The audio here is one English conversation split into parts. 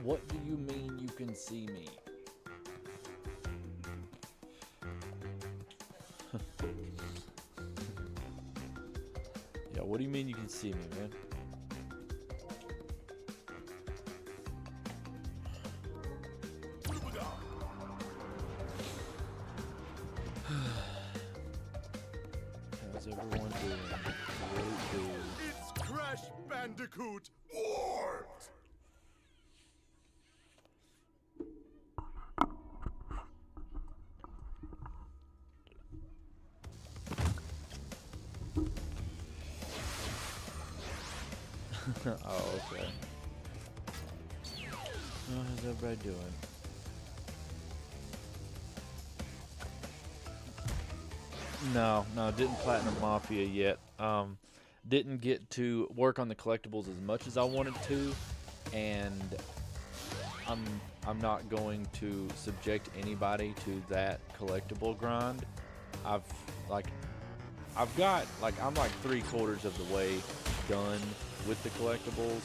What do you mean you can see me? Yeah, what do you mean you can see me, man? How's everyone doing? Great dude. It's Crash Bandicoot Warped! Oh, okay. Well, how's everybody doing? No, didn't Platinum Mafia yet. Didn't get to work on the collectibles as much as I wanted to, and I'm not going to subject anybody to that collectible grind. I've got I'm like 3/4 of the way done with the collectibles.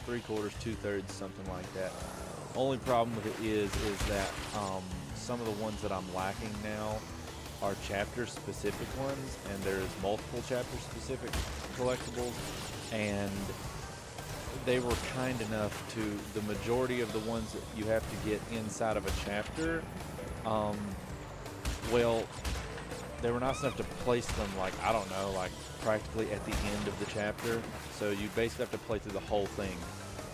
3/4, 2/3, something like that. Only problem with it is that some of the ones that I'm lacking now are chapter specific ones, and there's multiple chapter specific collectibles, and they were kind enough to, the majority of the ones that you have to get inside of a chapter, well, they were nice enough to place them, I don't know, practically at the end of the chapter. So you basically have to play through the whole thing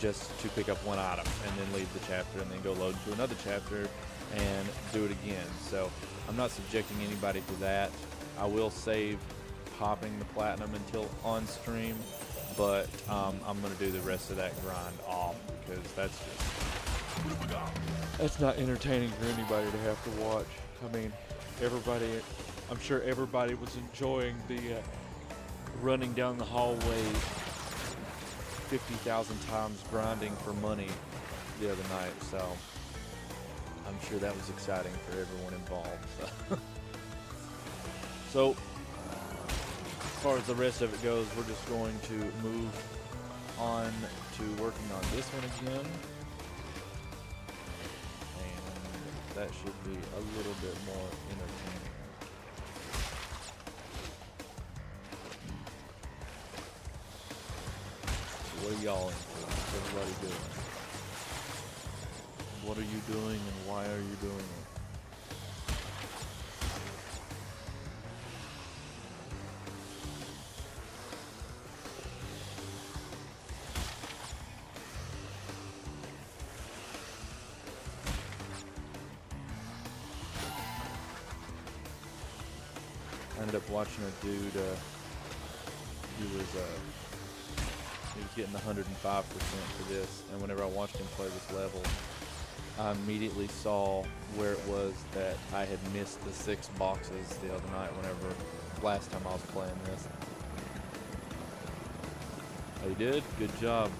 just to pick up one item, and then leave the chapter, and then go load to another chapter and do it again. So I'm not subjecting anybody to that. I will save popping the platinum until on stream, but I'm going to do the rest of that grind off, because that's not entertaining for anybody to have to watch. I mean, I'm sure everybody was enjoying the running down the hallway 50,000 times grinding for money the other night, so I'm sure that was exciting for everyone involved. So as far as the rest of it goes, we're just going to move on to working on this one again, and that should be a little bit more entertaining. What are y'all into? What's everybody doing? What are you doing, and why are you doing it? I ended up watching a dude, he was getting 105% for this, and whenever I watched him play this level, I immediately saw where it was that I had missed the 6 boxes the other night whenever last time I was playing this. Oh, you did? Good job.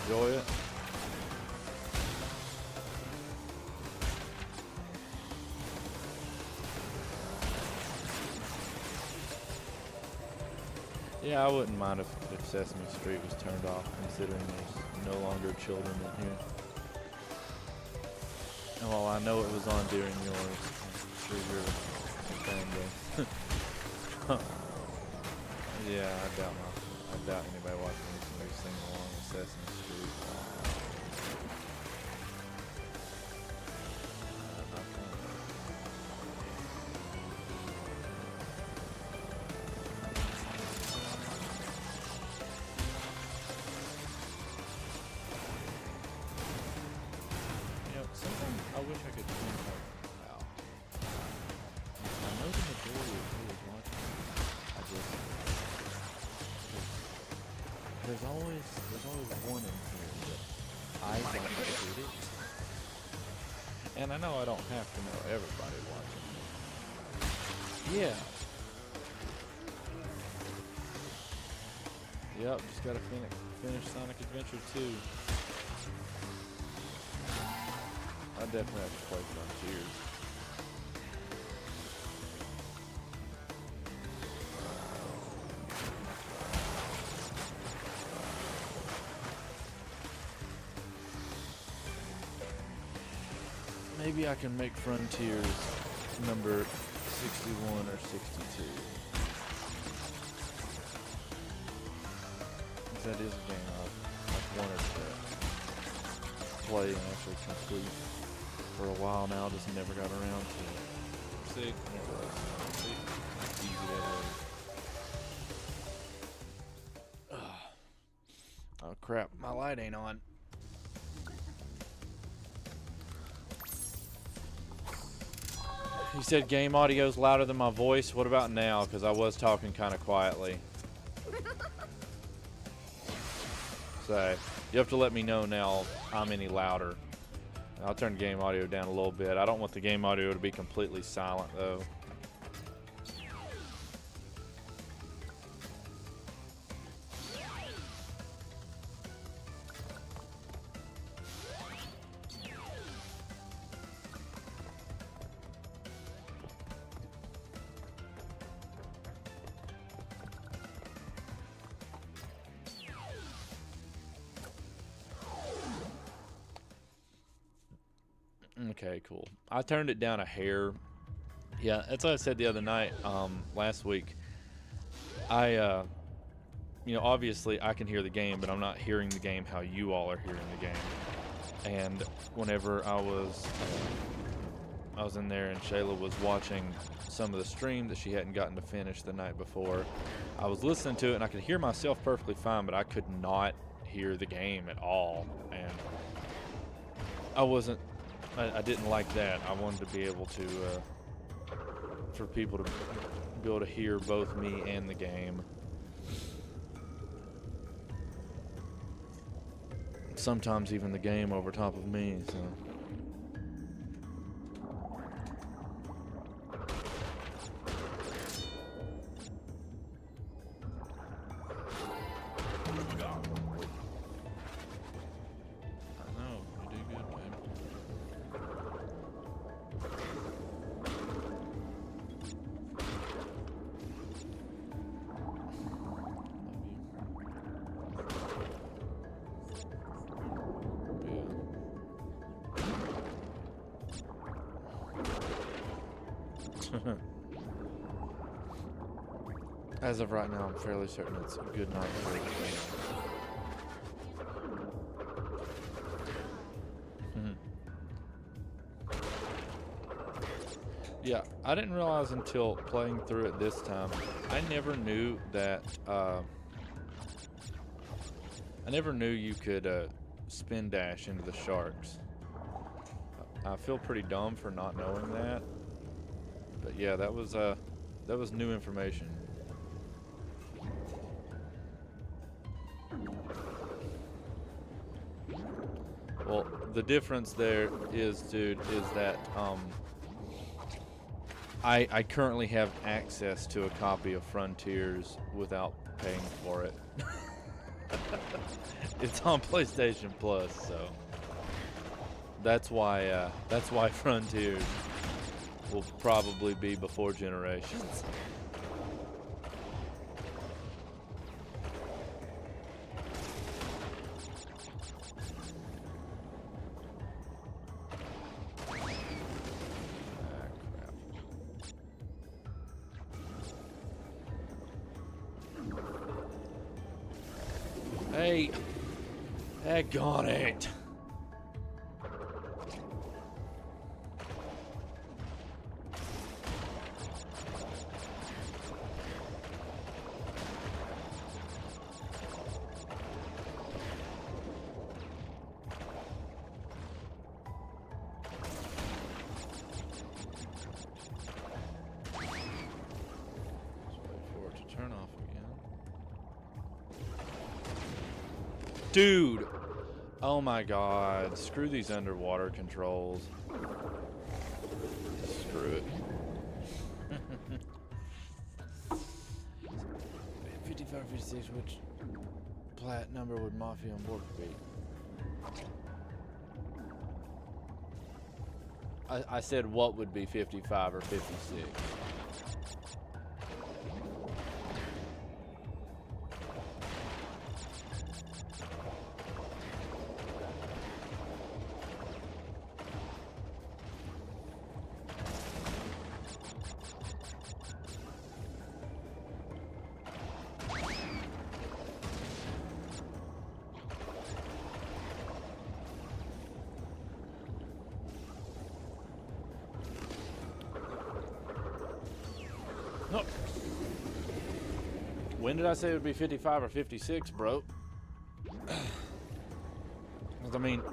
Enjoy it. Yeah, I wouldn't mind if Sesame Street was turned off, considering there's no longer children in here. And while I know it was on during yours, I'm sure your family. Yeah, I doubt anybody watching this movie sing along with Sesame Street. Not fun. Sometimes I wish I could think wow. I know the majority of who is watching. I just there's always one in here that I don't get it. And I know I don't have to know everybody watching. Yeah. Yep, just gotta finish Sonic Adventure 2. I definitely have to play Frontiers. Maybe I can make Frontiers number 61 or 62. Because that is a game I've wanted to play and actually complete for a while now, just never got around to it. See? See? Easy that way. Oh crap, my light ain't on. You said game audio's louder than my voice. What about now? Because I was talking kind of quietly. So, you have to let me know now I'm any louder. I'll turn game audio down a little bit. I don't want the game audio to be completely silent, though. Okay, cool. I turned it down a hair. Yeah, that's what I said the other night, last week. You know, obviously I can hear the game, but I'm not hearing the game how you all are hearing the game. And whenever I was in there and Shayla was watching some of the stream that she hadn't gotten to finish the night before, I was listening to it and I could hear myself perfectly fine, but I could not hear the game at all. And I didn't like that. I wanted to be able to, for people to be able to hear both me and the game. Sometimes even the game over top of me, so. As of right now, I'm fairly certain it's a good night for the game. Yeah, I didn't realize until playing through it this time. I never knew that. I never knew you could spin dash into the sharks. I feel pretty dumb for not knowing that. But yeah, that was new information. Well, the difference there is, dude, is that I currently have access to a copy of Frontiers without paying for it. It's on PlayStation Plus, so that's why Frontiers will probably be before Generations. Hey, daggone it. Dude, oh my god, screw these underwater controls. Screw it. 55, 56, which plat number would Mafia on board be? I said what would be 55 or 56. When did I say it would be 55 or 56, bro? 'Cause, I mean,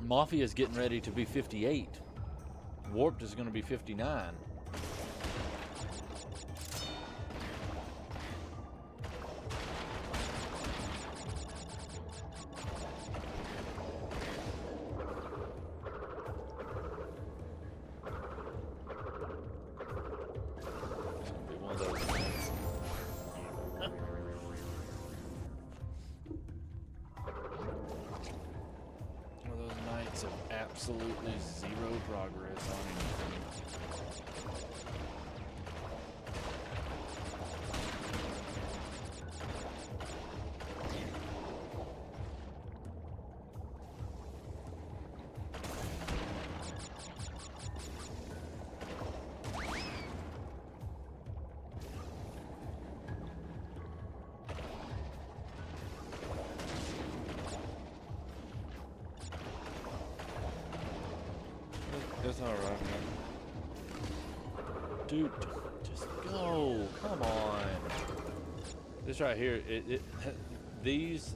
Mafia is getting ready to be 58. Warped is going to be 59. Absolutely zero progress on anything. That's alright, man. Dude, just go. Come on. This right here, these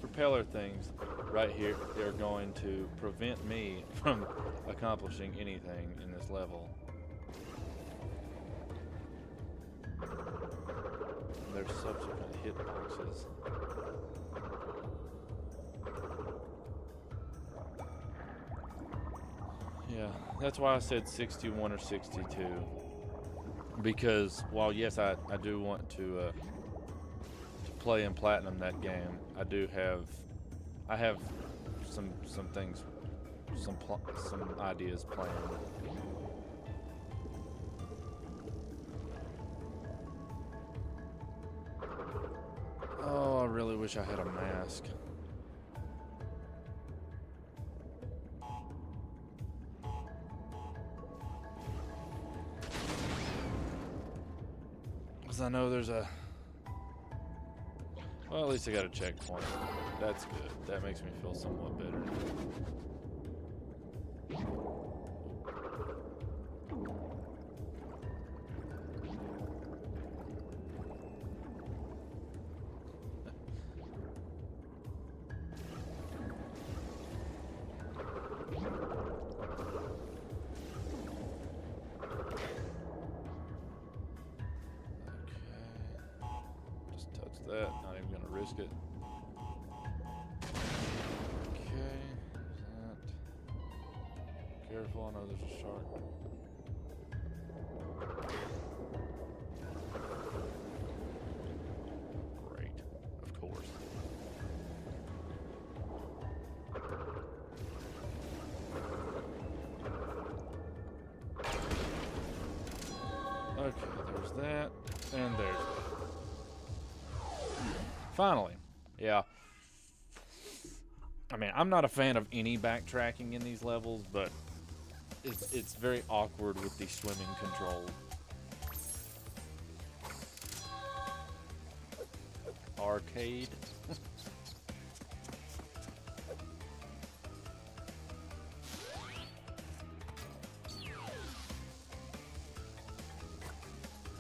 propeller things right here, they're going to prevent me from accomplishing anything in this level. There's subsequent hitboxes. Yeah, that's why I said 61 or 62. Because while yes, I do want to play and platinum that game, I have some things, some ideas planned. Oh, I really wish I had a mask. I know there's a... Well, at least I got a checkpoint. That's good. That makes me feel somewhat better. That, not even gonna risk it. Okay, is that... Careful, I know there's a shark. Great, of course. Okay, there's that, and there's that. Finally. Yeah. I mean, I'm not a fan of any backtracking in these levels, but it's very awkward with the swimming control. Arcade.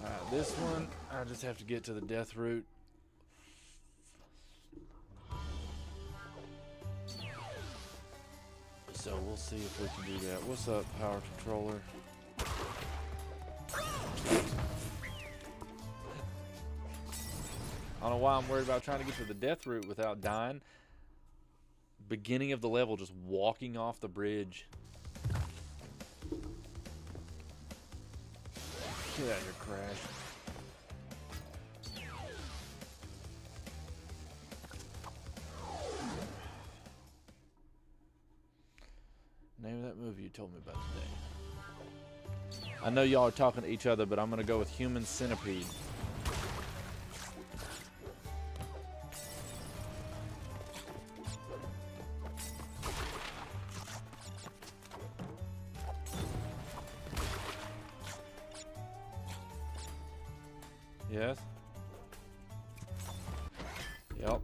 Alright, this one, I just have to get to the death route. So we'll see if we can do that. What's up, power controller? I don't know why I'm worried about trying to get to the death route without dying. Beginning of the level, just walking off the bridge. Get out of here, Crash. Name of that movie you told me about today. I know y'all are talking to each other, but I'm gonna go with Human Centipede. Yes? Yep.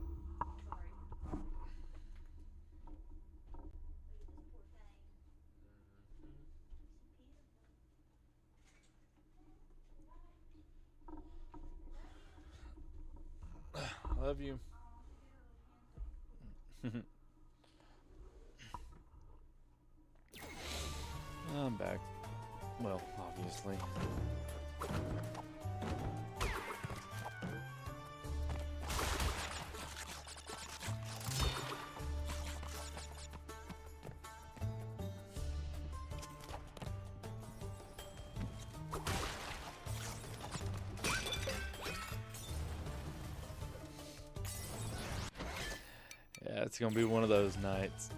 Love you. I'm back. Well, obviously. Yeah, it's gonna be one of those nights.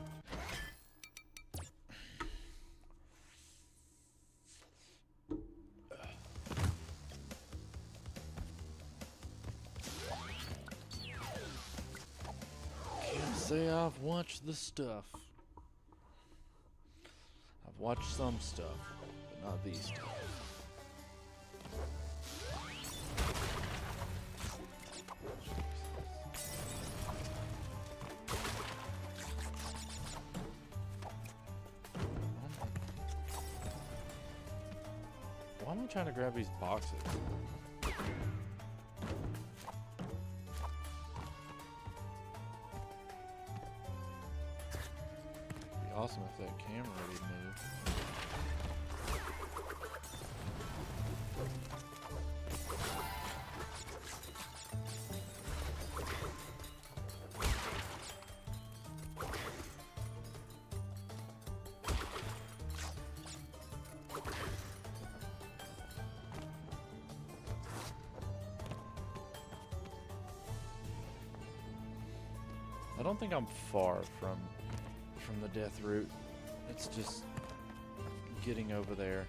Can't say I've watched the stuff. I've watched some stuff, but not these stuff. Why am I trying to grab these boxes? It'd be awesome if that camera would move. I don't think I'm far from the death route. It's just getting over there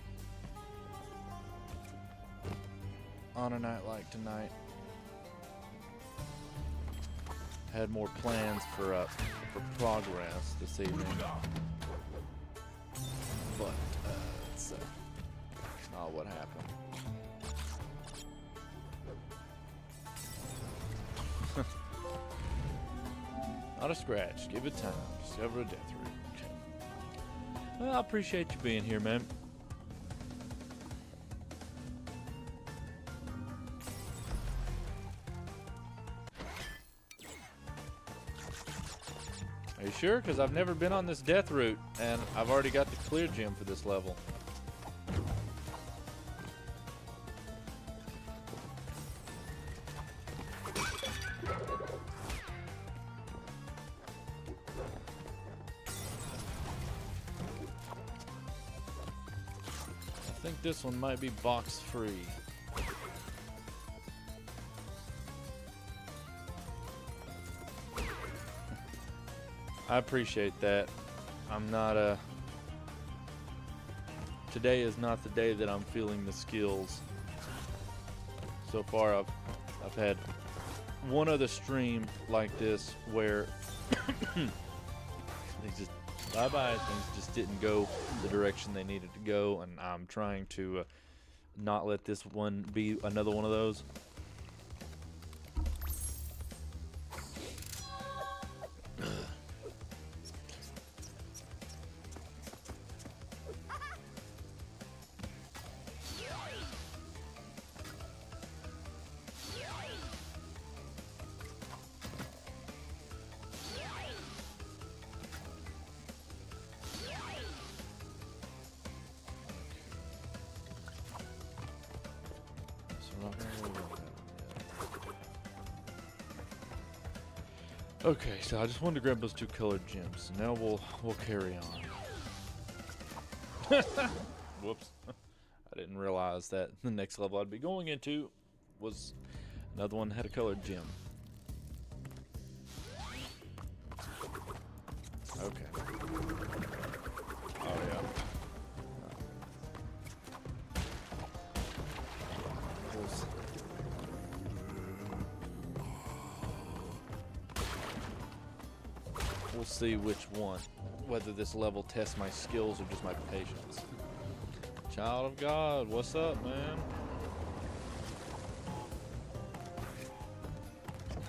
on a night like tonight. Had more plans for progress this evening, but it's not what happened. Not a scratch. Give it time. Discover a death route. Okay. Well, I appreciate you being here, man. Are you sure? Because I've never been on this death route, and I've already got the clear gem for this level. I think this one might be box free. I appreciate that. I'm not today is not the day that I'm feeling the skills. So far I've had one other stream like this where they just bye-bye, things just didn't go the direction they needed to go, and I'm trying to not let this one be another one of those. Okay, so I just wanted to grab those two colored gems. Now we'll carry on. Whoops. I didn't realize that the next level I'd be going into was another one that had a colored gem. Okay. Oh yeah. We'll see which one, whether this level tests my skills or just my patience. Child of God, what's up, man?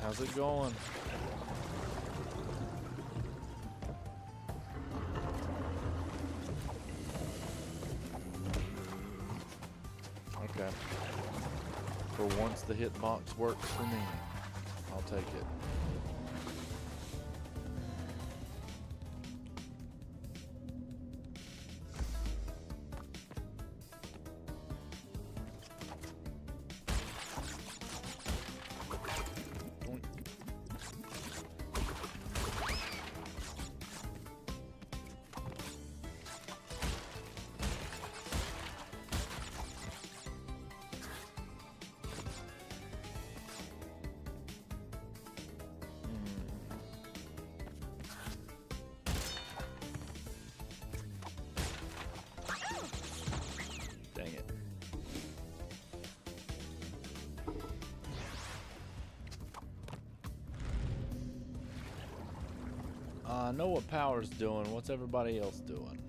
How's it going? Okay. For once the hitbox works for me. I'll take it. Dang it. I know what Power's doing. What's everybody else doing?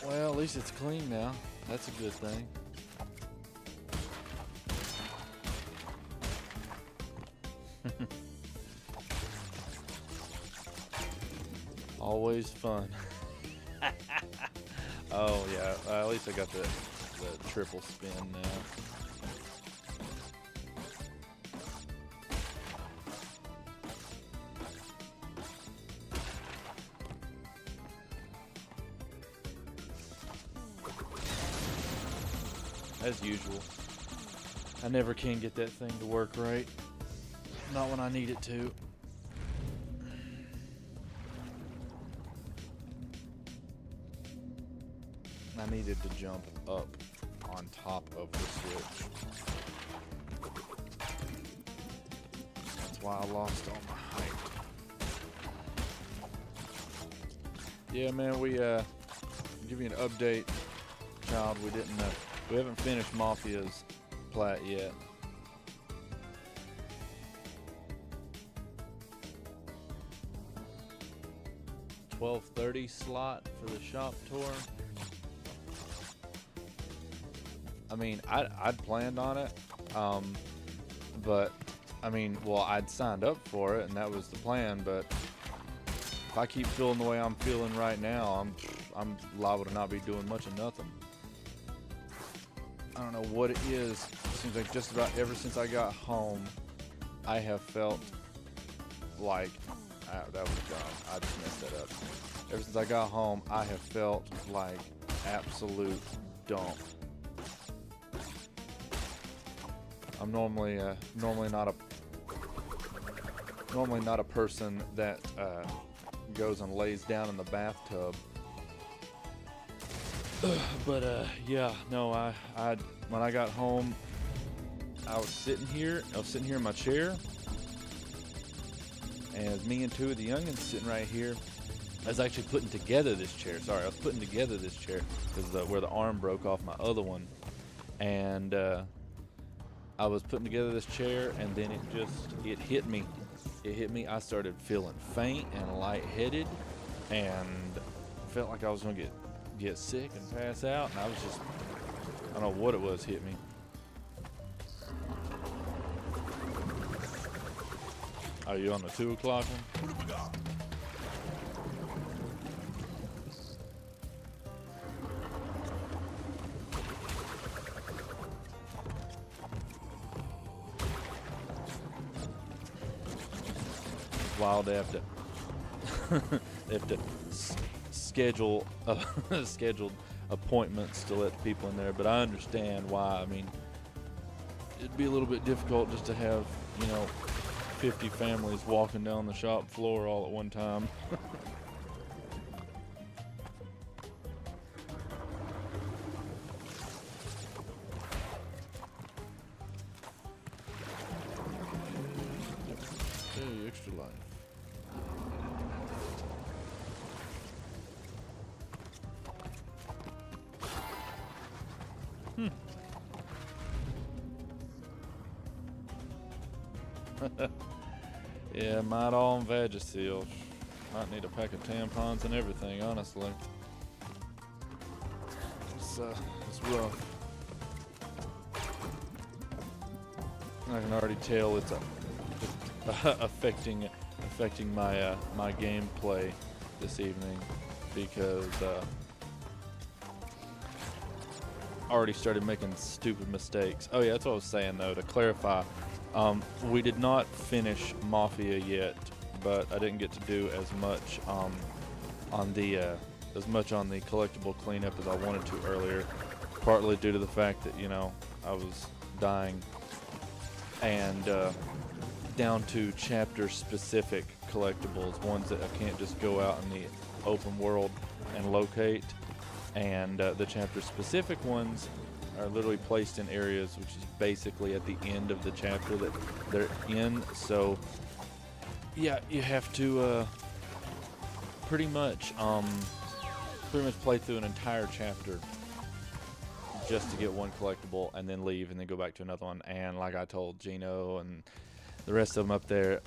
Well, at least it's clean now. That's a good thing. Always fun. Oh yeah, at least I got the triple spin now. As usual, I never can get that thing to work right. Not when I need it to. I needed to jump up on top of the switch. That's why I lost all my height. Yeah, man, we give you an update, child. We haven't finished Mafia's plat yet. $12:30 slot for the shop tour. I mean, I'd planned on it, but I mean, well, I'd signed up for it, and that was the plan. But if I keep feeling the way I'm feeling right now, I'm liable to not be doing much of nothing. I don't know what it is. It seems like just about ever since I got home, I have felt like that was dumb. I just messed that up. Ever since I got home, I have felt like absolute dump. I'm normally not a person that goes and lays down in the bathtub. But yeah, no, I when I got home, I was sitting here in my chair, and me and two of the youngins sitting right here. I was actually putting together this chair. Sorry, I was putting together this chair because where the arm broke off my other one, and I was putting together this chair, and then it hit me. It hit me. I started feeling faint and lightheaded, and felt like I was gonna get sick and pass out. And I don't know what it was hit me. Are you on the 2 o'clock one? Wild, they have to schedule scheduled appointments to let people in there, but I understand why. I mean, it'd be a little bit difficult just to have 50 families walking down the shop floor all at one time. Hey, extra life. Yeah, might all on Vagisil. Might need a pack of tampons and everything, honestly. It's rough. I can already tell it's affecting my my gameplay this evening because I already started making stupid mistakes. Oh yeah, that's what I was saying though. To clarify, we did not finish Mafia yet, but I didn't get to do as much on the collectible cleanup as I wanted to earlier. Partly due to the fact that, you know, I was dying, and down to chapter specific collectibles, ones that I can't just go out in the open world and locate, and the chapter specific ones are literally placed in areas which is basically at the end of the chapter that they're in. So yeah, you have to pretty much play through an entire chapter just to get one collectible and then leave and then go back to another one. And like I told Gino and the rest of them up there,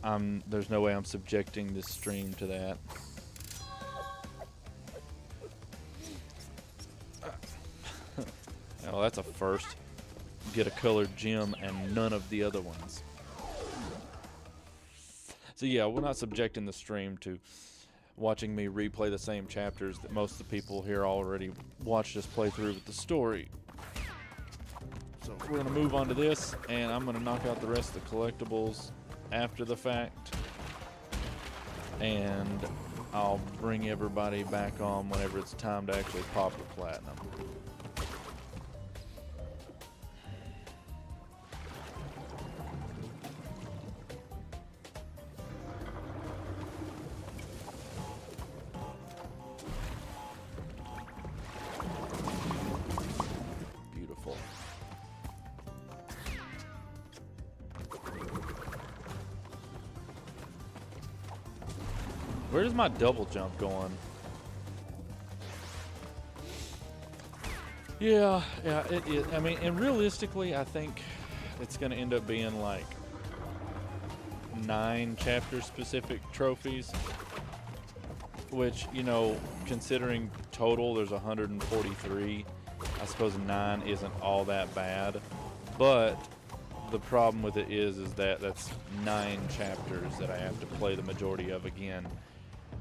there's no way I'm subjecting this stream to that. Well, that's a first. Get a colored gem and none of the other ones. So yeah, we're not subjecting the stream to watching me replay the same chapters that most of the people here already watched us play through with the story. So we're going to move on to this, and I'm going to knock out the rest of the collectibles after the fact. And I'll bring everybody back on whenever it's time to actually pop the platinum. Beautiful. Where's my double jump going? Yeah, it is. I mean, and realistically, I think it's going to end up being like 9 chapter-specific trophies, which, you know, considering total there's 143, I suppose 9 isn't all that bad. But the problem with it is that that's 9 chapters that I have to play the majority of again.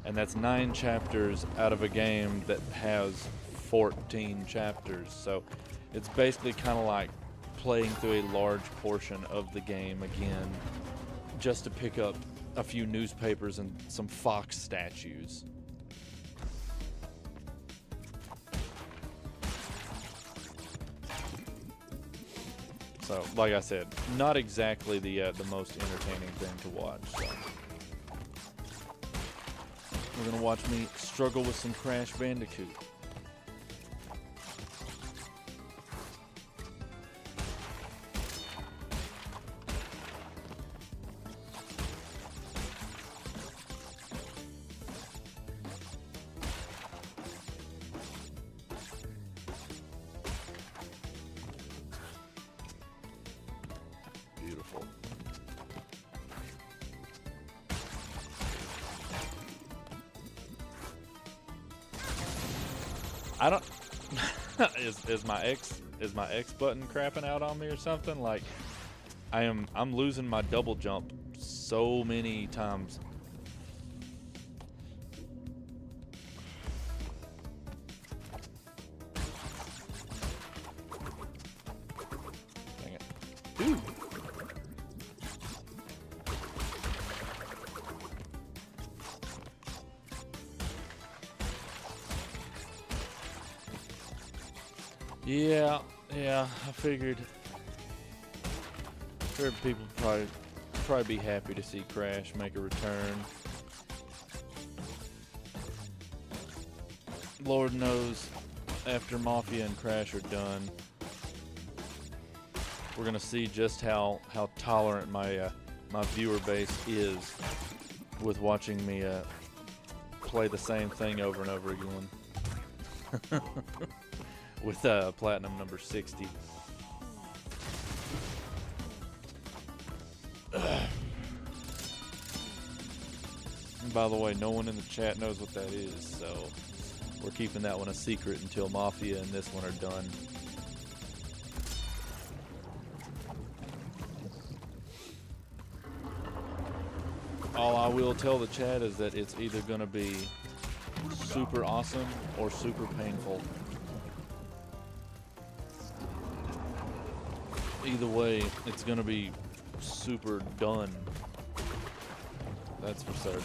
And that's 9 chapters out of a game that has 14 chapters. So it's basically kind of like playing through a large portion of the game again just to pick up a few newspapers and some Fox statues. So, like I said, not exactly the most entertaining thing to watch. So. We're gonna watch me struggle with some Crash Bandicoot. Beautiful. I don't. is my X button crapping out on me or something? Like, I'm losing my double jump so many times. Dang it. Ooh. Yeah, I figured people probably be happy to see Crash make a return. Lord knows, after Mafia and Crash are done, we're gonna see just how tolerant my my viewer base is with watching me play the same thing over and over again. With platinum number 60. And by the way, no one in the chat knows what that is, so we're keeping that one a secret until Mafia and this one are done. All I will tell the chat is that it's either going to be super awesome or super painful. Either way, it's going to be super done. That's for certain.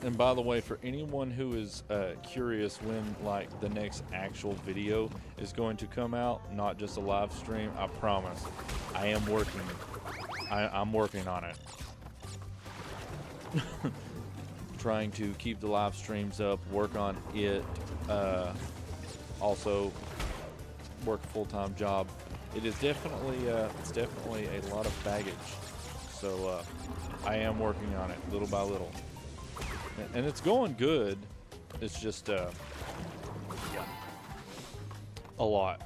And by the way, for anyone who is curious when like the next actual video is going to come out, not just a live stream, I promise, I am working. I'm working on it. Trying to keep the live streams up, work on it, also work a full-time job. It is definitely, it's definitely a lot of baggage. So I am working on it little by little. And it's going good. It's just yeah, a lot.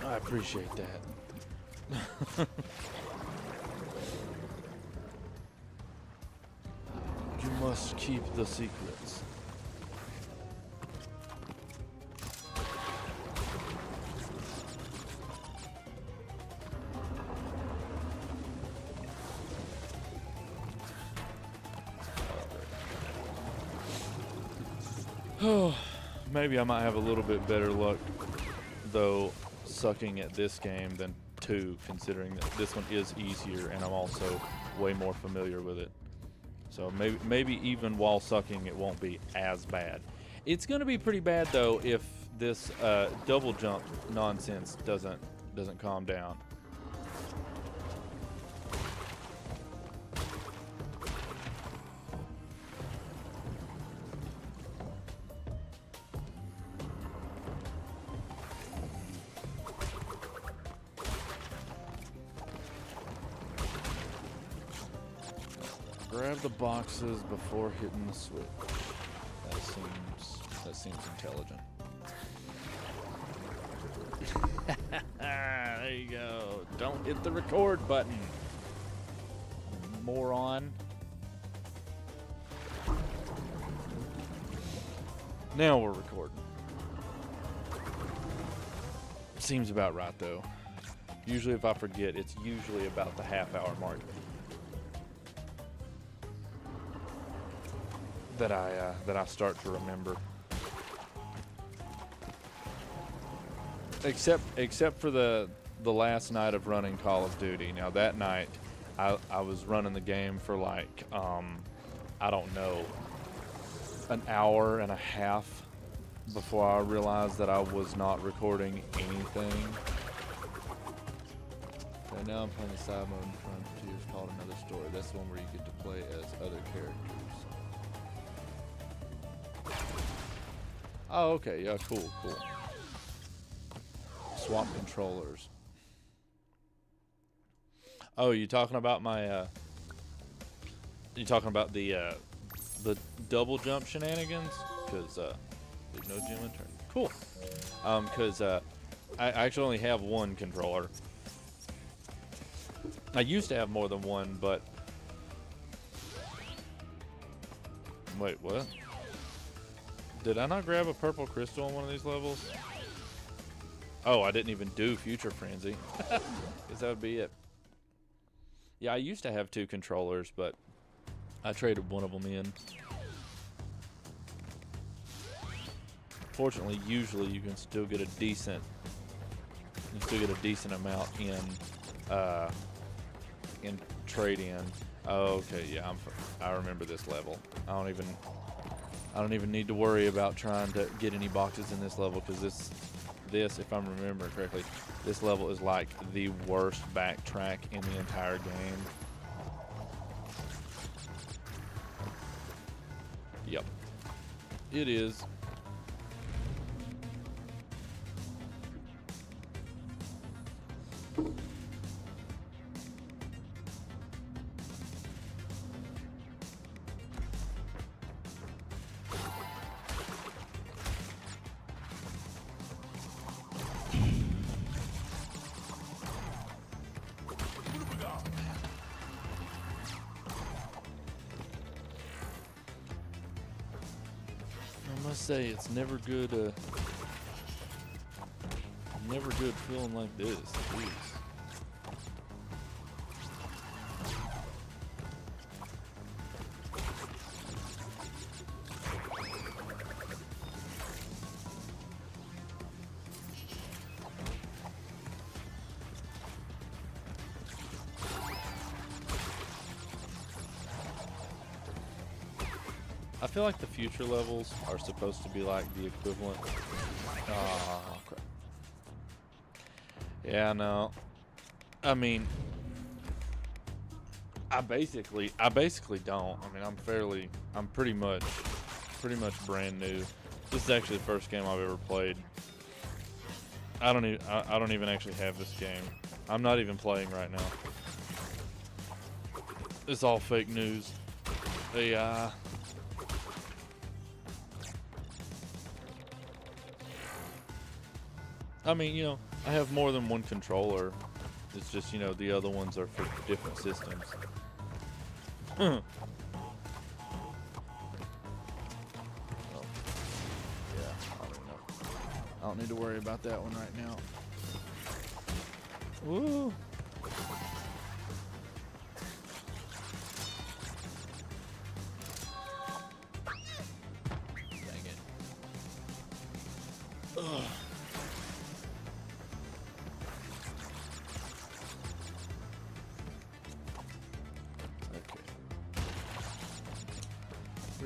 I appreciate that. You must keep the secrets. Oh, maybe I might have a little bit better luck, though, sucking at this game than 2, considering that this one is easier and I'm also way more familiar with it. So maybe even while sucking, it won't be as bad. It's going to be pretty bad, though, if this double jump nonsense doesn't calm down. Grab the boxes before hitting the switch. That seems intelligent. There you go. Don't hit the record button, moron. Now we're recording. Seems about right though. Usually if I forget, it's usually about the half-hour mark that I start to remember. Except for the last night of running Call of Duty. Now that night, I was running the game for like I don't know, an hour and a half before I realized that I was not recording anything. Right now I'm playing the side mode in Frontiers called Another Story. That's the one where you get to play as other characters. Oh, okay. Yeah, cool. Swap controllers. Oh, you talking about my? You talking about the double jump shenanigans? Because there's no gym in turn. Cool. Because I actually only have one controller. I used to have more than one, but wait, what? Did I not grab a purple crystal on one of these levels? Oh, I didn't even do Future Frenzy. Guess that would be it. Yeah, I used to have 2 controllers, but I traded one of them in. Fortunately, usually you can still get a decent amount in trade-in. Oh, okay, yeah, I remember this level. I don't even need to worry about trying to get any boxes in this level, because this, if I'm remembering correctly, this level is like the worst backtrack in the entire game. Yep, it is. I must say, it's never good never good feeling like this. Jeez. I feel like the future levels are supposed to be like the equivalent. Oh, crap. Yeah, no. I mean, I basically don't. I mean, I'm pretty much brand new. This is actually the first game I've ever played. I don't even actually have this game. I'm not even playing right now. It's all fake news. AI. I mean, you know, I have more than one controller. It's just, you know, the other ones are for different systems. Oh. Yeah, I don't know. I don't need to worry about that one right now. Woo! Dang it. Ugh.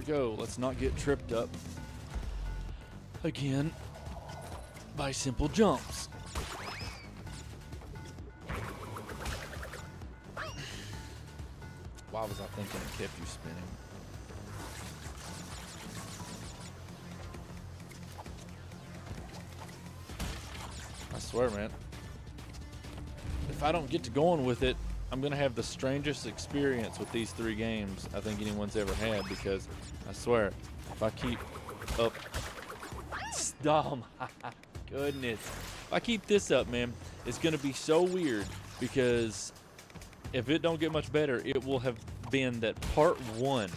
Go. Let's not get tripped up again by simple jumps. Why was I thinking it kept you spinning? I swear, man. If I don't get to going with it, I'm going to have the strangest experience with these 3 games I think anyone's ever had, because I swear, if I keep up... Oh my goodness. If I keep this up, man, it's going to be so weird, because if it don't get much better, it will have been that part 1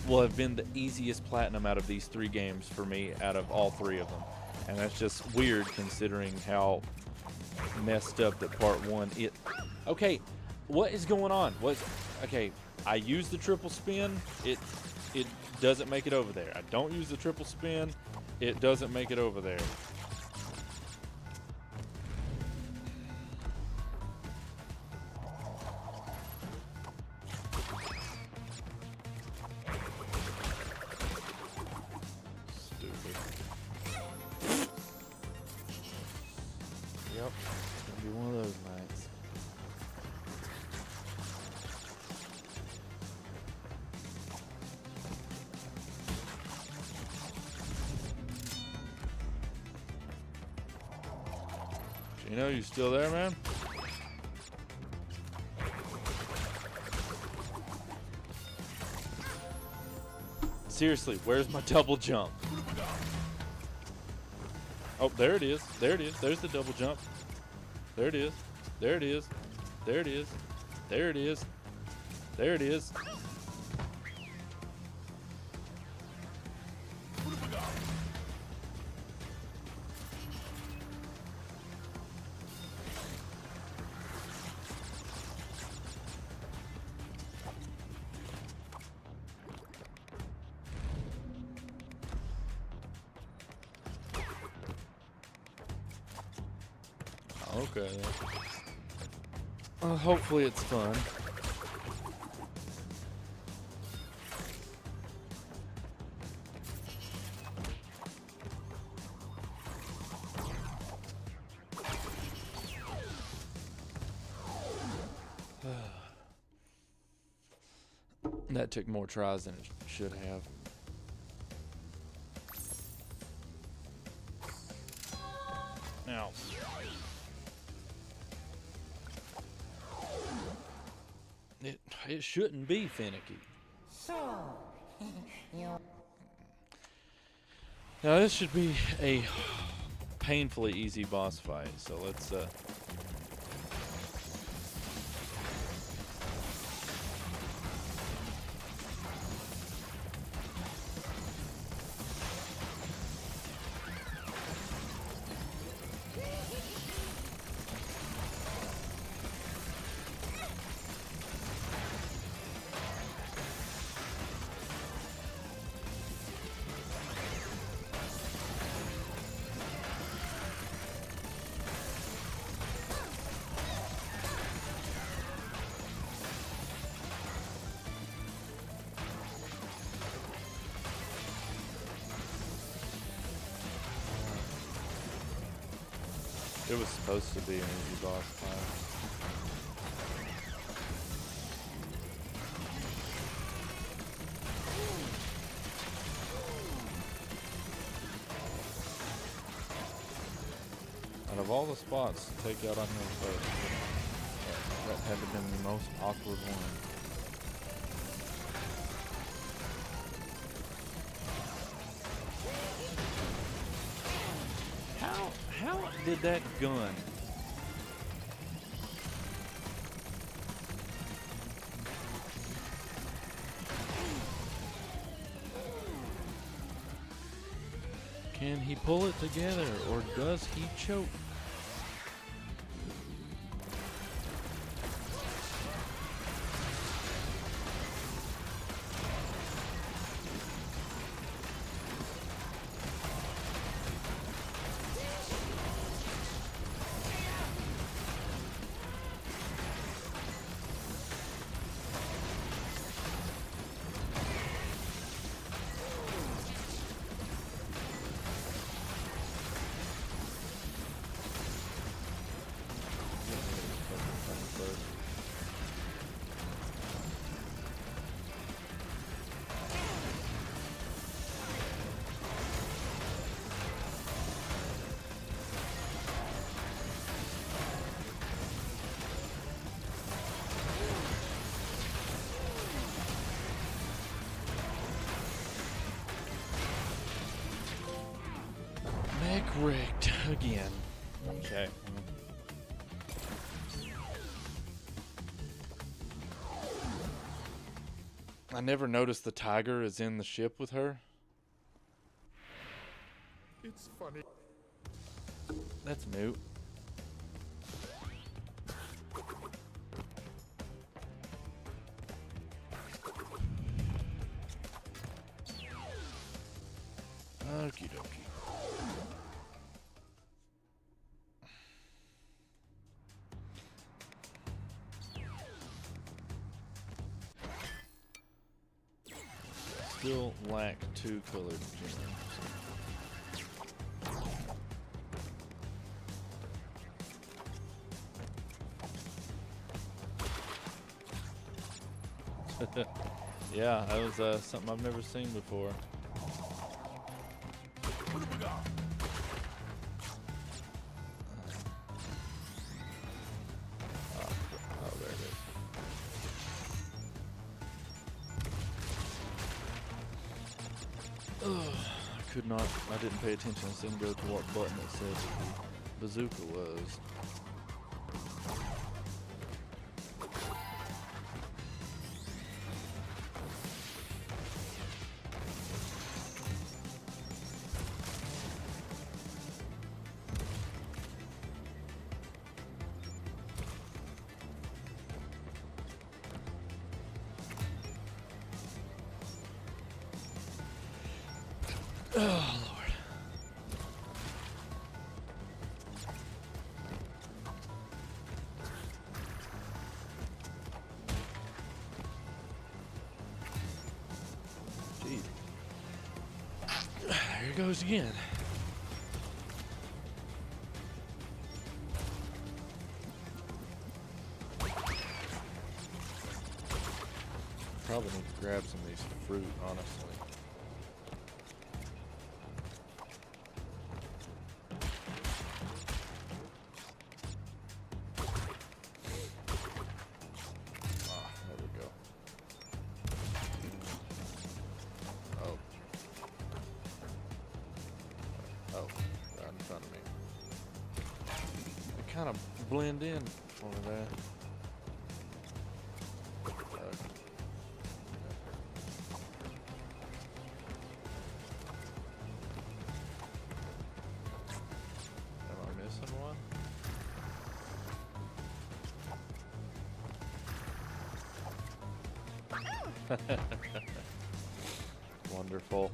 will have been the easiest platinum out of these 3 games for me, out of all 3 of them. And that's just weird considering how messed up that part 1 it. Okay, what is going on? Okay, I use the triple spin, it doesn't make it over there. I don't use the triple spin, it doesn't make it over there. Stupid. Yep, it's gonna be one of those nights. You know, you still there, man? Seriously, where's my double jump? Oh, there it is. There it is. There's the double jump. There it is. There it is. There it is. There it is. There it is. Okay. Hopefully it's fun. That took more tries than it should have. Now, it shouldn't be finicky. Now this should be a painfully easy boss fight, so let's It was supposed to be an easy boss fight. Out of all the spots to take out on him first, that had to have been the most awkward one. How did that gun? Can he pull it together, or does he choke? Mech rigged again. Okay. I never noticed the tiger is in the ship with her. It's funny. That's new. Okie dokie. Still lack 2 colored gems. Yeah, that was something I've never seen before. Oh, there it is. I could not, I didn't pay attention. I didn't go to what button it said the bazooka was. Oh, Lord. Jeez. There it goes again. Probably need to grab some of these fruit, honestly. Kind of blend in over there. Am I missing one? Wonderful.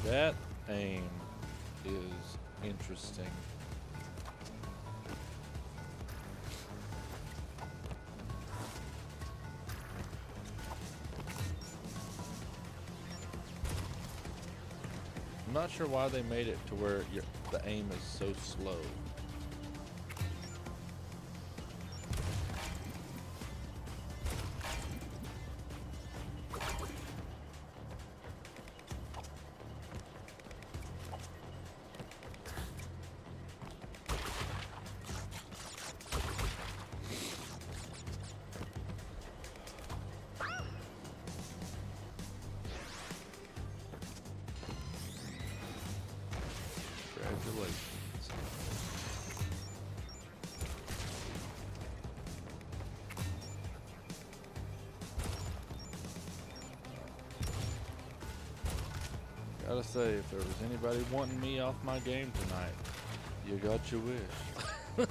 That aim is interesting. I'm not sure why they made it to where the aim is so slow. Congratulations. Gotta say, if there was anybody wanting me off my game tonight, you got your wish.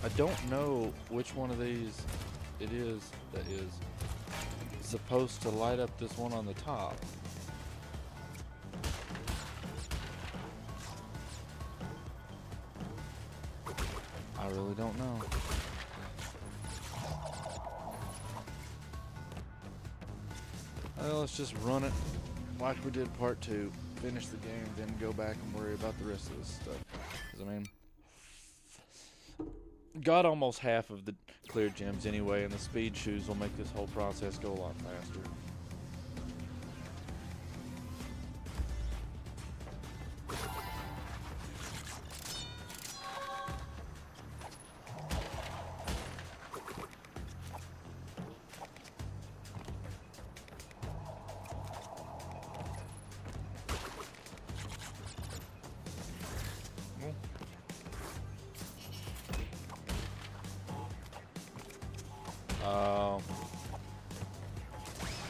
I don't know which one of these it is that is supposed to light up this one on the top. I really don't know. Well, let's just run it like we did part 2. Finish the game, then go back and worry about the rest of this stuff. 'Cause I mean, got almost half of the clear gems anyway, and the speed shoes will make this whole process go a lot faster.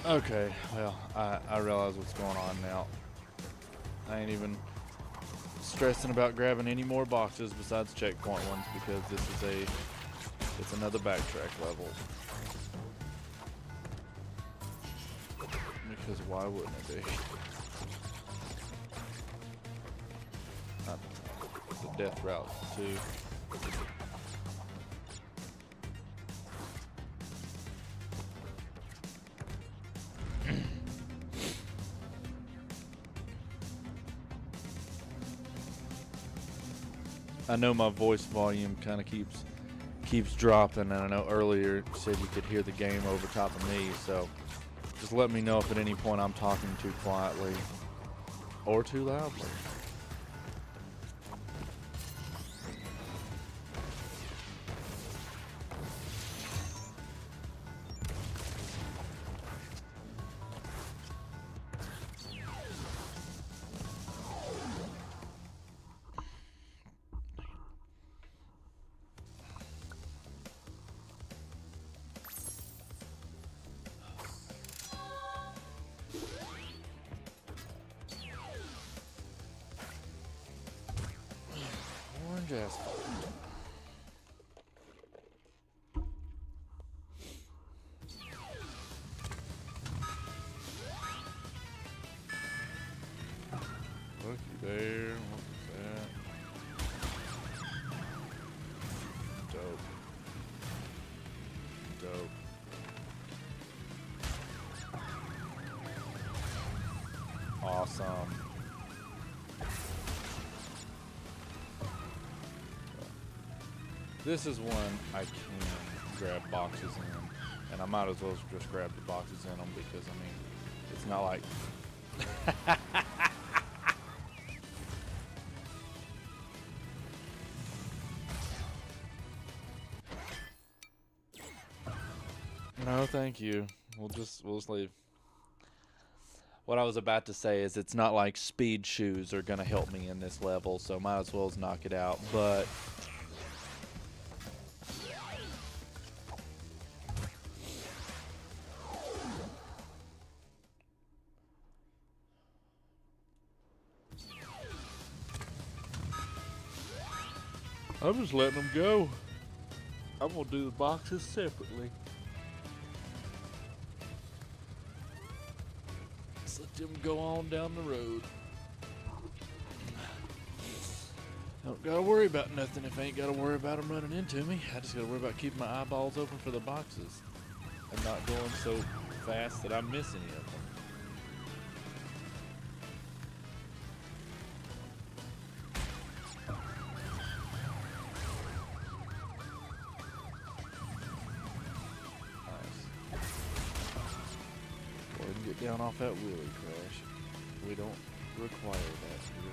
Okay, well, I realize what's going on now. I ain't even stressing about grabbing any more boxes besides checkpoint ones because this is it's another backtrack level. Because why wouldn't it be? The death route too. I know my voice volume kind of keeps dropping, and I know earlier you said you could hear the game over top of me, so just let me know if at any point I'm talking too quietly or too loudly. Orange asphalt. Looky there. What was that? Dope. Dope. Awesome. This is one I can grab boxes in, and I might as well just grab the boxes in them because, I mean, it's not like... No, thank you. We'll just leave. What I was about to say is it's not like speed shoes are gonna help me in this level, so might as well as knock it out. But I'm just letting them go. I'm gonna do the boxes separately. Let's let them go on down the road. Don't gotta worry about nothing if I ain't gotta worry about them running into me. I just gotta worry about keeping my eyeballs open for the boxes and not going so fast that I miss any of them. Go ahead and get down off that wheelie, Crash. We don't require that here.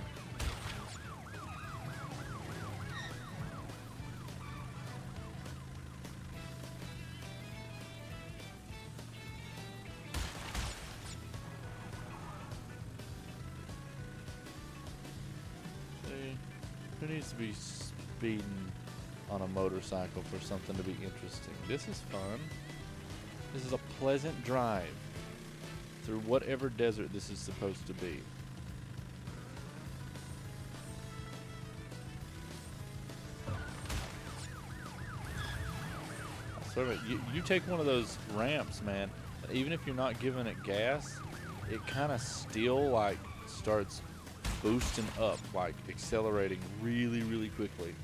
Who needs to be speeding on a motorcycle for something to be interesting? This is fun. This is a pleasant drive through whatever desert this is supposed to be. So you take one of those ramps, man, even if you're not giving it gas, it kind of still like starts boosting up, like accelerating really, really quickly.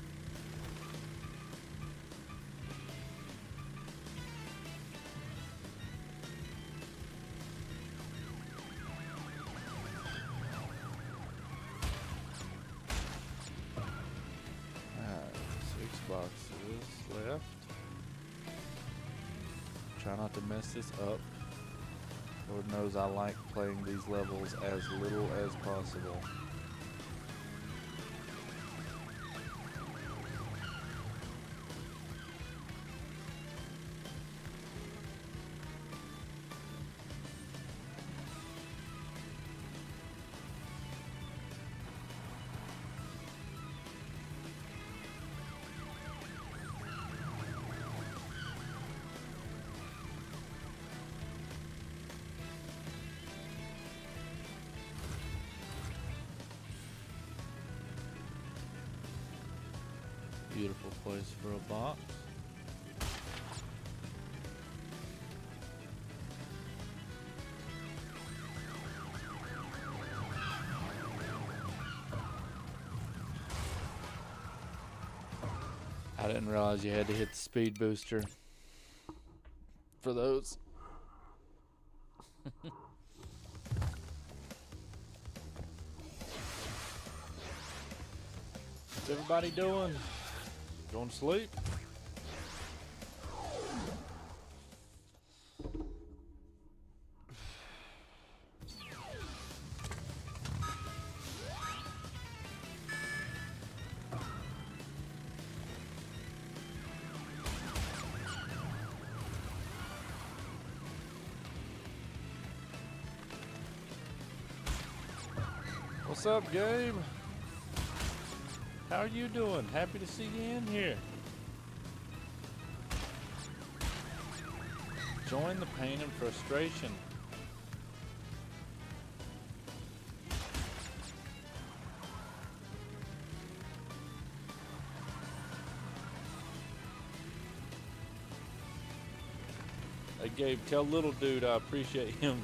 Alright, 6 boxes left. Try not to mess this up. Lord knows I like playing these levels as little as possible. Beautiful place for a box. I didn't realize you had to hit the speed booster for those. What's everybody doing? Going to sleep? What's up, Gabe? How are you doing? Happy to see you in here. Join the pain and frustration. Hey Gabe, tell little dude I appreciate him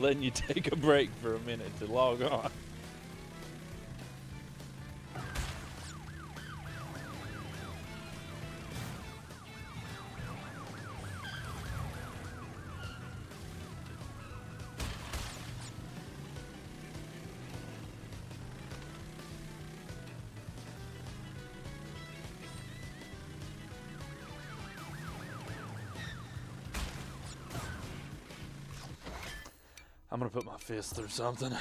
letting you take a break for a minute to log on. I'm gonna put my fist through something.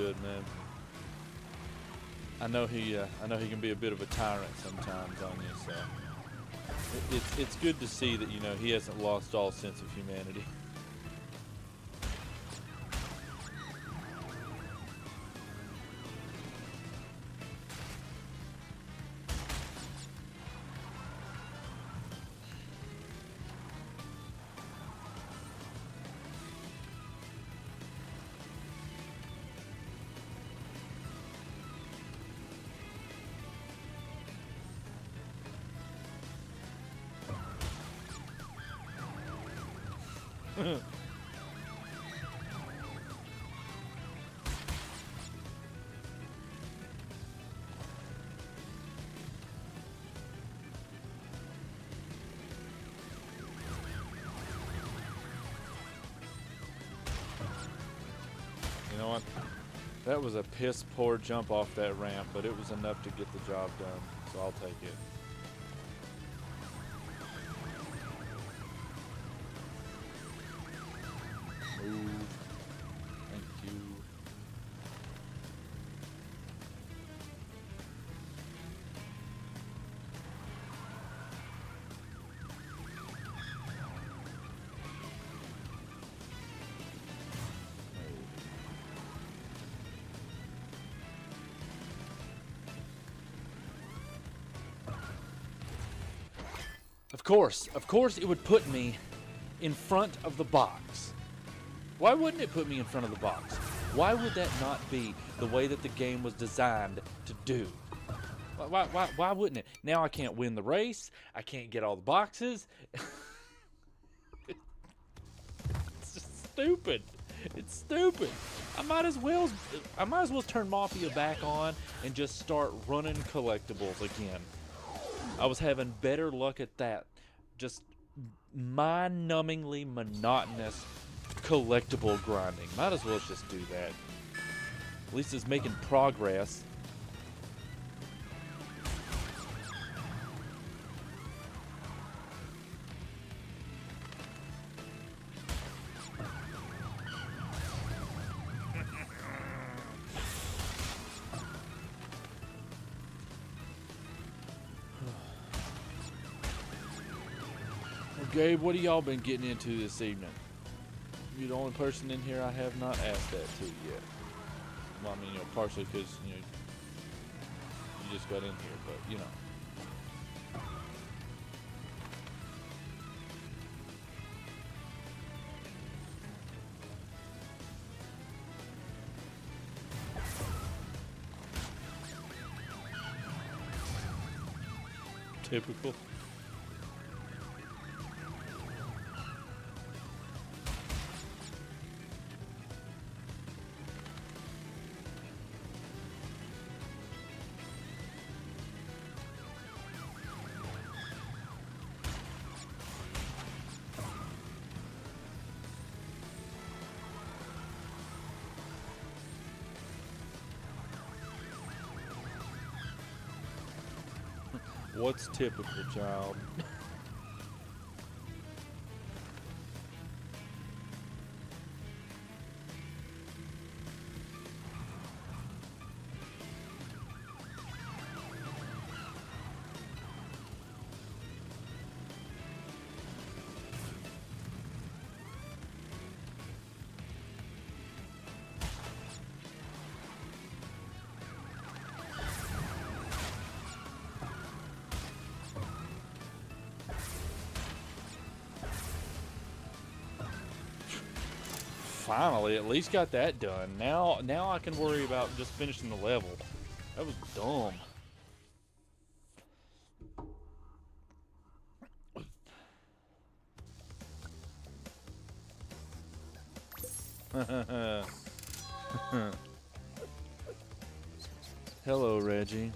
good, man. I know he can be a bit of a tyrant sometimes on you, so it's good to see that, you know, he hasn't lost all sense of humanity. You know what? That was a piss poor jump off that ramp, but it was enough to get the job done, so I'll take it. Move. Thank you. Of course it would put me in front of the box. Why wouldn't it put me in front of the box? Why would that not be the way that the game was designed to do? Why wouldn't it? Now I can't win the race. I can't get all the boxes. It's just stupid. It's stupid. I might as well turn Mafia back on and just start running collectibles again. I was having better luck at that. Just mind-numbingly monotonous collectible grinding. Might as well just do that. At least it's making progress. Gabe, what have y'all been getting into this evening? You're the only person in here I have not asked that to yet. Well, I mean, you know, partially because, you know, you just got in here, but, you know. Typical. What's typical, child? Finally, at least got that done. Now I can worry about just finishing the level. That was dumb. Hello, Reggie.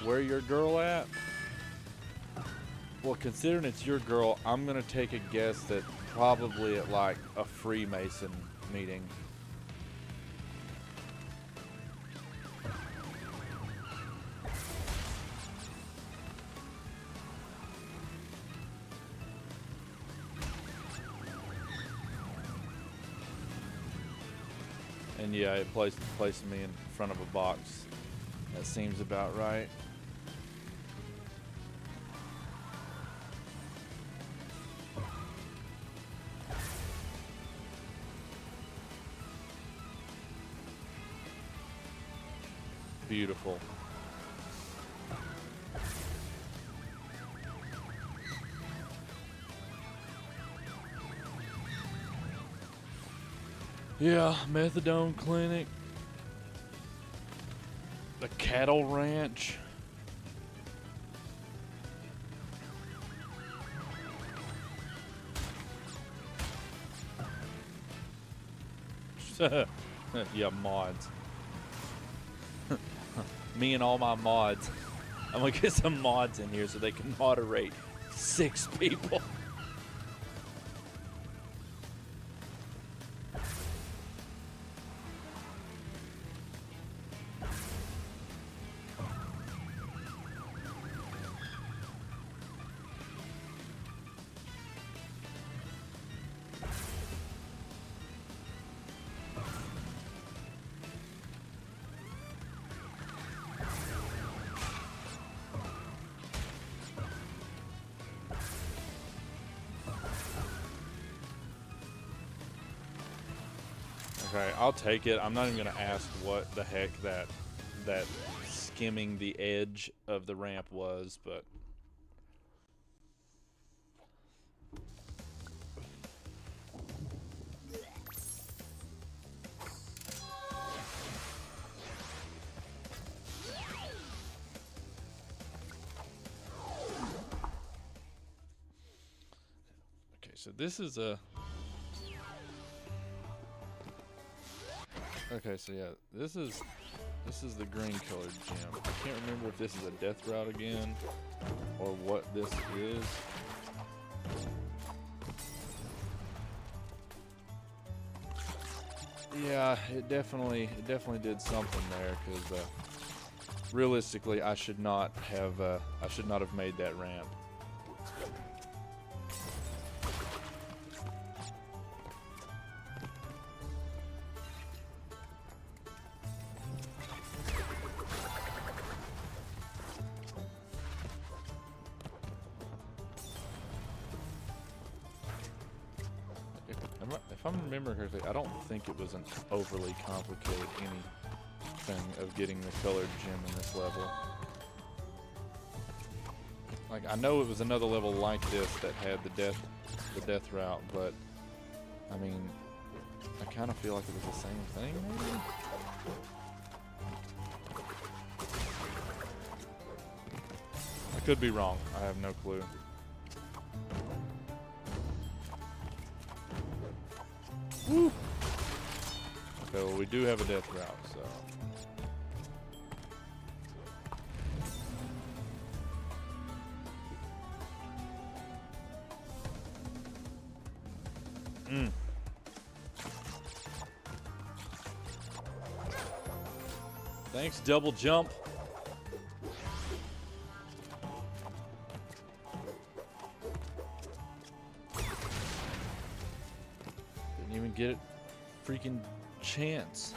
Where your girl at? Well, considering it's your girl, I'm gonna take a guess that probably at like a Freemason meeting. And yeah, it placed me in front of a box. That seems about right. Beautiful. Yeah, methadone clinic. The cattle ranch. Yeah, mods. Me and all my mods. I'm gonna get some mods in here so they can moderate 6 people. Okay, I'll take it. I'm not even gonna ask what the heck that skimming the edge of the ramp was, but okay, so this is a okay, so yeah, this is the green colored gem. I can't remember if this is a death route again or what this is. Yeah, it definitely did something there, because realistically, I should not have made that ramp. If I'm remembering correctly, I don't think it was an overly complicated anything of getting the colored gem in this level. Like, I know it was another level like this that had the death route, but I mean, I kind of feel like it was the same thing, maybe? I could be wrong. I have no clue. Woo! Okay, well, we do have a death route, so. Thanks, double jump. Didn't even get it freaking chance.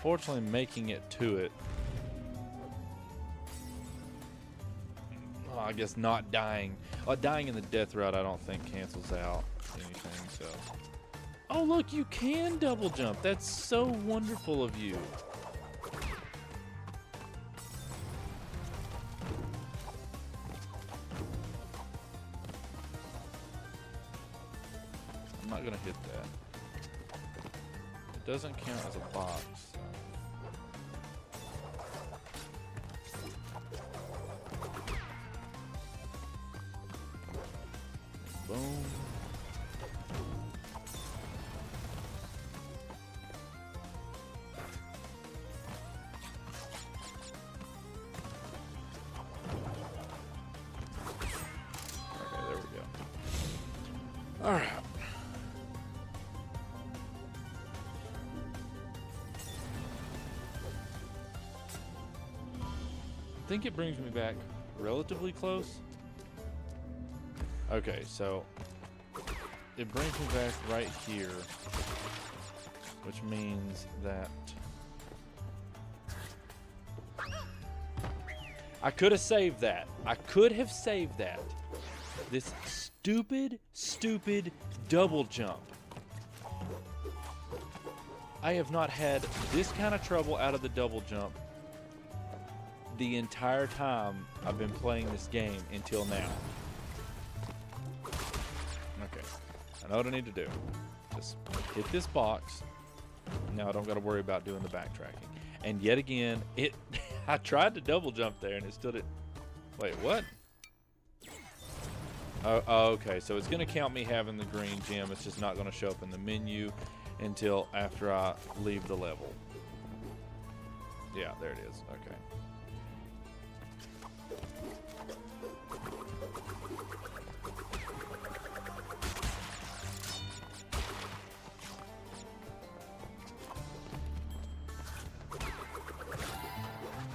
Fortunately, making it to it. Oh, I guess not dying. Dying in the death route, I don't think cancels out anything, so. Oh, look, you can double jump. That's so wonderful of you. I'm not gonna hit that. It doesn't count as a box. Boom. Alright. I think it brings me back relatively close. Okay, so it brings me back right here, which means that I could have saved that. I could have saved that. This stupid double jump. I have not had this kind of trouble out of the double jump the entire time I've been playing this game until now. Okay, I know what I need to do. Just hit this box. Now I don't got to worry about doing the backtracking. And yet again, I tried to double jump there and it still didn't. Wait, what? Oh, okay, so it's going to count me having the green gem. It's just not going to show up in the menu until after I leave the level. Yeah, there it is. Okay.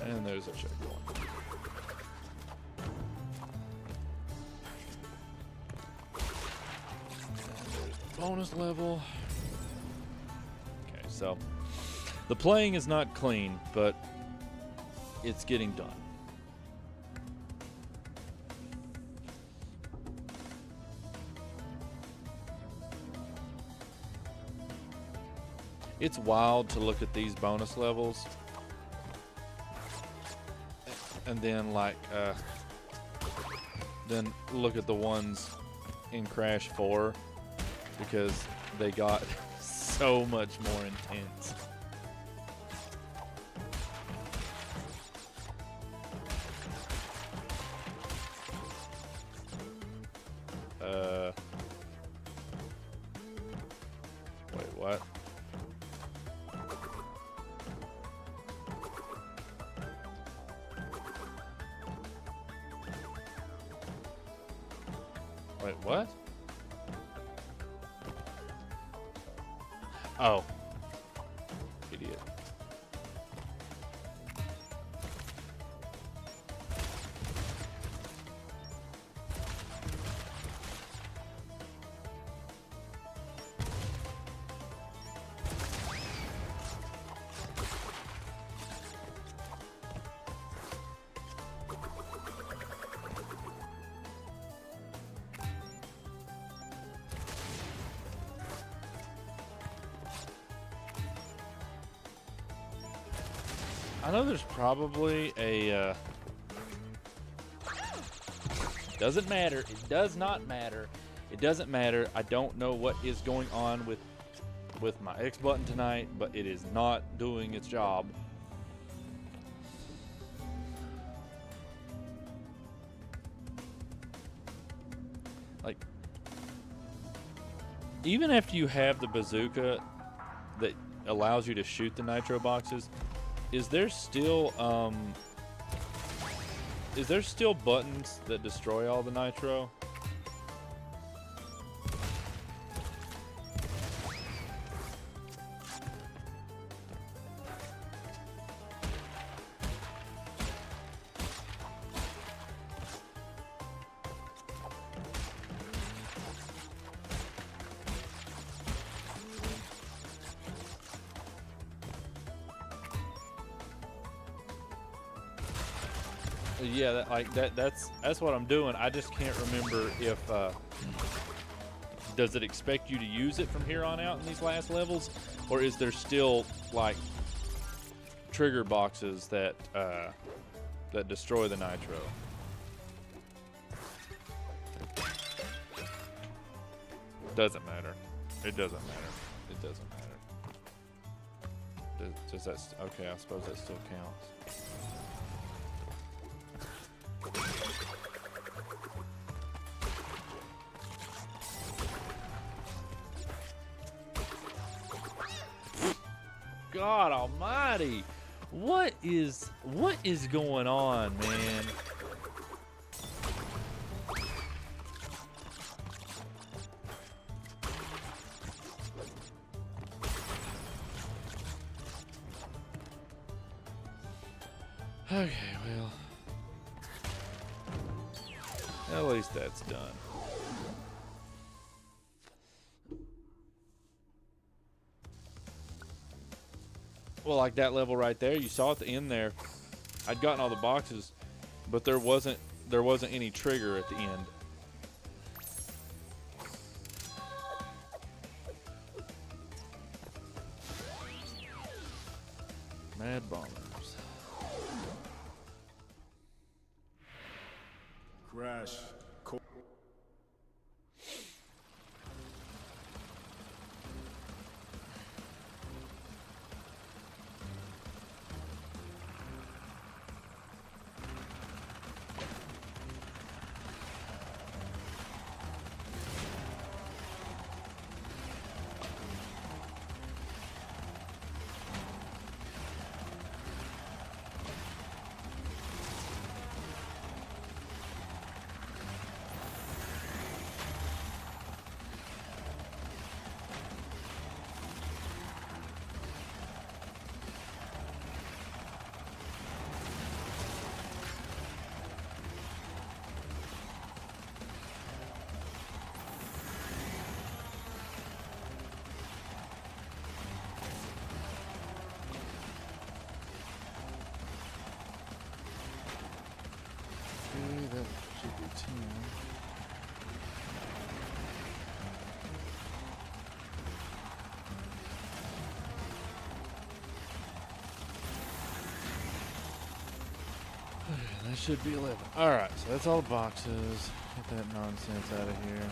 And there's a checkpoint. Bonus level. Okay, so the playing is not clean, but it's getting done. It's wild to look at these bonus levels and then then look at the ones in Crash 4 because they got so much more intense. Wait, what? Wait, what? Oh. Idiot. I know there's probably a doesn't matter. It does not matter. It doesn't matter. I don't know what is going on with my X button tonight, but it is not doing its job. Like, even after you have the bazooka that allows you to shoot the nitro boxes, is there still buttons that destroy all the nitro? Yeah, that's what I'm doing. I just can't remember if does it expect you to use it from here on out in these last levels, or is there still like trigger boxes that that destroy the nitro? Doesn't matter. It doesn't matter. It doesn't matter. Does that? Okay, I suppose that still counts. God almighty, what is going on, man? Okay, well. At least that's done. Well, like that level right there, you saw at the end there, I'd gotten all the boxes, but there wasn't any trigger at the end. Mad Bombers. Crash. Okay, that should be 10. Okay, that should be 11. Alright, so that's all the boxes. Get that nonsense out of here.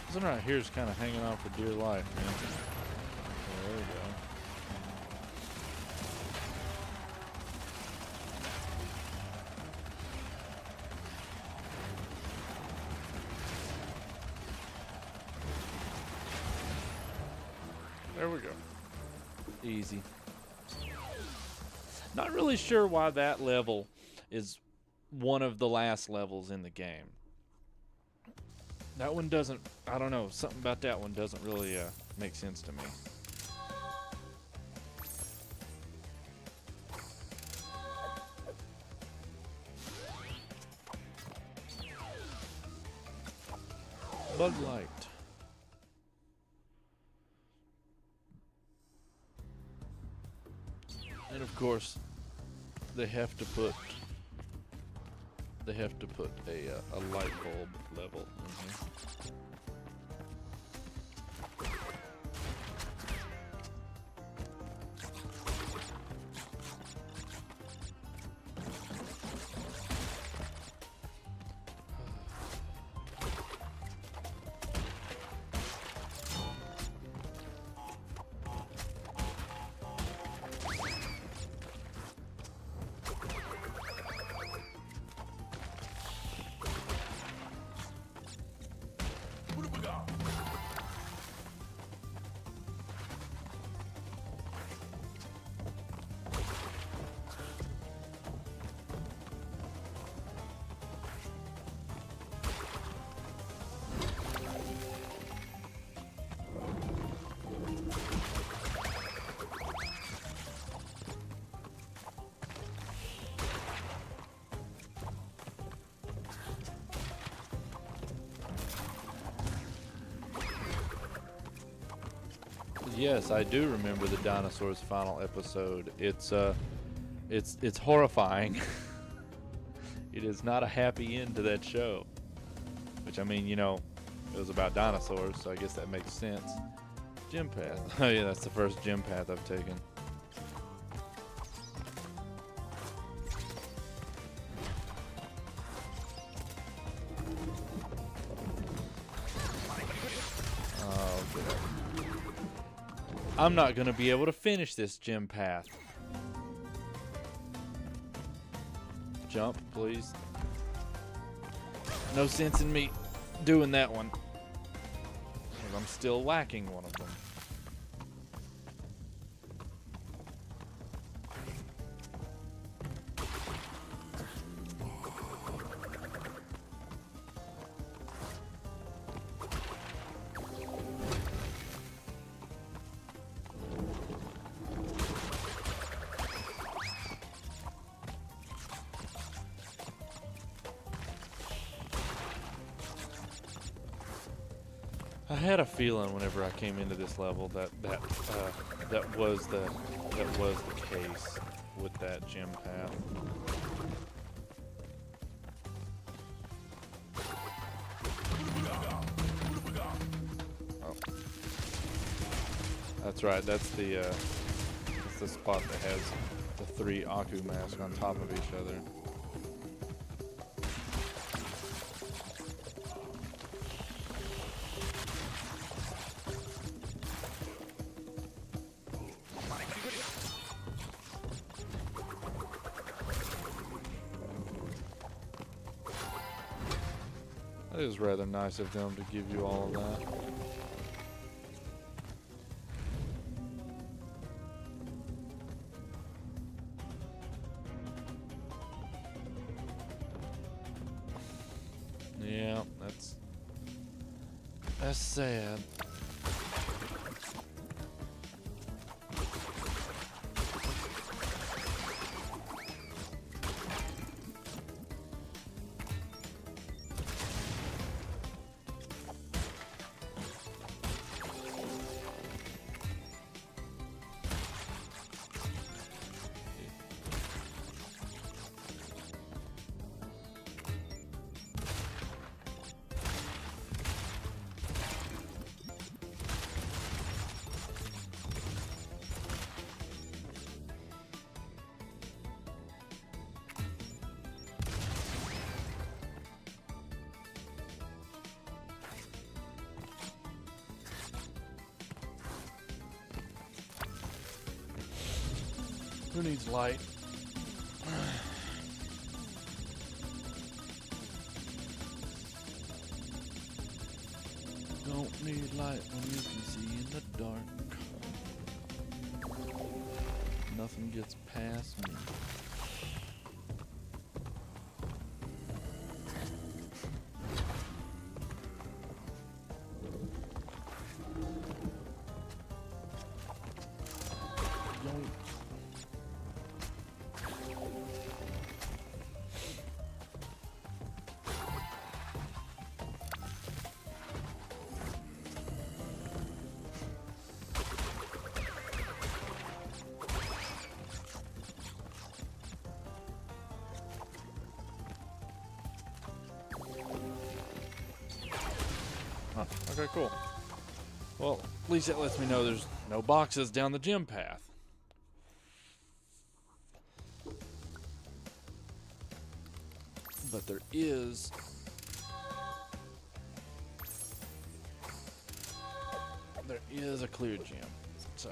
This one right here is kind of hanging on for dear life, man. There we go. There we go. Easy. Not really sure why that level is one of the last levels in the game. That one doesn't, I don't know, something about that one doesn't really make sense to me. Bud Light. And of course, they have to put a light bulb level in here. Yes, I do remember the Dinosaurs final episode. It's horrifying. It is not a happy end to that show. Which, I mean, you know, it was about dinosaurs, so I guess that makes sense. Gym path. Oh yeah, that's the first gym path I've taken. I'm not going to be able to finish this gym path. Jump, please. No sense in me doing that one, 'cause I'm still lacking one of them. I had a feeling whenever I came into this level that was the case with that gym path. Oh, that's right. That's the spot that has the 3 Aku masks on top of each other. It is rather nice of them to give you all of that. Yeah, that's sad. Who needs light? Don't need light when you can see in the dark. Nothing gets past me. Huh, okay, cool. Well, at least that lets me know there's no boxes down the gym path. But there is a clear gym, so.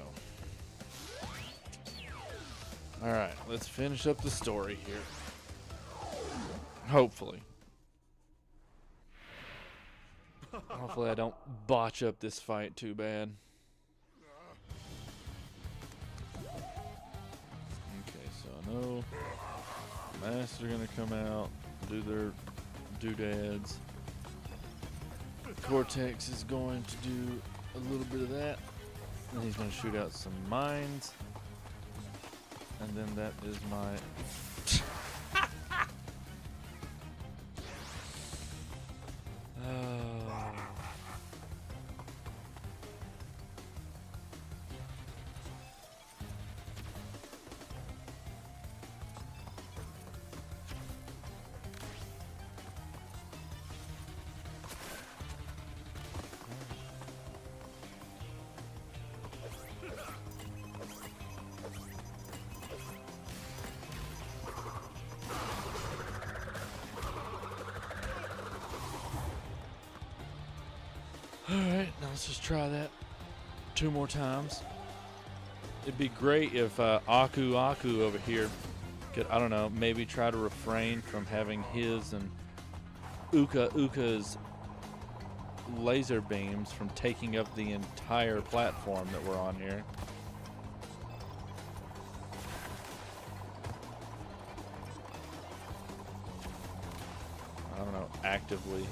Alright, let's finish up the story here. Hopefully. Hopefully I don't botch up this fight too bad. Okay, so I know masks are gonna come out, do their doodads. Cortex is going to do a little bit of that. And he's gonna shoot out some mines. And then that is my Alright, now let's just try that 2 more times. It'd be great if Aku over here could, I don't know, maybe try to refrain from having his and Uka's laser beams from taking up the entire platform that we're on here. I don't know, actively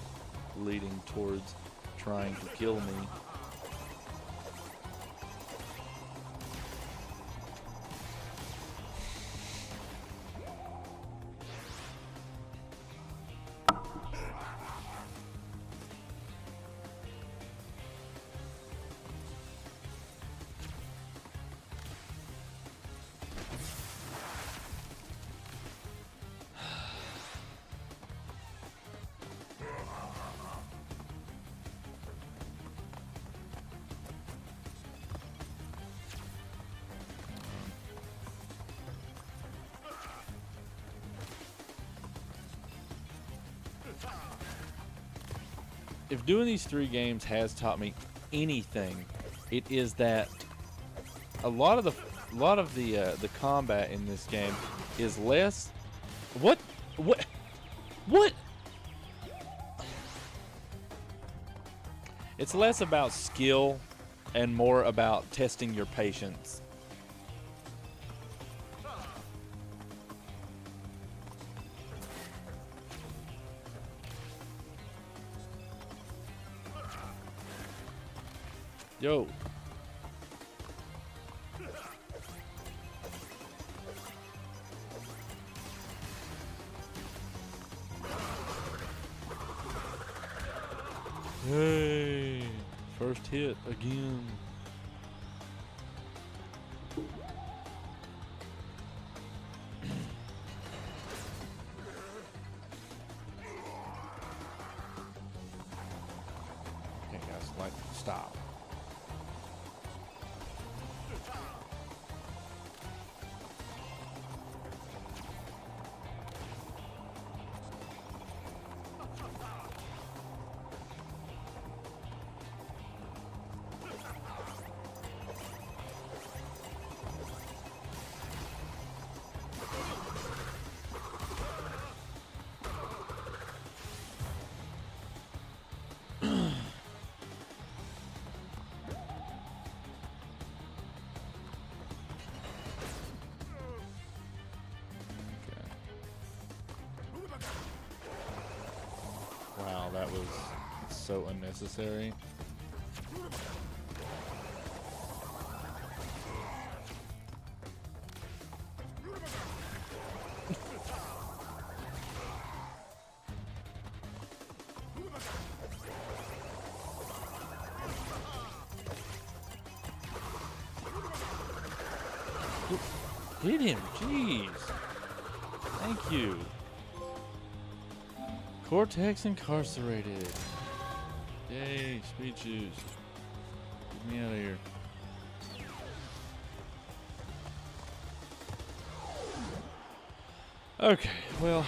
leading towards trying to kill me. If doing these 3 games has taught me anything, it is that a lot of the combat in this game is less. What? It's less about skill and more about testing your patience. Yo. Hey, first hit again. Okay, guys, like, stop. Wow, that was so unnecessary. Hit him, jeez. Thank you. Cortex incarcerated. Yay, speed shoes. Get me out of here. Okay, well.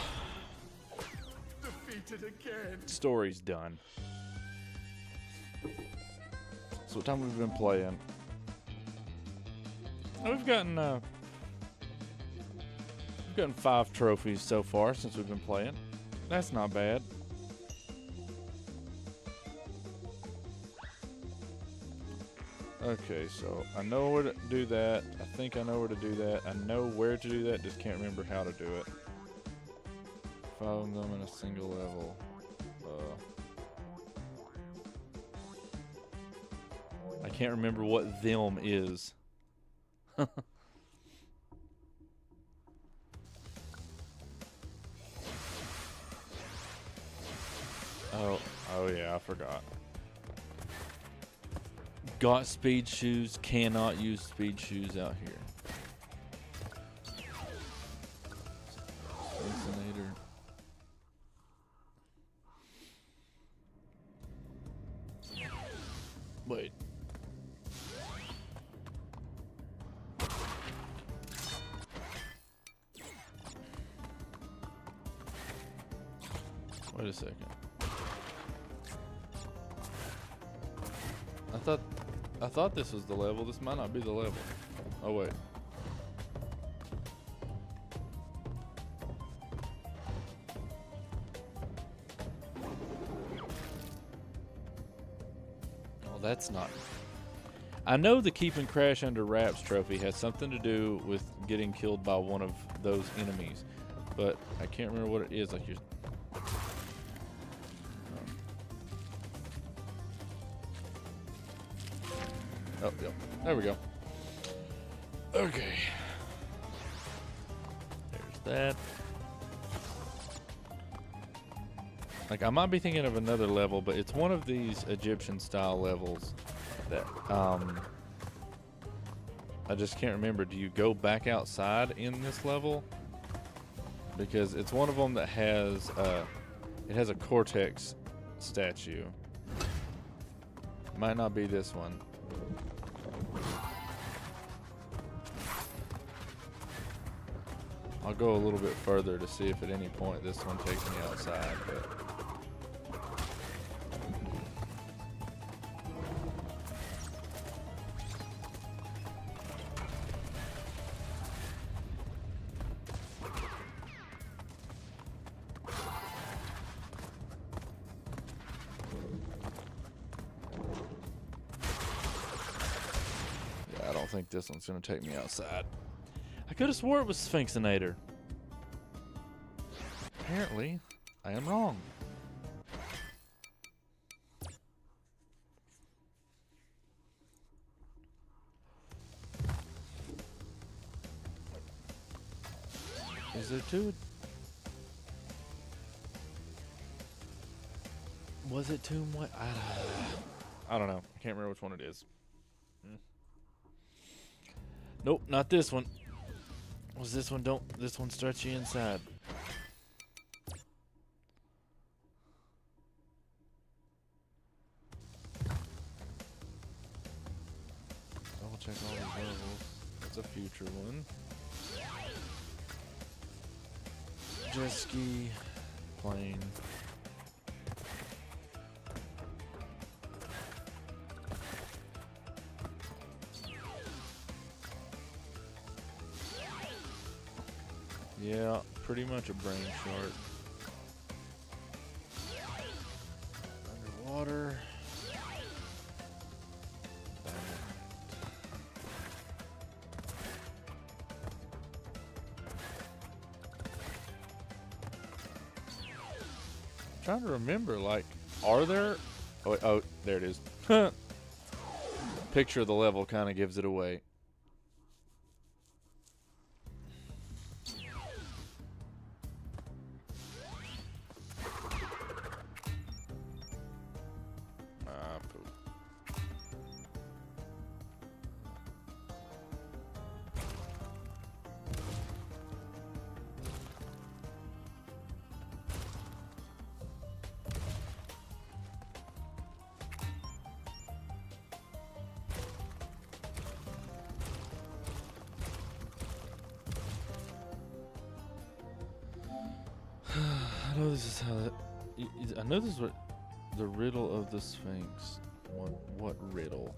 Defeated again. Story's done. So what time have we been playing? Oh, we've gotten 5 trophies so far since we've been playing. That's not bad. Okay, so I know where to do that. I think I know where to do that. I know where to do that, just can't remember how to do it. 5 of them in a single level. I can't remember what them is. Oh yeah, I forgot. Got speed shoes, cannot use speed shoes out here. Incinerator. Wait. Wait a second. I thought this was the level. This might not be the level. Oh, wait. Oh, that's not... I know the keeping Crash under wraps trophy has something to do with getting killed by one of those enemies, but I can't remember what it is. Like you're... Oh, yep. There we go. Okay. There's that. Like, I might be thinking of another level, but it's one of these Egyptian-style levels that, I just can't remember. Do you go back outside in this level? Because it's one of them that has, it has a Cortex statue. Might not be this one. I'll go a little bit further to see if at any point this one takes me outside, but... I don't think this one's gonna take me outside. I could have swore it was Sphinxinator. Apparently, I am wrong. Is there two? Was it Tomb? What? I don't know. I can't remember which one it is. Nope, not this one. Was this one? Don't. This one starts you inside. Double check all these levels. That's a future one. Jet ski, plane. Yeah, pretty much a brain short. Underwater. I'm trying to remember, like, are there... Oh, wait, oh, there it is. Picture of the level kind of gives it away. I know this is how that... I know this is what... The riddle of the Sphinx. What riddle?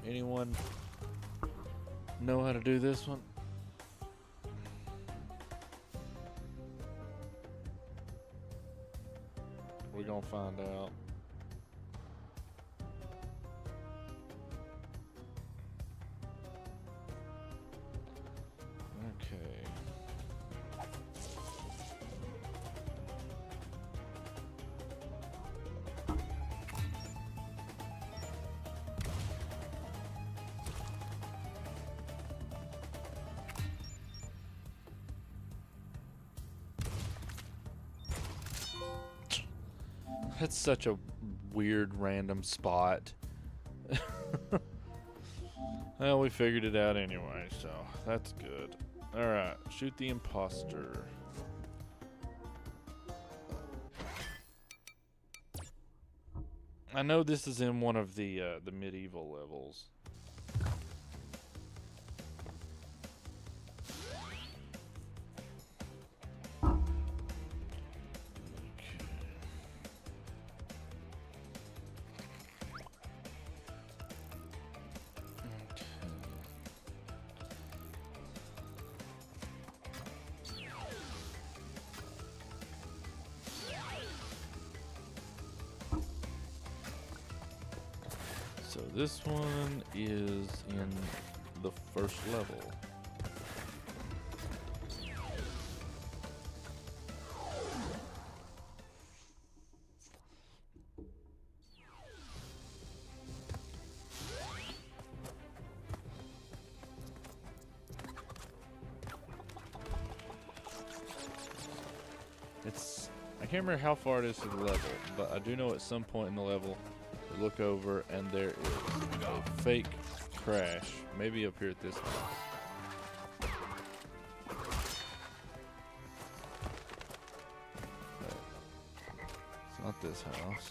Anyone know how to do this one? We're gonna find out. Okay. That's such a weird random spot. Well, we figured it out anyway, so that's good. Alright, shoot the imposter. I know this is in one of the medieval levels. So this one is in the first level. I can't remember how far it is to the level, but I do know at some point in the level you look over and there is a fake crash, maybe up here at this house. It's not this house.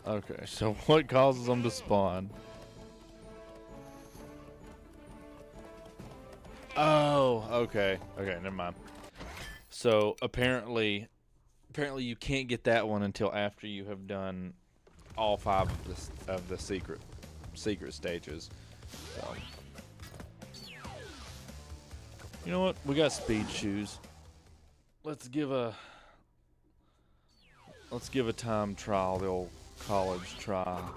Okay, so what causes them to spawn? Oh, okay. Okay, never mind. So apparently you can't get that one until after you have done all 5 of the secret stages. So you know what? We got speed shoes. Let's give a time trial, the old college trial.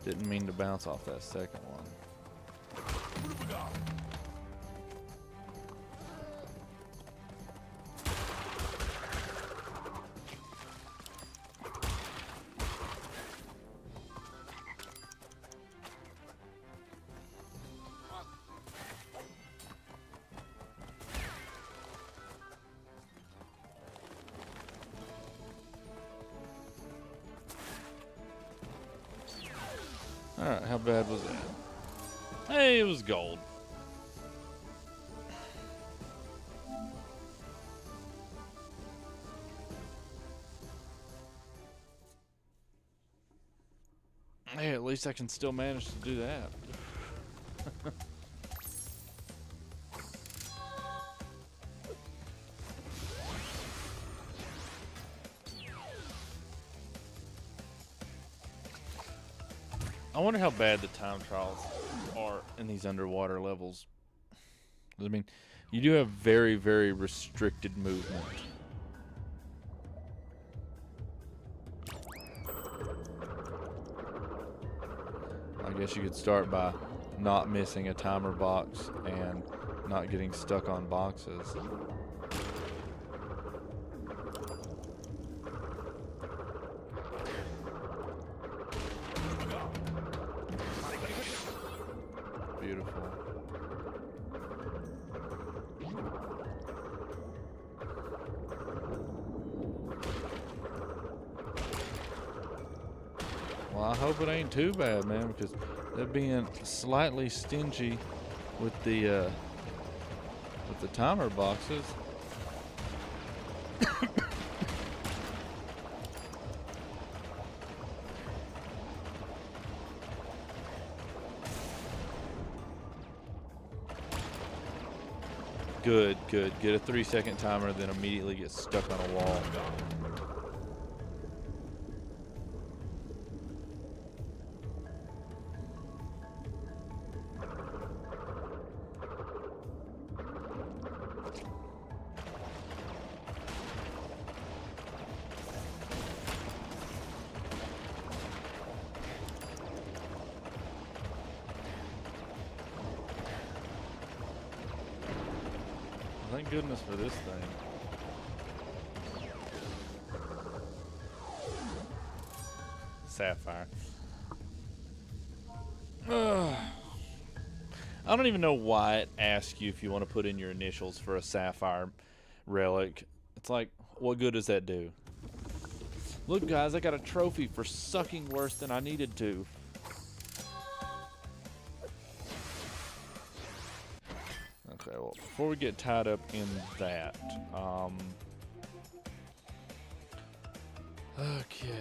Didn't mean to bounce off that second one. Alright, how bad was that? Hey, it was gold. Hey, at least I can still manage to do that. I wonder how bad the time trials are in these underwater levels. I mean, you do have very, very restricted movement. I guess you could start by not missing a timer box and not getting stuck on boxes. Beautiful. Well, I hope it ain't too bad, man, because they're being slightly stingy with the timer boxes. Good, good. Get a 3-second timer, then immediately get stuck on a wall. Thank goodness for this thing. Sapphire. Ugh. I don't even know why it asks you if you want to put in your initials for a sapphire relic. It's like, what good does that do? Look, guys, I got a trophy for sucking worse than I needed to. Okay, well, before we get tied up in that, okay, okay,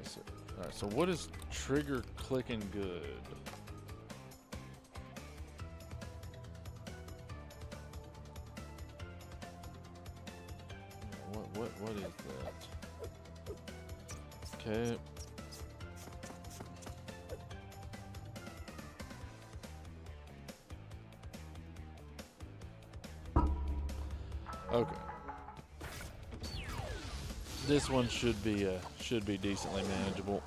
so, all right, so what is trigger clicking good? What is that? Okay. Okay. This one should be decently manageable.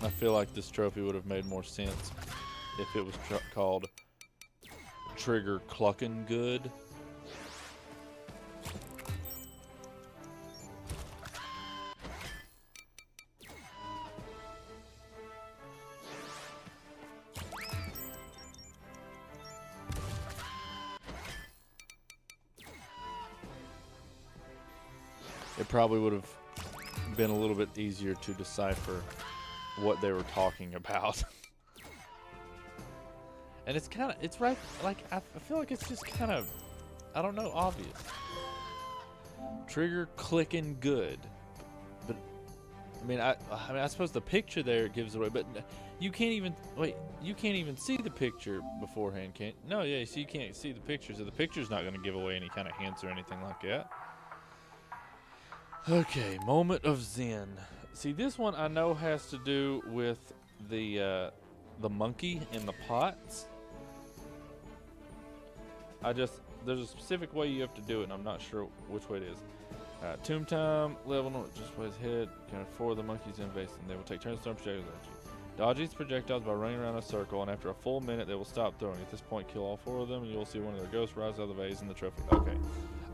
I feel like this trophy would have made more sense if it was called Trigger Cluckin' Good. It probably would have been a little bit easier to decipher what they were talking about. And it's kind of, it's right, like, I feel like it's just kind of, I don't know, obvious. Trigger clicking good. But, I mean, I suppose the picture there gives it away, but you can't even, wait, you can't even see the picture beforehand, can't? No, yeah, so you can't see the picture, so the picture's not going to give away any kind of hints or anything like that. Okay, moment of zen. See, this one I know has to do with the monkey in the pots. There's a specific way you have to do it, and I'm not sure which way it is. Tomb time, level no, just way his head. Count 4 of the monkeys invade, and they will take turns throwing projectiles at you. Dodge these projectiles by running around a circle, and after a full minute, they will stop throwing. At this point, kill all 4 of them, and you will see one of their ghosts rise out of the vase in the trophy. Okay.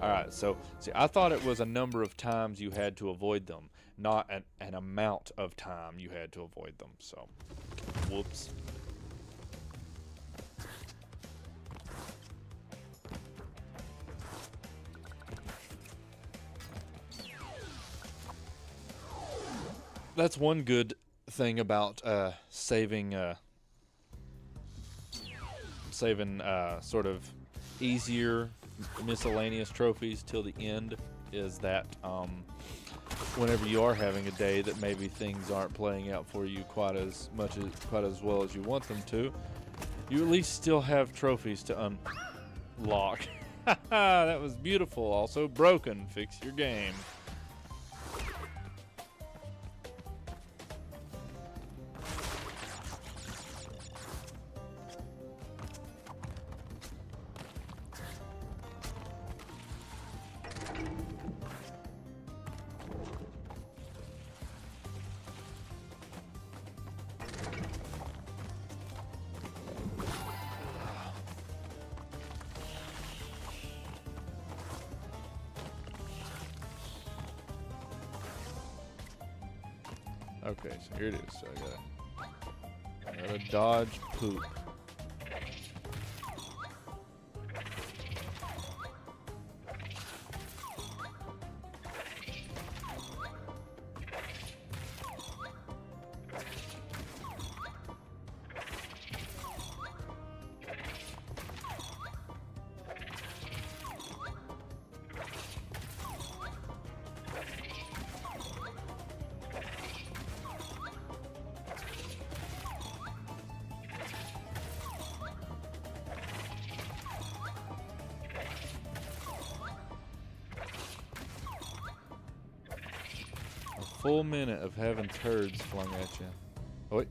Alright, so, see, I thought it was a number of times you had to avoid them, not an amount of time you had to avoid them, so, whoops. That's one good thing about saving sort of easier miscellaneous trophies till the end is that whenever you are having a day that maybe things aren't playing out for you quite as well as you want them to, you at least still have trophies to unlock. That was beautiful. Also broken. Fix your game. Okay, so here it is. So I gotta dodge poop. Full minute of having turds flung at you. Oh, wait.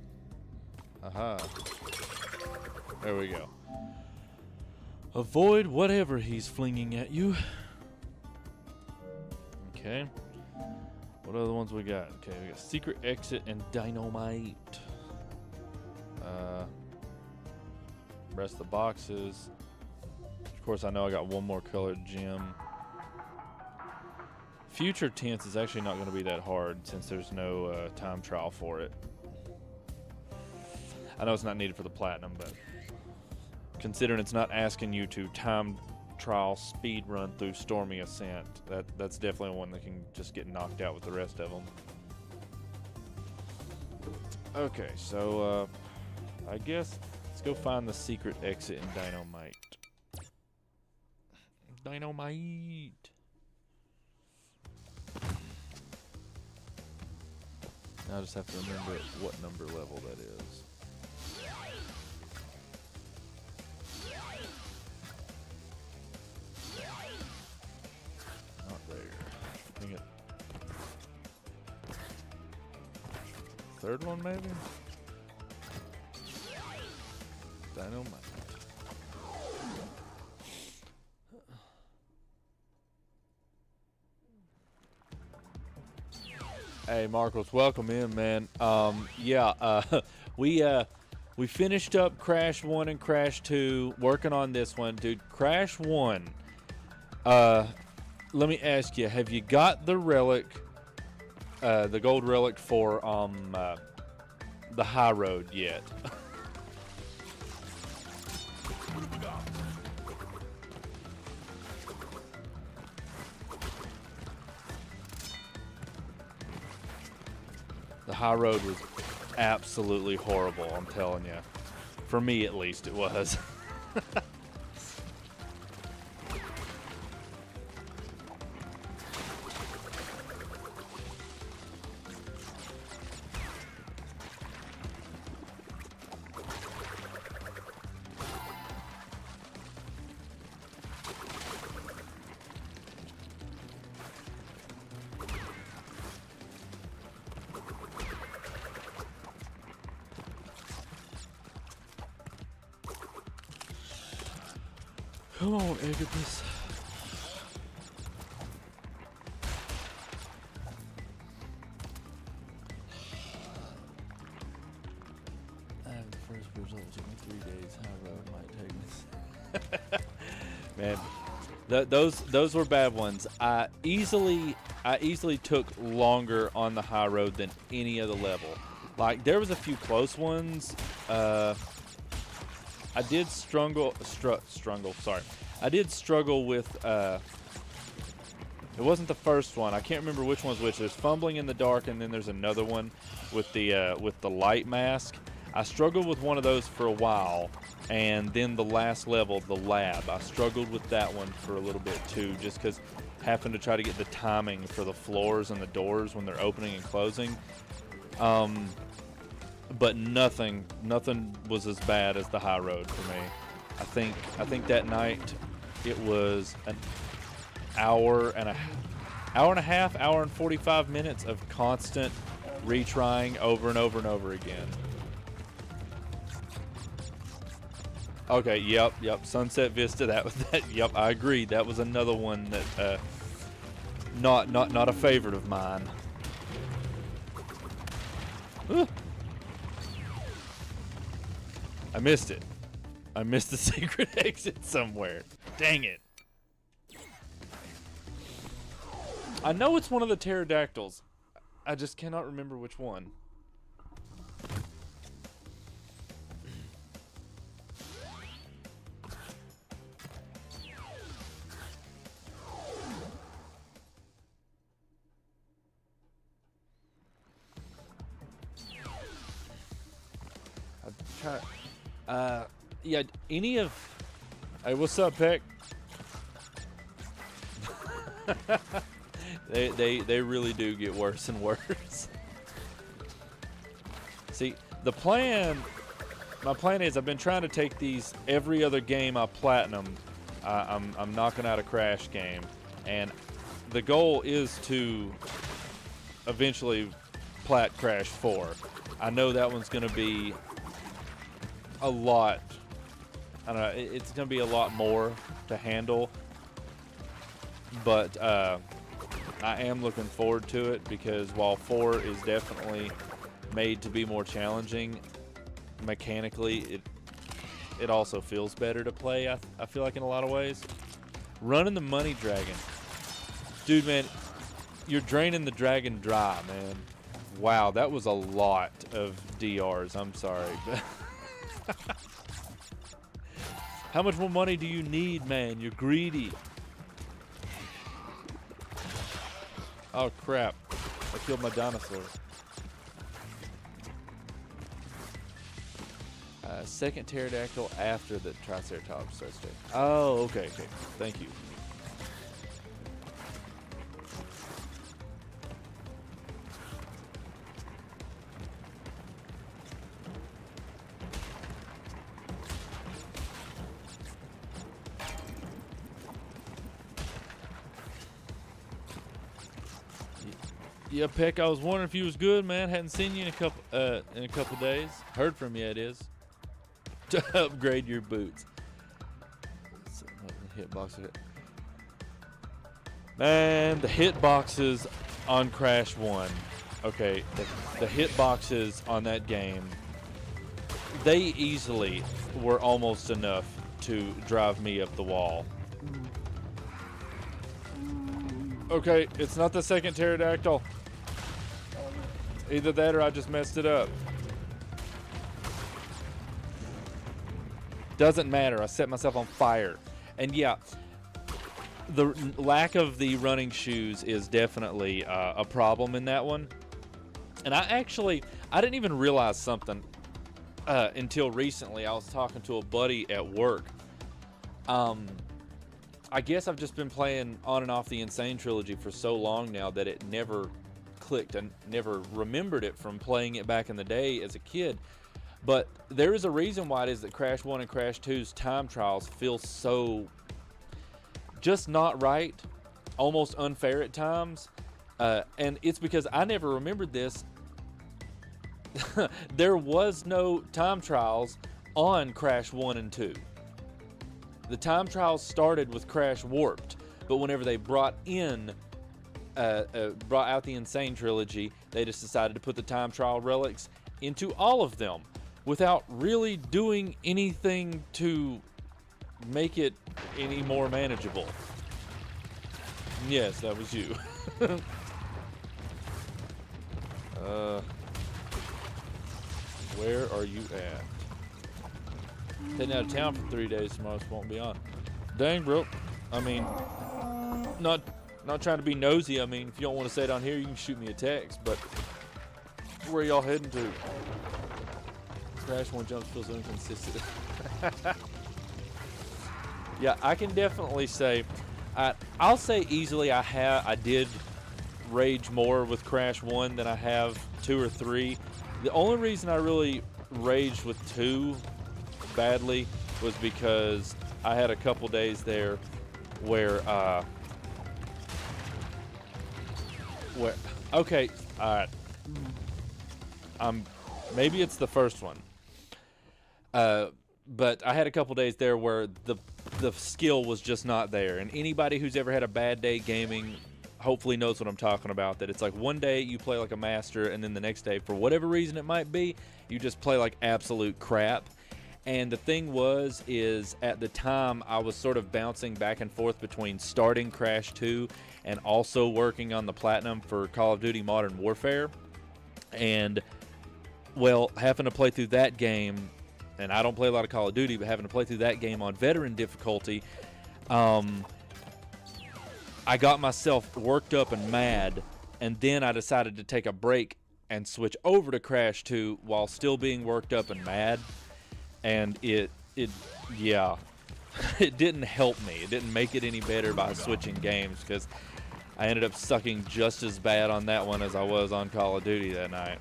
Aha. There we go. Avoid whatever he's flinging at you. Okay. What other ones we got? Okay, we got Secret Exit and Dynamite. Rest of the boxes. Of course, I know I got one more colored gem. Future Tense is actually not going to be that hard since there's no time trial for it. I know it's not needed for the platinum, but considering it's not asking you to time trial speed run through Stormy Ascent, that's definitely one that can just get knocked out with the rest of them. Okay, so I guess let's go find the secret exit in Dynamite. Dynamite. Now I just have to remember what number level that is. Not there. Dang it. Third one, maybe? Dynamite. Hey Marcos, welcome in, man. We finished up Crash 1 and Crash 2, working on this one, dude. Crash 1. Let me ask you, have you got the relic, the gold relic for the high road yet? The high road was absolutely horrible, I'm telling you. For me, at least, it was. Come on, Agabus. I have the first result. Took me 3 days. High road might take me. Man, those were bad ones. I easily took longer on the high road than any other level. Like there was a few close ones. I did struggle. I did struggle with. It wasn't the first one. I can't remember which one's which. There's fumbling in the dark, and then there's another one with the light mask. I struggled with one of those for a while, and then the last level, the lab. I struggled with that one for a little bit too, just because having to try to get the timing for the floors and the doors when they're opening and closing. But nothing was as bad as the high road for me. I think that night it was an hour and a half, hour and 45 minutes of constant retrying over and over and over again. Okay, yep, Sunset Vista. That. Yep, I agree. That was another one that not a favorite of mine. Ooh. I missed it. I missed the secret exit somewhere. Dang it. I know it's one of the pterodactyls. I just cannot remember which one. I'll try. Yeah, any of... Hey, what's up, Peck? They really do get worse and worse. See, my plan is I've been trying to take these every other game I platinum. I'm knocking out a Crash game, and the goal is to eventually plat Crash 4. I know that one's going to be a lot. I don't know, it's going to be a lot more to handle, but I am looking forward to it because while 4 is definitely made to be more challenging, mechanically it also feels better to play. I feel like in a lot of ways. Running the money dragon, dude, man, you're draining the dragon dry, man. Wow, that was a lot of DRs. I'm sorry. How much more money do you need, man? You're greedy. Oh crap! I killed my dinosaur. Second pterodactyl after the Triceratops starts to. Oh, okay, okay. Thank you. Yeah, Peck. I was wondering if you was good, man. Hadn't seen you in a couple days. Heard from you, it is. To upgrade your boots. Hitbox. Man, the hitboxes on Crash 1. Okay, the hitboxes on that game, they easily were almost enough to drive me up the wall. Okay, it's not the second pterodactyl. Either that or I just messed it up. Doesn't matter. I set myself on fire. And yeah, the lack of the running shoes is definitely a problem in that one. And I didn't even realize something until recently. I was talking to a buddy at work. I guess I've just been playing on and off the Insane trilogy for so long now that it never clicked and never remembered it from playing it back in the day as a kid. But there is a reason why it is that Crash 1 and Crash 2's time trials feel so just not right, almost unfair at times. And it's because I never remembered this. There was no time trials on Crash 1 and 2. The time trials started with Crash Warped, but whenever they brought out the Insane trilogy, they just decided to put the time trial relics into all of them without really doing anything to make it any more manageable. Yes, that was you. Where are you at? Heading out of town for 3 days tomorrow, so won't be on. Dang, bro. I mean, not trying to be nosy. I mean, if you don't want to say it on here, you can shoot me a text. But where y'all heading to? Crash 1 jumps feels inconsistent. Yeah, I can definitely say, I'll say easily I did rage more with Crash 1 than I have 2 or 3. The only reason I really raged with 2 badly was because I had a couple days there where okay, all right, maybe it's the first one, but I had a couple days there where the skill was just not there. And anybody who's ever had a bad day gaming hopefully knows what I'm talking about, that it's like one day you play like a master and then the next day, for whatever reason it might be, you just play like absolute crap. And the thing is at the time I was sort of bouncing back and forth between starting Crash 2 and also working on the Platinum for Call of Duty Modern Warfare. And, well, having to play through that game, and I don't play a lot of Call of Duty, but having to play through that game on veteran difficulty, I got myself worked up and mad, and then I decided to take a break and switch over to Crash 2 while still being worked up and mad. And yeah, it didn't help me. It didn't make it any better by switching games, because I ended up sucking just as bad on that one as I was on Call of Duty that night.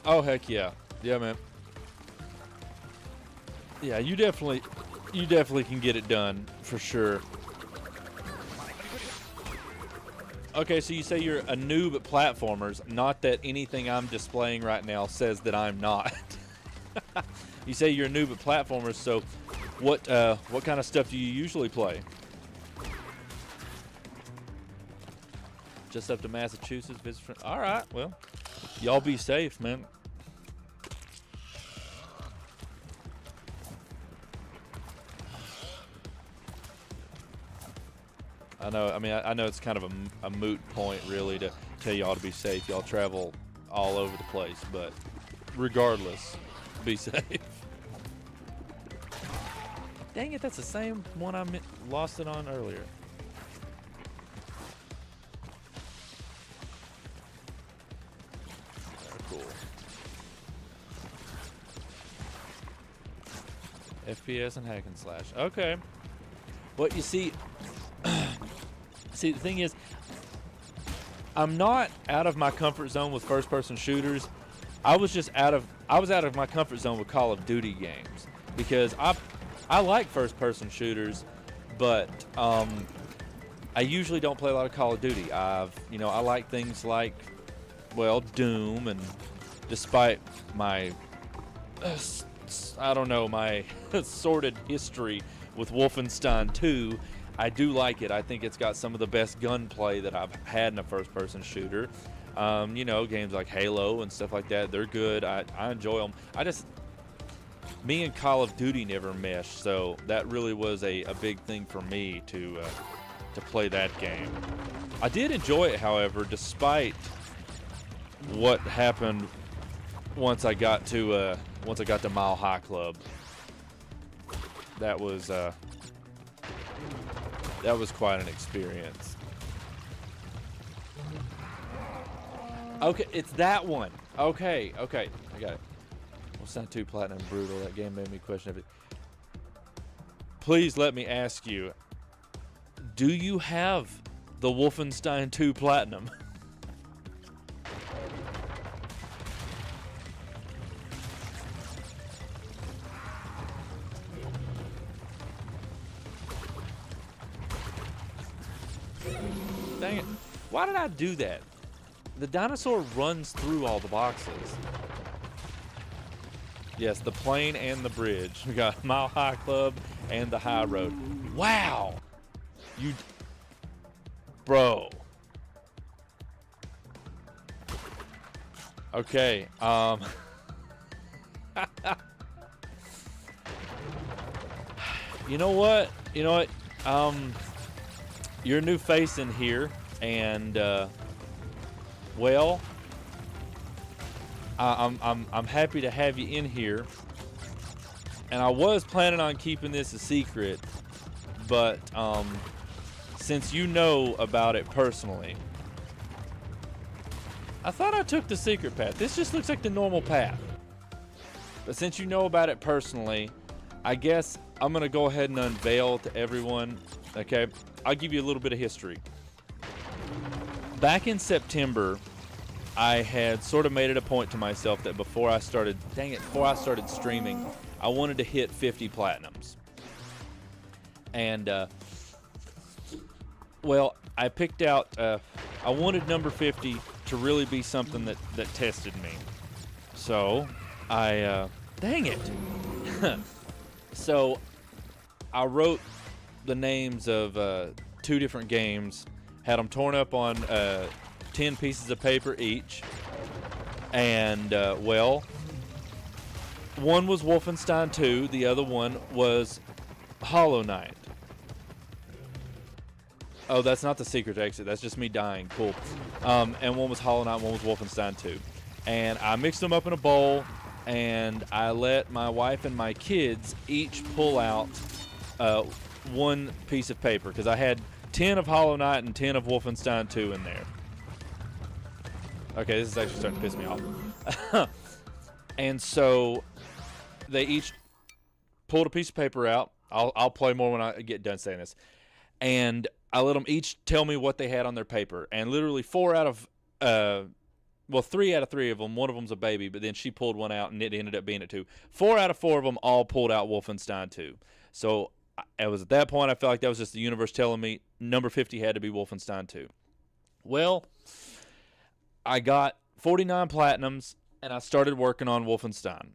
Oh, heck yeah. Yeah, man. Yeah, you definitely can get it done for sure. Okay, so you say you're a noob at platformers. Not that anything I'm displaying right now says that I'm not. You say you're a noob at platformers, so what kind of stuff do you usually play? Just up to Massachusetts, visit friends. All right, well, y'all be safe, man. I know. I mean, I know it's kind of a moot point, really, to tell y'all to be safe. Y'all travel all over the place, but regardless, be safe. Dang it, that's the same one I lost it on earlier. Cool. FPS and hack and slash. Okay. What you see... See, the thing is, I'm not out of my comfort zone with first-person shooters. I was out of my comfort zone with Call of Duty games because I like first-person shooters, but I usually don't play a lot of Call of Duty. I like things like, well, Doom, and despite my I don't know, my sordid history with Wolfenstein 2, I do like it. I think it's got some of the best gunplay that I've had in a first-person shooter. Games like Halo and stuff like that, they're good. I enjoy them. Me and Call of Duty never meshed, so that really was a big thing for me to play that game. I did enjoy it, however, despite what happened once I got to Mile High Club. That was quite an experience. Okay, it's that one. Okay, I got it. Wolfenstein 2 Platinum Brutal. That game made me question everything. Please let me ask you, do you have the Wolfenstein 2 Platinum? Dang it. Why did I do that? The dinosaur runs through all the boxes. Yes, the plane and the bridge. We got Mile High Club and the High Road. Wow. Bro. Okay. You know what? You're a new face in here, and well, I'm happy to have you in here. And I was planning on keeping this a secret, but since you know about it personally, I thought I took the secret path. This just looks like the normal path. But since you know about it personally, I guess I'm gonna go ahead and unveil to everyone. Okay, I'll give you a little bit of history. Back in September, I had sort of made it a point to myself that before I started streaming, I wanted to hit 50 platinums. And, well, I picked out, I wanted number 50 to really be something that tested me. So, dang it. So, I wrote the names of 2 different games, had them torn up on 10 pieces of paper each, and well, one was Wolfenstein 2, the other one was Hollow Knight. Oh, that's not the secret exit, that's just me dying. Cool. And one was Hollow Knight, one was Wolfenstein 2. And I mixed them up in a bowl, and I let my wife and my kids each pull out one piece of paper, because I had 10 of Hollow Knight and 10 of Wolfenstein 2 in there. Okay, this is actually starting to piss me off. And so they each pulled a piece of paper out. I'll play more when I get done saying this. And I let them each tell me what they had on their paper. And literally 4 out of well, 3 out of 3 of them. One of them's a baby, but then she pulled one out, and it ended up being a 2. 4 out of 4 of them all pulled out Wolfenstein 2. So it was at that point I felt like that was just the universe telling me number 50 had to be Wolfenstein 2. Well, I got 49 platinums, and I started working on Wolfenstein.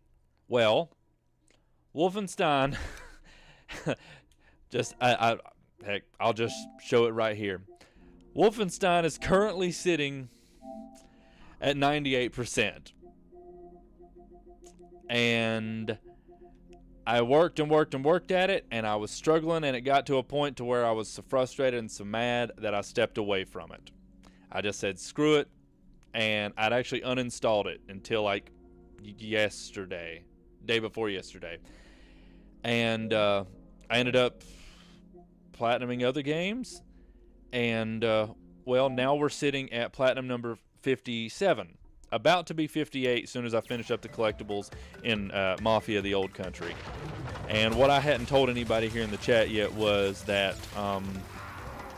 Well, Wolfenstein, heck, I'll just show it right here. Wolfenstein is currently sitting at 98%. And I worked at it, and I was struggling, and it got to a point to where I was so frustrated and so mad that I stepped away from it. I just said, screw it, and I'd actually uninstalled it until like yesterday, day before yesterday. And I ended up platinuming other games, and well, now we're sitting at platinum number 57, about to be 58 as soon as I finish up the collectibles in Mafia: The Old Country. And what I hadn't told anybody here in the chat yet was that,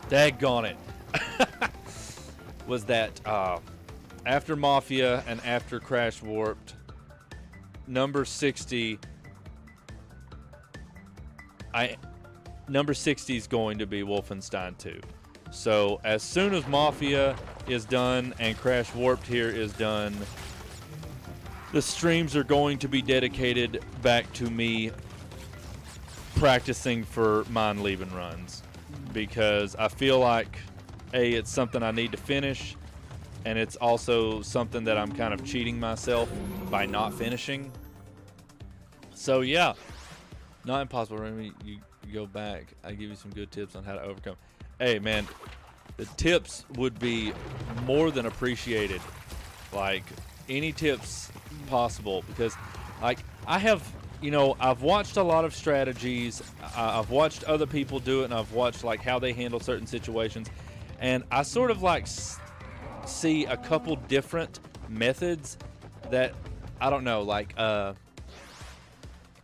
daggone it, was that after Mafia and after Crash Warped, number 60 is going to be Wolfenstein 2. So as soon as Mafia is done and Crash Warped here is done, the streams are going to be dedicated back to me practicing for mine leaving runs, because I feel like it's something I need to finish, and it's also something that I'm kind of cheating myself by not finishing. So yeah, not impossible. Remy, you go back, I give you some good tips on how to overcome. Hey man, the tips would be more than appreciated. Like, any tips possible, because like I have, I've watched a lot of strategies. I've watched other people do it, and I've watched like how they handle certain situations, and I sort of like see a couple different methods that I don't know, like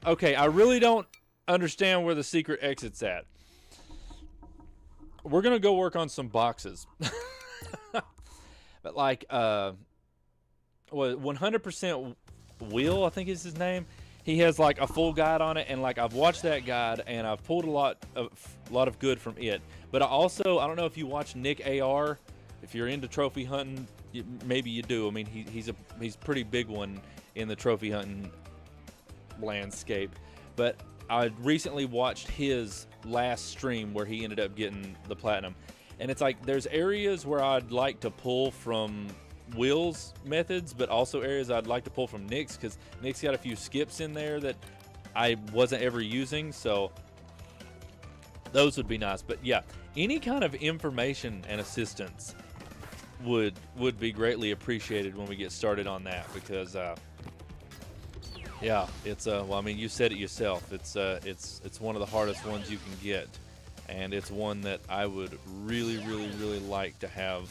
okay, I really don't understand where the secret exit's at. We're gonna go work on some boxes. But like 100% Will, I think is his name, he has like a full guide on it, and like I've watched that guide and I've pulled a lot of good from it. But I don't know if you watch Nick AR, if you're into trophy hunting, maybe you do. I mean, he's pretty big one in the trophy hunting landscape. But I recently watched his last stream where he ended up getting the platinum, and it's like there's areas where I'd like to pull from Will's methods, but also areas I'd like to pull from Nick's, because Nick's got a few skips in there that I wasn't ever using, so those would be nice. But yeah, any kind of information and assistance would be greatly appreciated when we get started on that, because yeah, it's well, I mean, you said it yourself. It's one of the hardest ones you can get, and it's one that I would really like to have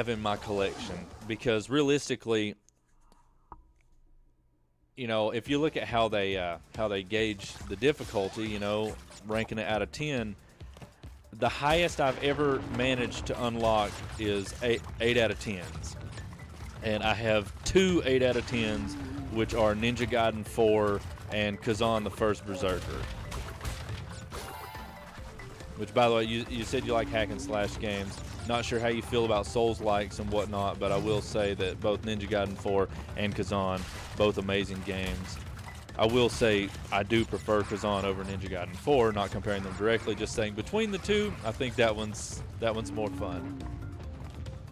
in my collection, because realistically, if you look at how they gauge the difficulty, ranking it out of 10, the highest I've ever managed to unlock is 8 out of 10s. And I have 2 8 out of 10s, which are Ninja Gaiden 4 and Kazan the First Berserker. Which, by the way, you said you like hack and slash games. Not sure how you feel about Souls-likes and whatnot, but I will say that both Ninja Gaiden 4 and Kazan, both amazing games. I will say I do prefer Kazan over Ninja Gaiden 4, not comparing them directly, just saying between the two, I think that one's more fun.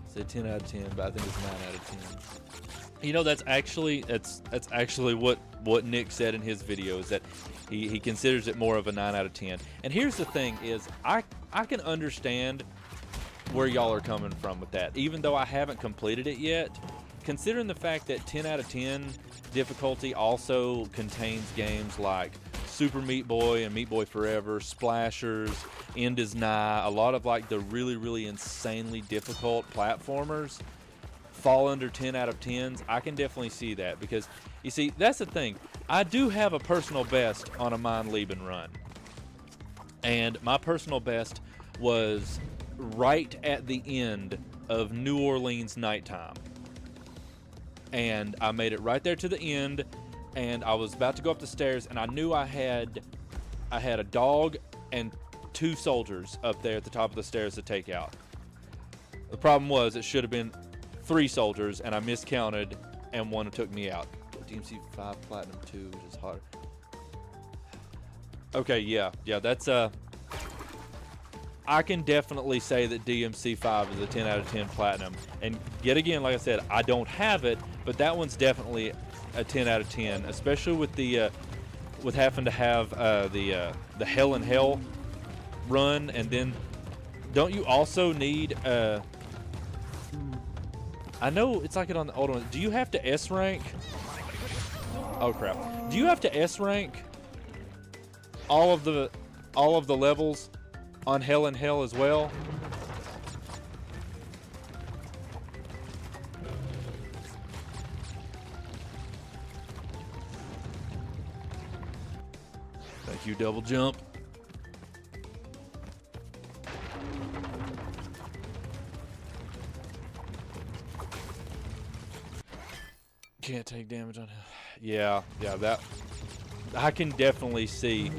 Say 10 out of 10, but I think it's 9 out of 10. That's actually what Nick said in his video, is that he considers it more of a 9 out of 10. And here's the thing is, I can understand where y'all are coming from with that, even though I haven't completed it yet, considering the fact that 10 out of 10 difficulty also contains games like Super Meat Boy and Meat Boy Forever, Splashers, End Is Nigh, a lot of like the really insanely difficult platformers fall under 10 out of 10s. I can definitely see that, because you see, that's the thing, I do have a personal best on a Mein Leben run, and my personal best was right at the end of New Orleans nighttime. And I made it right there to the end, and I was about to go up the stairs, and I knew I had a dog and 2 soldiers up there at the top of the stairs to take out. The problem was it should have been 3 soldiers, and I miscounted, and one took me out. DMC 5 Platinum 2, which is harder. Okay, yeah, that's I can definitely say that DMC 5 is a 10 out of 10 Platinum. And yet again, like I said, I don't have it, but that one's definitely a 10 out of 10, especially with the with having to have the Hell in Hell run, and then don't you also need I know it's like it on the old one. Do you have to S rank? Oh crap! Do you have to S rank all of the levels on Hell in Hell as well? Thank you, double jump. Can't take damage on him. Yeah, that I can definitely see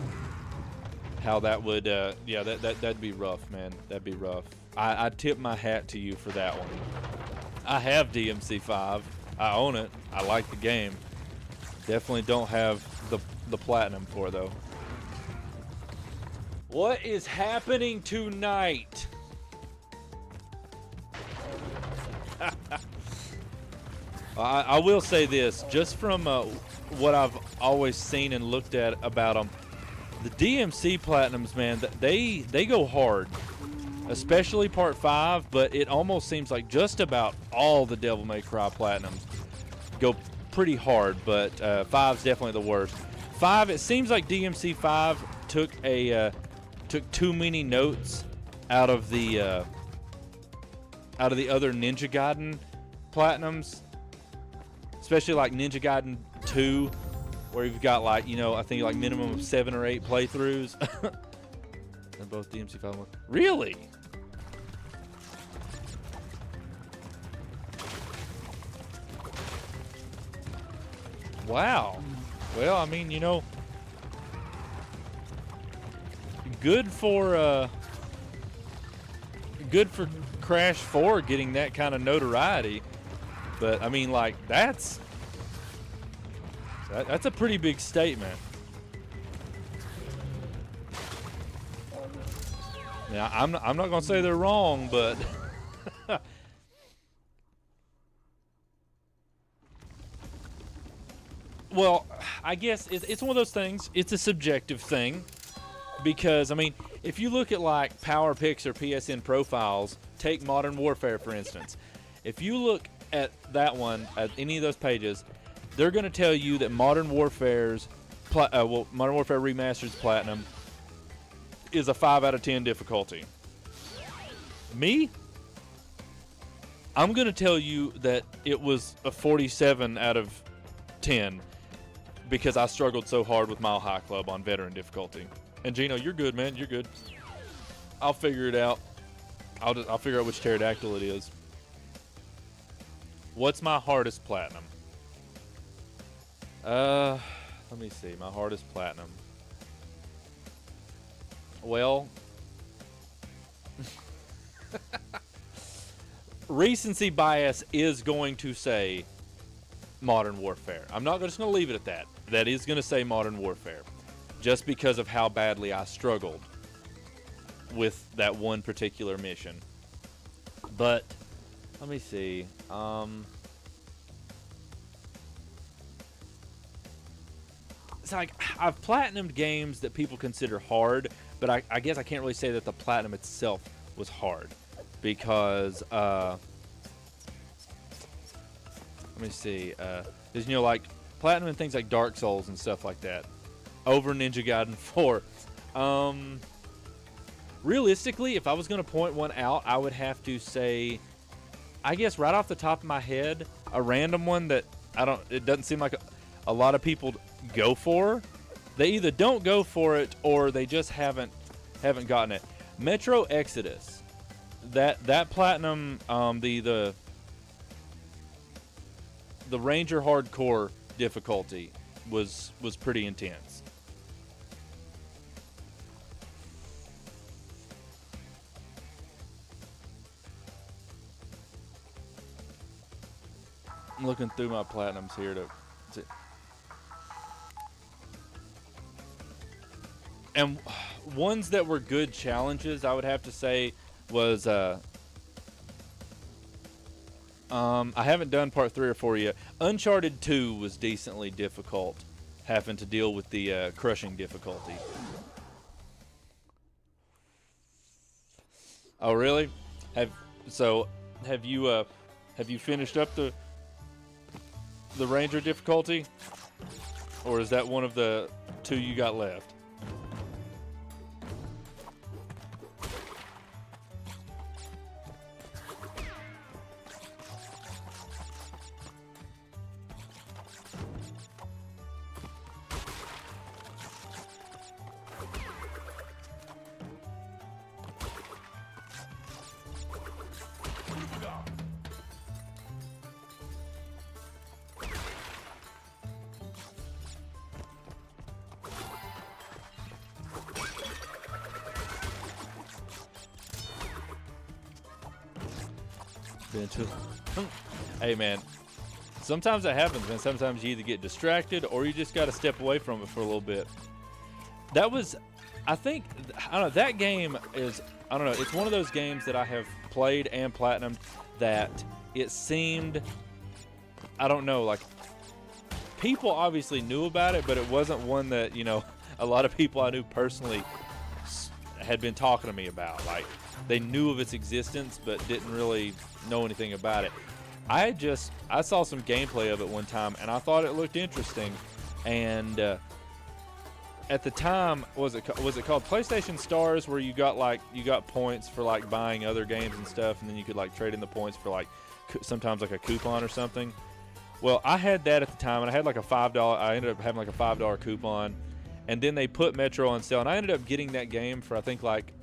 how that would yeah, that'd be rough, man. That'd be rough. I tip my hat to you for that one. I have DMC 5. I own it. I like the game. Definitely don't have the platinum for it though. What is happening tonight? I will say this, just from what I've always seen and looked at about them, the DMC Platinums, man, they go hard, especially Part 5, but it almost seems like just about all the Devil May Cry Platinums go pretty hard, but 5's definitely the worst. 5, it seems like DMC 5 took too many notes out of the other Ninja Gaiden Platinums. Especially like Ninja Gaiden 2, where you've got like, you know, I think like minimum of 7 or 8 playthroughs. And both DMC 5 1. Really? Wow. Well, I mean, you know, good for Crash 4 getting that kind of notoriety. But I mean, like, that's a pretty big statement. Now, I'm not gonna say they're wrong, but well, I guess it's one of those things. It's a subjective thing, because I mean, if you look at like Power Picks or PSN profiles, take Modern Warfare for instance. If you look at that one, at any of those pages, they're going to tell you that Modern Warfare Remastered's Platinum is a 5 out of 10 difficulty. Me? I'm going to tell you that it was a 47 out of 10 because I struggled so hard with Mile High Club on veteran difficulty. And Gino, you're good, man. You're good. I'll figure it out. I'll figure out which pterodactyl it is. What's my hardest platinum? Let me see. My hardest platinum. Well, recency bias is going to say Modern Warfare. I'm not just going to leave it at that. That is going to say Modern Warfare, just because of how badly I struggled with that one particular mission. But let me see. It's like I've platinumed games that people consider hard, but I guess I can't really say that the platinum itself was hard because let me see. There's, you know, like platinum and things like Dark Souls and stuff like that over Ninja Gaiden 4. Realistically, if I was going to point one out, I would have to say, I guess right off the top of my head, a random one that it doesn't seem like a lot of people go for. They either don't go for it or they just haven't gotten it. Metro Exodus. that platinum, the Ranger hardcore difficulty was pretty intense. I'm looking through my platinums here to and ones that were good challenges, I would have to say, was I haven't done part 3 or 4 yet. Uncharted 2 was decently difficult, having to deal with the crushing difficulty. Oh, really? Have you finished up the Ranger difficulty, or is that one of the 2 you got left? Hey man, sometimes that happens, man. Sometimes you either get distracted or you just got to step away from it for a little bit. That was, I think, I don't know, that game is, I don't know, it's one of those games that I have played and platinumed that it seemed, I don't know, like, people obviously knew about it, but it wasn't one that, you know, a lot of people I knew personally had been talking to me about. Like, they knew of its existence, but didn't really know anything about it. I saw some gameplay of it one time, and I thought it looked interesting. And at the time, was it called PlayStation Stars, where you got points for like buying other games and stuff, and then you could like trade in the points for like sometimes like a coupon or something. Well, I had that at the time, and I had like a $5. I ended up having like a $5 coupon, and then they put Metro on sale, and I ended up getting that game for I think like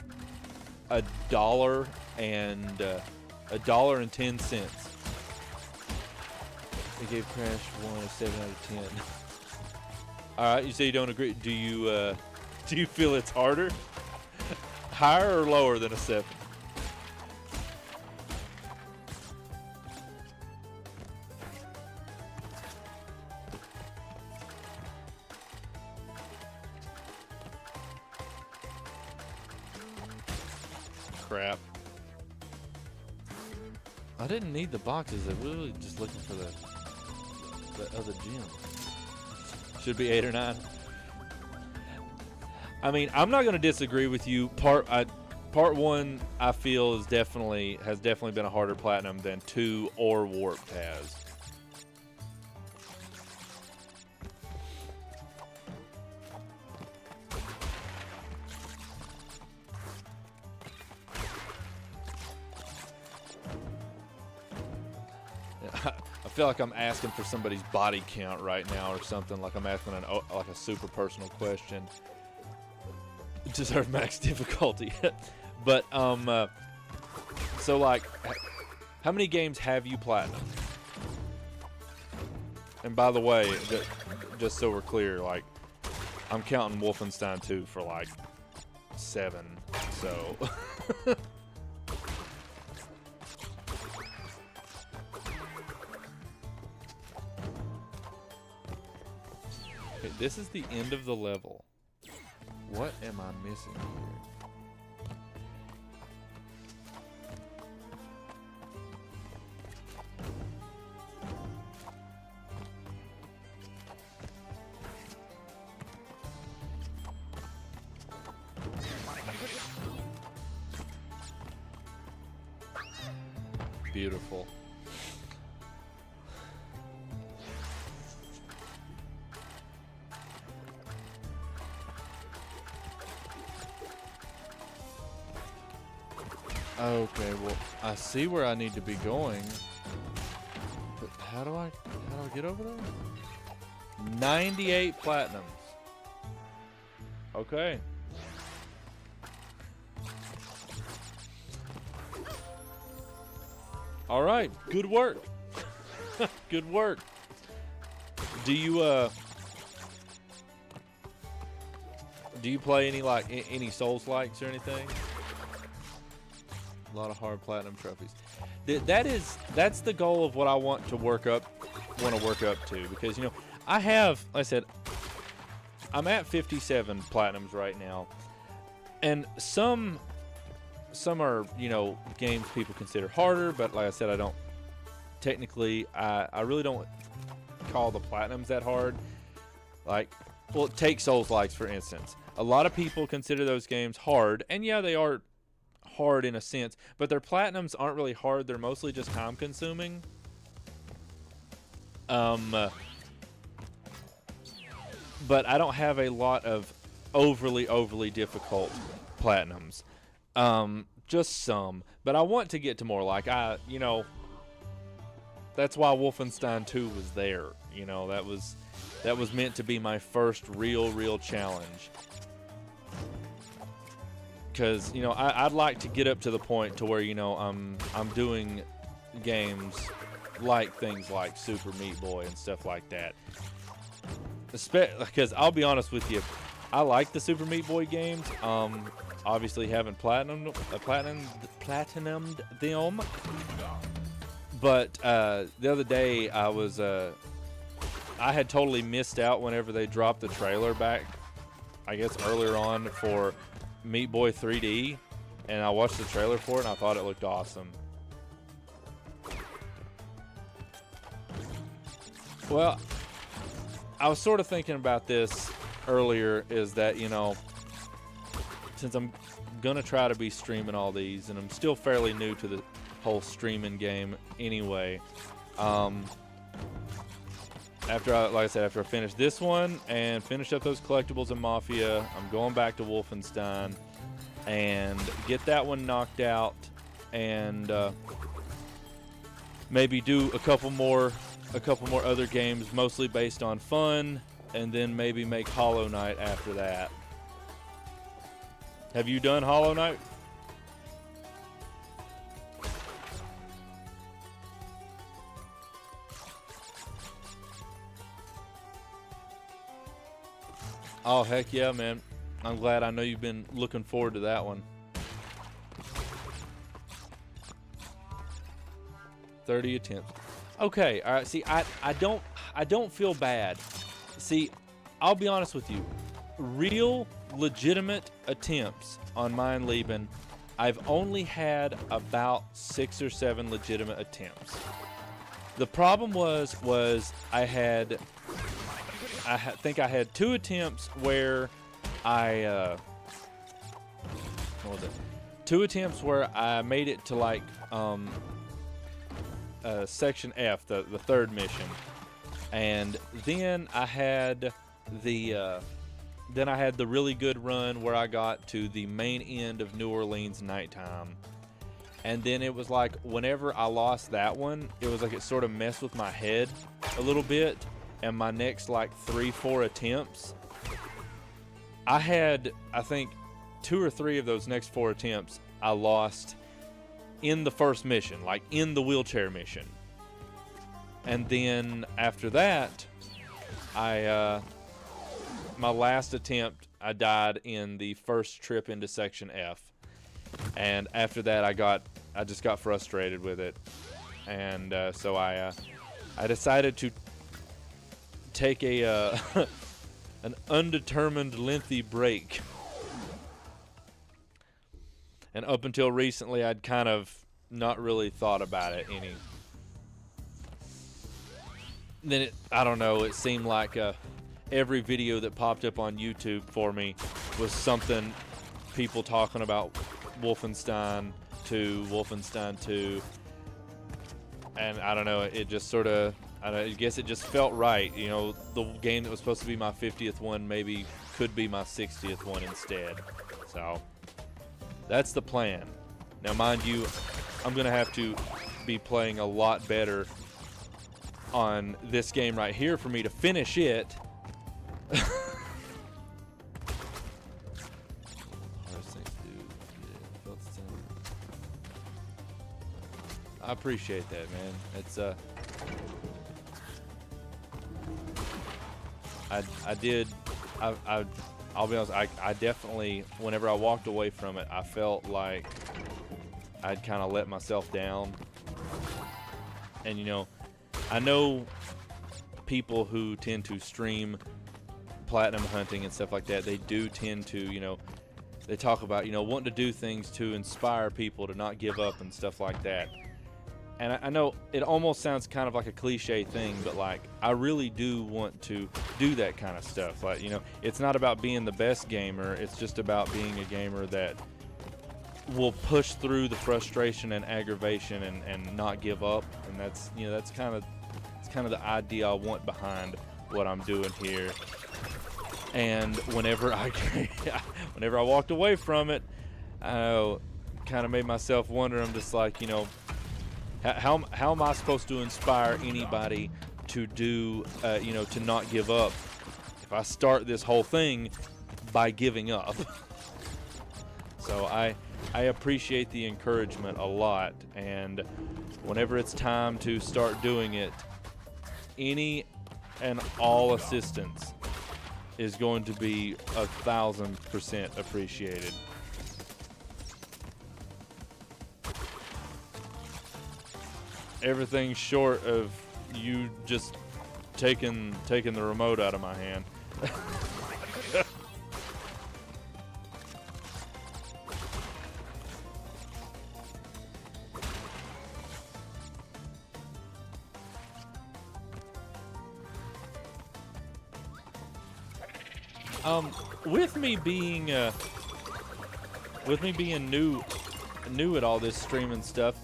$1 and $1.10. They gave Crash 1 a 7 out of 10. All right, you say you don't agree. Do you feel it's harder, higher or lower than a 7? Crap. I didn't need the boxes. I was really just looking for the other gem. Should be 8 or 9. I mean, I'm not going to disagree with you. Part 1, I feel, has definitely been a harder platinum than 2 or Warped has. I feel like I'm asking for somebody's body count right now or something. Like I'm asking like a super personal question. Deserve max difficulty. But so like, how many games have you platinum? And by the way, just so we're clear, like I'm counting Wolfenstein 2 for like 7. So. This is the end of the level. What am I missing here? Beautiful. Okay, well, I see where I need to be going, but how do I get over there? 98 platinums. Okay. All right, good work. Good work. Do you play any like any Souls likes or anything? A lot of hard platinum trophies. That's the goal of what I want to work up to, because you know I have, like I said, I'm at 57 platinums right now, and some are, you know, games people consider harder, but like I said, I don't technically, I really don't call the platinums that hard. Like, well, take Souls likes for instance. A lot of people consider those games hard, and yeah, they are hard in a sense, but their platinums aren't really hard. They're mostly just time consuming. But I don't have a lot of overly difficult platinums. Just some, but I want to get to more. Like, you know, that's why Wolfenstein 2 was there. You know, that was meant to be my first real challenge. Because, you know, I'd like to get up to the point to where, you know, I'm doing games like things like Super Meat Boy and stuff like that. Because I'll be honest with you, I like the Super Meat Boy games. Obviously haven't platinumed them. But the other day I had totally missed out whenever they dropped the trailer back, I guess earlier on, for Meat Boy 3D, and I watched the trailer for it and I thought it looked awesome. Well, I was sort of thinking about this earlier, is that, you know, since I'm gonna try to be streaming all these, and I'm still fairly new to the whole streaming game anyway, after I finish this one and finish up those collectibles in Mafia, I'm going back to Wolfenstein and get that one knocked out, and maybe do a couple more other games, mostly based on fun, and then maybe make Hollow Knight after that. Have you done Hollow Knight? Oh, heck yeah, man. I'm glad. I know you've been looking forward to that one. 30 attempts. Okay, all right. See, I don't feel bad. See, I'll be honest with you. Real, legitimate attempts on Mein Leben, I've only had about 6 or 7 legitimate attempts. The problem was I think I had 2 attempts where what was it? 2 attempts where I made it to like section F, the third mission, and then I had the really good run where I got to the main end of New Orleans Nighttime. And then it was like whenever I lost that one, it was like it sort of messed with my head a little bit. And my next like 3-4 attempts, I had, I think 2 or 3 of those next 4 attempts I lost in the first mission, like in the wheelchair mission. And then after that, my last attempt, I died in the first trip into section F. And after that, I just got frustrated with it, and so I decided to take a an undetermined lengthy break. And up until recently, I'd kind of not really thought about it any. Then I don't know, it seemed like every video that popped up on YouTube for me was something, people talking about Wolfenstein 2, and I don't know, it just sort of, I guess it just felt right. You know, the game that was supposed to be my 50th one maybe could be my 60th one instead. So that's the plan. Now, mind you, I'm going to have to be playing a lot better on this game right here for me to finish it. I appreciate that, man. It's I'll be honest, I definitely, whenever I walked away from it, I felt like I'd kind of let myself down. And you know, I know people who tend to stream platinum hunting and stuff like that, they do tend to, you know, they talk about, you know, wanting to do things to inspire people to not give up and stuff like that. And I know it almost sounds kind of like a cliche thing, but like I really do want to do that kind of stuff. Like, you know, it's not about being the best gamer, it's just about being a gamer that will push through the frustration and aggravation and not give up. And that's, you know, that's kind of the idea I want behind what I'm doing here. And whenever I walked away from it, I kind of made myself wonder. I'm just like, you know, how am I supposed to inspire anybody to do, you know, to not give up if I start this whole thing by giving up? So I appreciate the encouragement a lot, and whenever it's time to start doing it, any and all assistance is going to be 1,000% appreciated. Everything short of you just taking the remote out of my hand. With me being new at all this streaming stuff,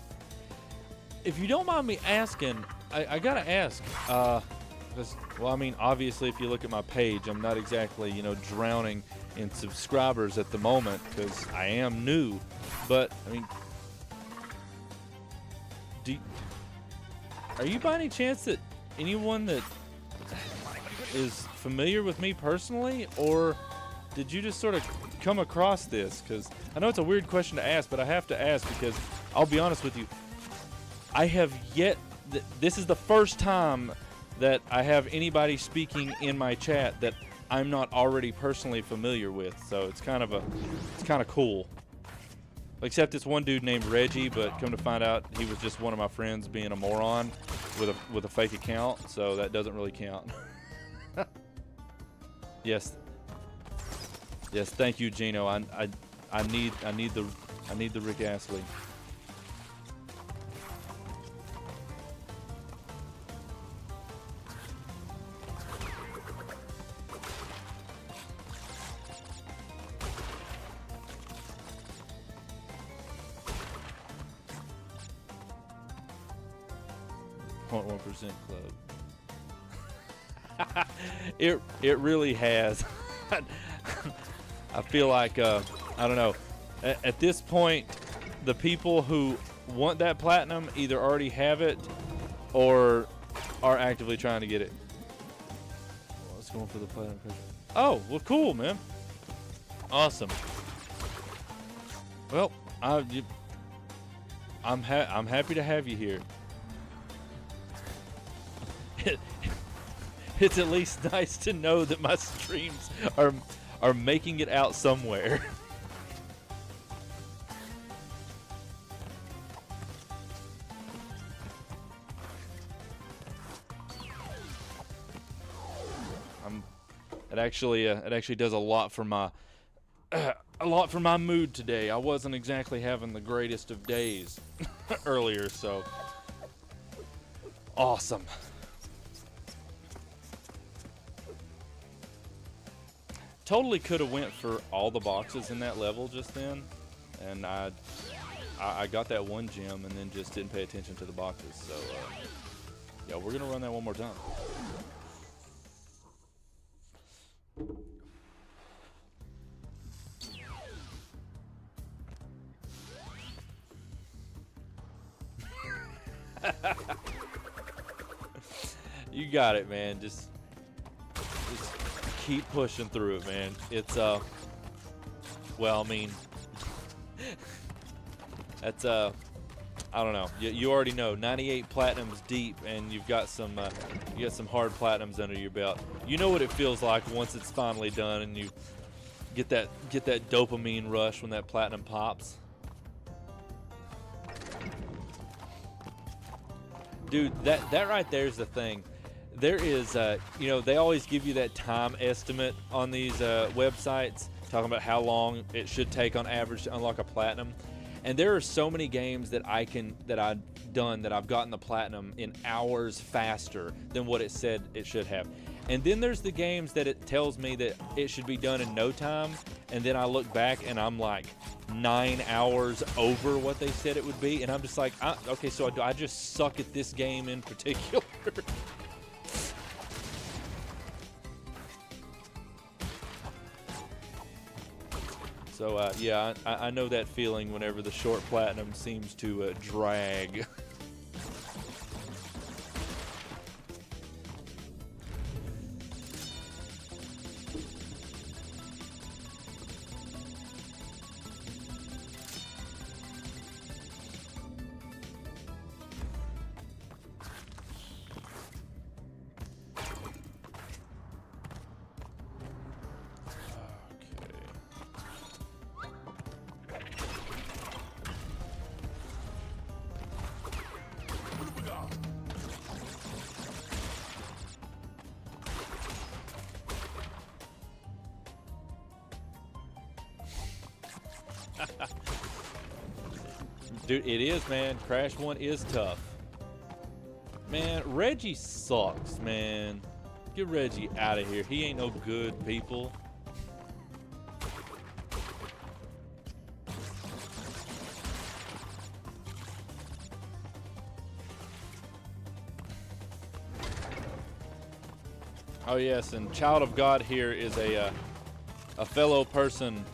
if you don't mind me asking, I gotta ask, because, well, I mean, obviously, if you look at my page, I'm not exactly, you know, drowning in subscribers at the moment because I am new. But I mean, are you by any chance that anyone that is familiar with me personally, or did you just sort of come across this? Because I know it's a weird question to ask, but I have to ask because I'll be honest with you, I have yet, this is the first time that I have anybody speaking in my chat that I'm not already personally familiar with, so it's kind of cool. Except it's one dude named Reggie, but come to find out he was just one of my friends being a moron with a fake account, so that doesn't really count. Yes, thank you, Gino. I need the Rick Astley. .1% club. It really has. I feel like I don't know. At this point, the people who want that platinum either already have it or are actively trying to get it. Well, let's go for the platinum. Oh, well, cool, man. Awesome. Well, I'm happy to have you here. It's at least nice to know that my streams are making it out somewhere. It actually does a lot for my mood today. I wasn't exactly having the greatest of days earlier, so awesome. Totally could have went for all the boxes in that level just then, and I got that one gem and then just didn't pay attention to the boxes. So yeah, we're gonna run that one more time. You got it, man. Just keep pushing through it, man. It's well, I mean, that's I don't know. You already know 98 platinums deep, and you've got some hard platinums under your belt. You know what it feels like once it's finally done, and you get that dopamine rush when that platinum pops. Dude, that right there is the thing. There is, you know, they always give you that time estimate on these websites, talking about how long it should take on average to unlock a platinum. And there are so many games that I've gotten the platinum in hours faster than what it said it should have. And then there's the games that it tells me that it should be done in no time, and then I look back and I'm like 9 hours over what they said it would be, and I'm just like, okay, so I just suck at this game in particular. So yeah, I know that feeling whenever the short platinum seems to drag. Dude, it is, man. Crash 1 is tough. Man, Reggie sucks, man. Get Reggie out of here. He ain't no good, people. Oh yes, and Child of God here is a fellow person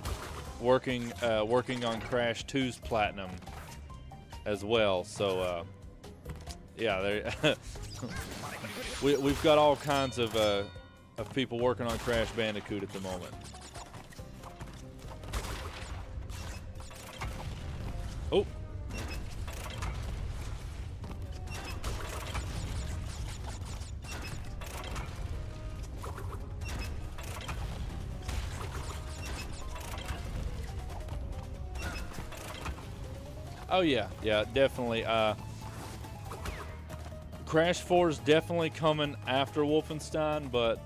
working on Crash 2's platinum as well. So yeah, we've got all kinds of people working on Crash Bandicoot at the moment. Oh. Oh yeah, definitely. Crash 4 is definitely coming after Wolfenstein, but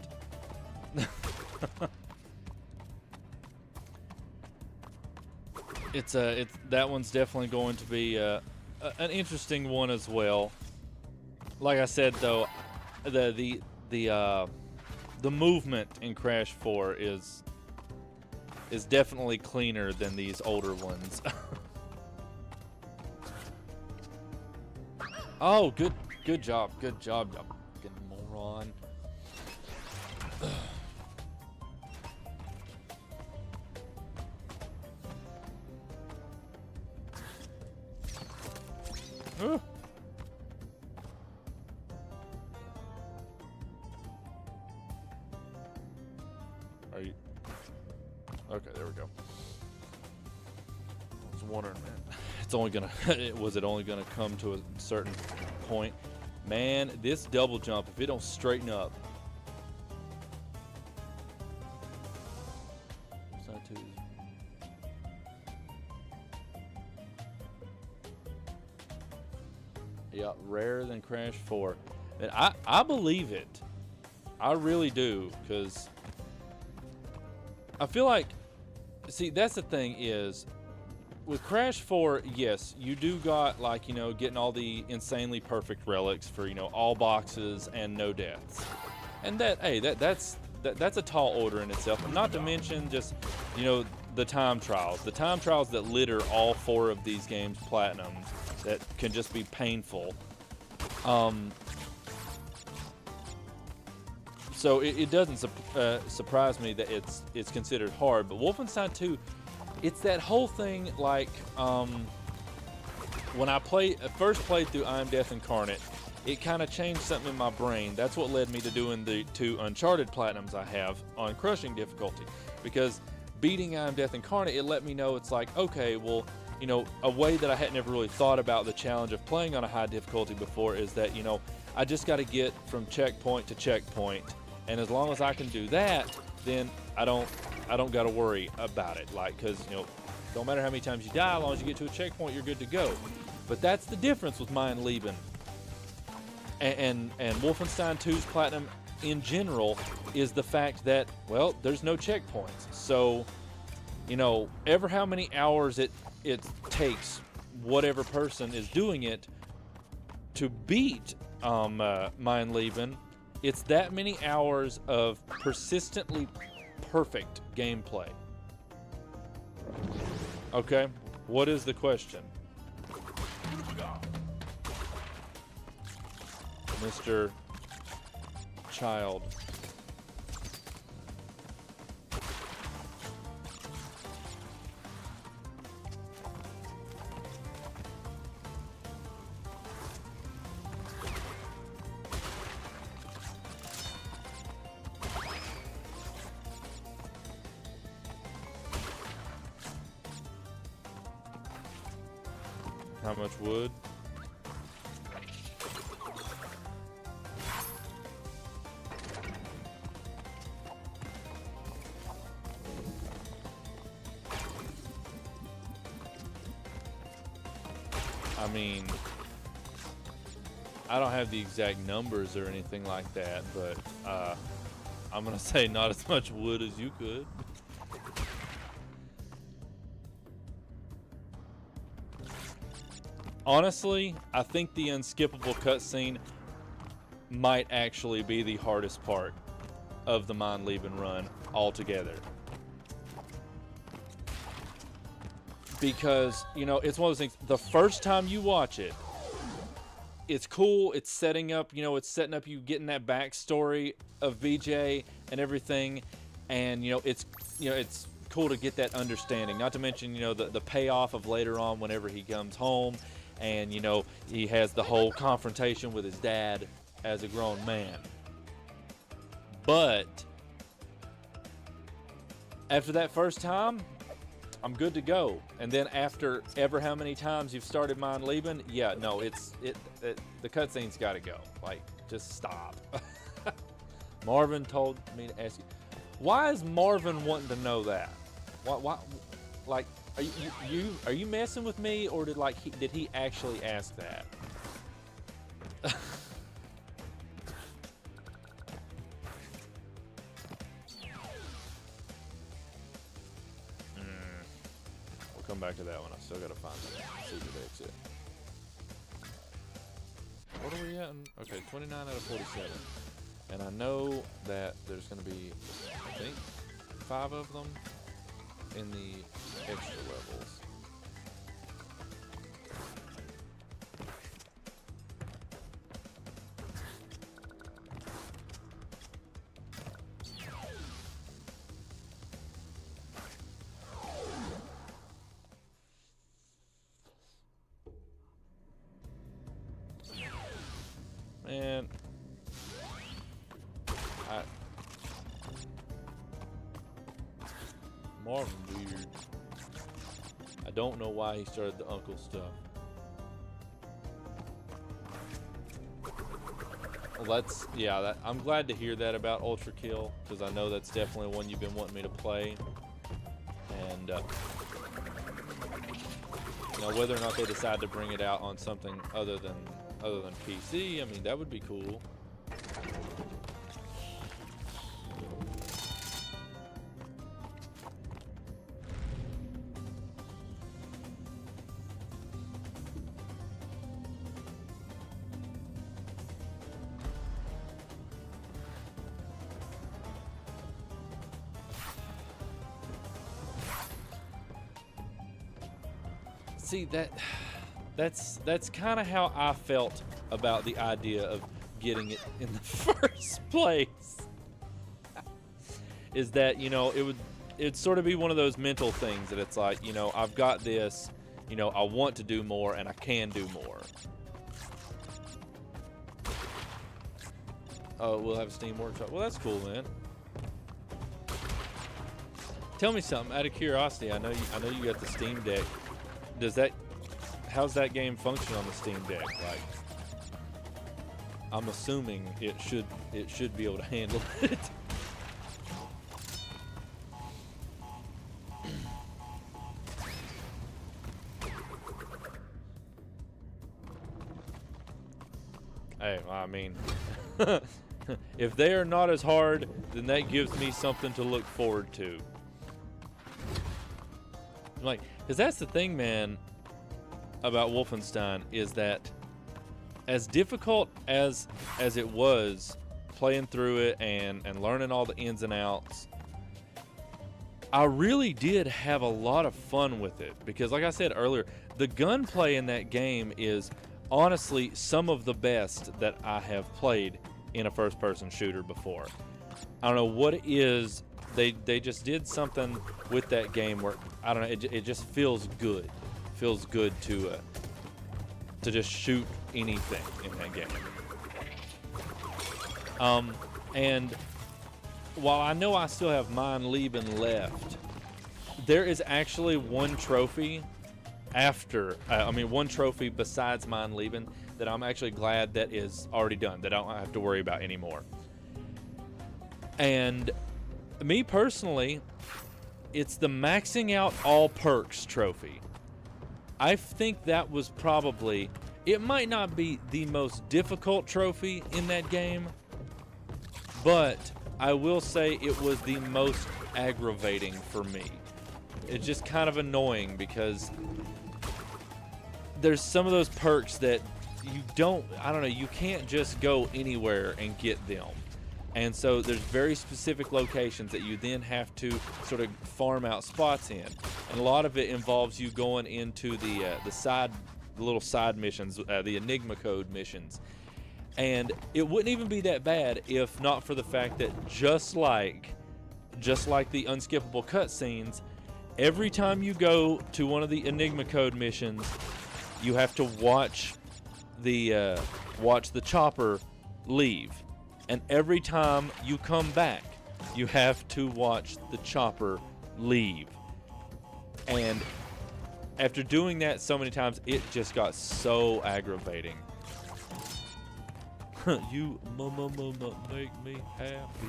it's that one's definitely going to be an interesting one as well. Like I said, though, the movement in Crash 4 is definitely cleaner than these older ones. Oh, good job, you fucking moron. Are you okay? There we go. I was wondering, man. It's only gonna was it only gonna come to a certain point? Man, this double jump, if it don't straighten up. Yeah, rarer than Crash 4. And I believe it. I really do, because I feel like, see, that's the thing is, with Crash 4, yes, you do got, like, you know, getting all the insanely perfect relics for, you know, all boxes and no deaths. And that, hey, that's a tall order in itself. And not to mention just, you know, the time trials. The time trials that litter all 4 of these games platinum that can just be painful. So it doesn't surprise me that it's considered hard. But Wolfenstein 2, it's that whole thing, like, when I first played through I Am Death Incarnate, it kind of changed something in my brain. That's what led me to doing the 2 Uncharted platinums I have on crushing difficulty. Because beating I Am Death Incarnate, it let me know it's like, okay, well, you know, a way that I had never really thought about the challenge of playing on a high difficulty before is that, you know, I just got to get from checkpoint to checkpoint, and as long as I can do that, then I don't got to worry about it. Like, because, you know, don't matter how many times you die, as long as you get to a checkpoint, you're good to go. But that's the difference with Mein Leben and Wolfenstein 2's Platinum in general, is the fact that, well, there's no checkpoints. So, you know, ever how many hours it takes whatever person is doing it to beat Mein Leben, it's that many hours of persistently perfect gameplay. Okay, what is the question? Mr. Child. How much wood? I mean, I don't have the exact numbers or anything like that, but I'm gonna say not as much wood as you could. Honestly, I think the unskippable cutscene might actually be the hardest part of the Mein Leben run altogether. Because, you know, it's one of those things, the first time you watch it, it's cool, it's setting up, you know, it's setting up you getting that backstory of BJ and everything, and, you know, it's cool to get that understanding. Not to mention, you know, the payoff of later on whenever he comes home, and, you know, he has the whole confrontation with his dad as a grown man. But after that first time, I'm good to go. And then after ever how many times you've started Mein Leben, yeah, no, the cutscene's got to go. Like, just stop. Marvin told me to ask you, why is Marvin wanting to know that? Why like, are you messing with me, or did he actually ask that? We'll come back to that one. I still gotta find the secret exit. What are we at? Okay, 29 out of 47. And I know that there's gonna be, I think, 5 of them in the extra levels. Man, Marvin weird. I don't know why he started the uncle stuff. Well, I'm glad to hear that about Ultra Kill, because I know that's definitely one you've been wanting me to play. And you know, whether or not they decide to bring it out on something other than PC, I mean, that would be cool. See, that's kind of how I felt about the idea of getting it in the first place. Is that, you know, it'd sort of be one of those mental things that it's like, you know, I've got this, you know, I want to do more and I can do more. Oh, we'll have a Steam Workshop. Well, that's cool, man. Tell me something out of curiosity. I know you got the Steam Deck does that? How's that game function on the Steam Deck? Like, I'm assuming it should be able to handle it. Hey, I mean, if they are not as hard, then that gives me something to look forward to. Like, because that's the thing, man, about Wolfenstein, is that as difficult as it was playing through it and learning all the ins and outs, I really did have a lot of fun with it. Because like I said earlier, the gunplay in that game is honestly some of the best that I have played in a first-person shooter before. I don't know what it is. They just did something with that game where, I don't know, it just feels good. Feels good to just shoot anything in that game. And while I know I still have Mein Leben left, there is actually one trophy one trophy besides Mein Leben that I'm actually glad that is already done, that I don't have to worry about anymore. And me personally, it's the maxing out all perks trophy. I think that was probably, it might not be the most difficult trophy in that game, but I will say it was the most aggravating for me. It's just kind of annoying because there's some of those perks that you can't just go anywhere and get them. And so there's very specific locations that you then have to sort of farm out spots in. And a lot of it involves you going into the little side missions, the Enigma code missions. And it wouldn't even be that bad if not for the fact that just like the unskippable cutscenes, every time you go to one of the Enigma code missions, you have to watch the chopper leave. And every time you come back, you have to watch the chopper leave. And after doing that so many times, it just got so aggravating. You make me happy.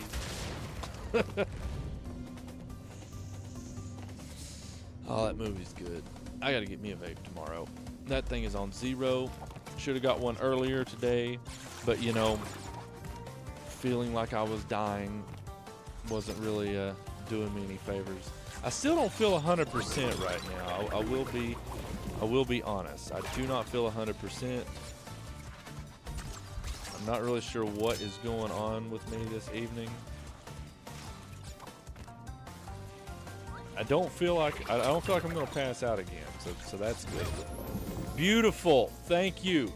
Oh, that movie's good. I gotta get me a vape tomorrow. That thing is on 0. Should have got one earlier today, but you know, feeling like I was dying wasn't really doing me any favors. I still don't feel 100% right now. I will be honest. I do not feel 100%. I'm not really sure what is going on with me this evening. I don't feel like I'm going to pass out again. So that's good. Beautiful. Thank you.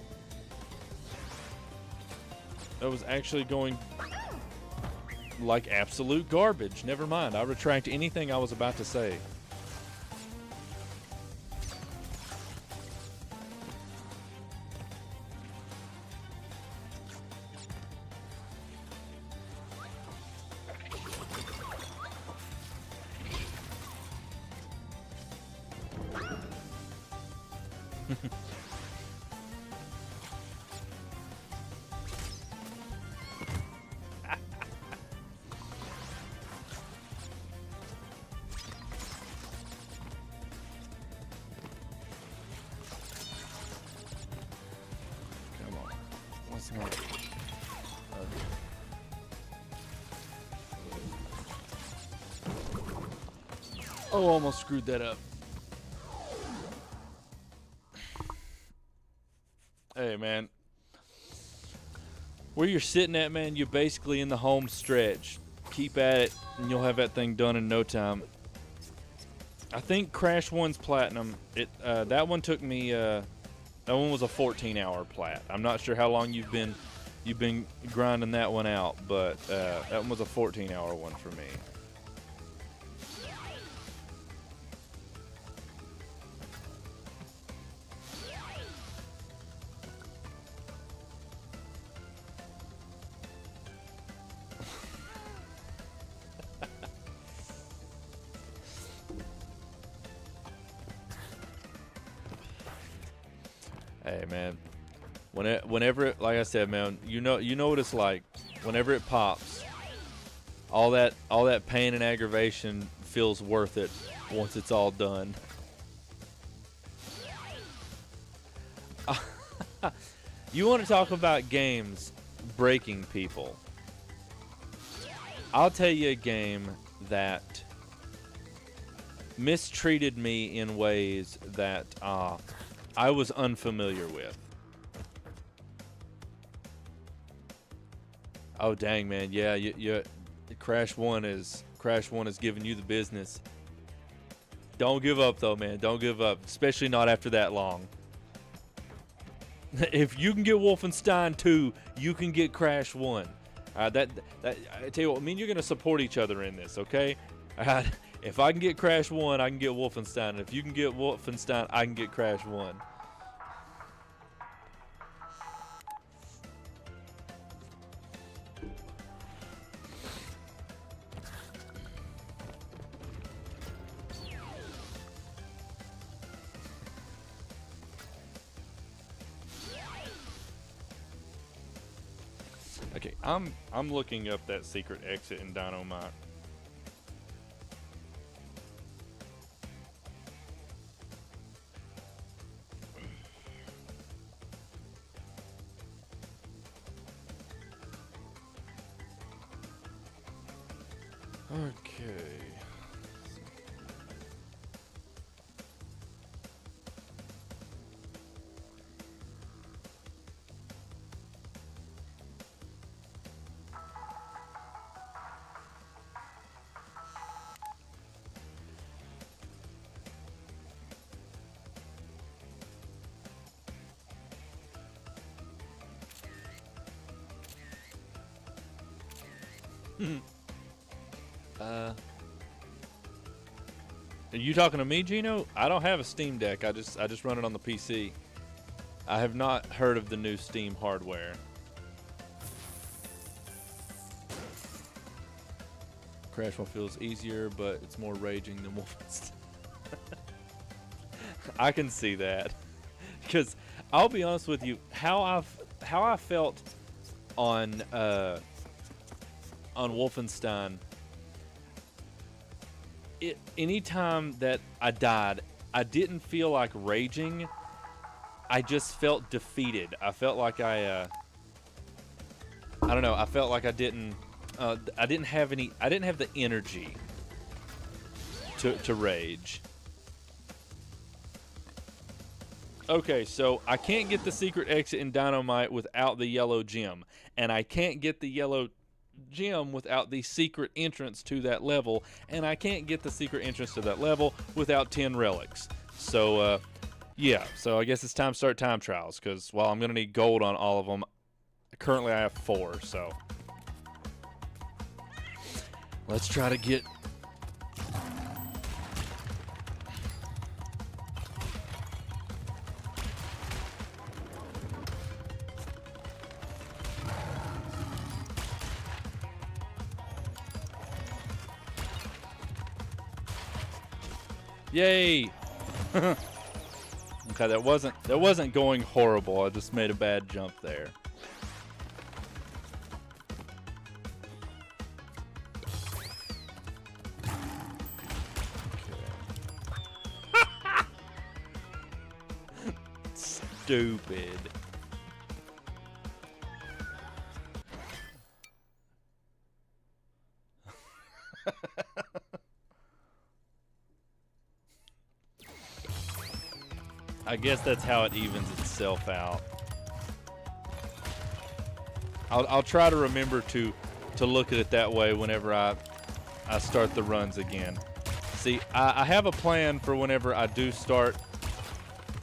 That was actually going like absolute garbage. Never mind. I retract anything I was about to say. Oh, almost screwed that up. Hey, man. Where you're sitting at, man, you're basically in the home stretch. Keep at it, and you'll have that thing done in no time. I think Crash 1's platinum. That one took me. That one was a 14-hour plat. I'm not sure how long you've been grinding that one out, but that one was a 14-hour one for me. Hey, man. Whenever it, like I said, man, you know what it's like. Whenever it pops, all that pain and aggravation feels worth it once it's all done. You want to talk about games breaking people? I'll tell you a game that mistreated me in ways that I was unfamiliar with. Oh dang, man! Yeah, Crash 1 is giving you the business. Don't give up though, man. Don't give up, especially not after that long. If you can get Wolfenstein 2, you can get Crash 1. That I tell you what, me and you're gonna support each other in this, okay? If I can get Crash 1, I can get Wolfenstein. And if you can get Wolfenstein, I can get Crash 1. Okay, I'm looking up that secret exit in Dynamite. Okay. Are you talking to me, Gino? I don't have a Steam Deck. I just run it on the PC. I have not heard of the new Steam hardware. Crash 1 feels easier, but it's more raging than Wolfenstein. I can see that, because I'll be honest with you, how I felt on Wolfenstein. Anytime that I died, I didn't feel like raging. I just felt defeated. I felt like I don't know. I felt like I didn't have the energy to rage. Okay, so I can't get the secret exit in Dynamite without the yellow gem, and I can't get the yellow gem without the secret entrance to that level, and I can't get the secret entrance to that level without 10 relics. So yeah, so I guess it's time to start time trials, because while I'm gonna need gold on all of them, currently I have 4. So let's try to get yay. Okay, that wasn't going horrible. I just made a bad jump there. Okay. Stupid. I guess that's how it evens itself out. I'll try to remember to look at it that way whenever I start the runs again. See, I have a plan for whenever I do start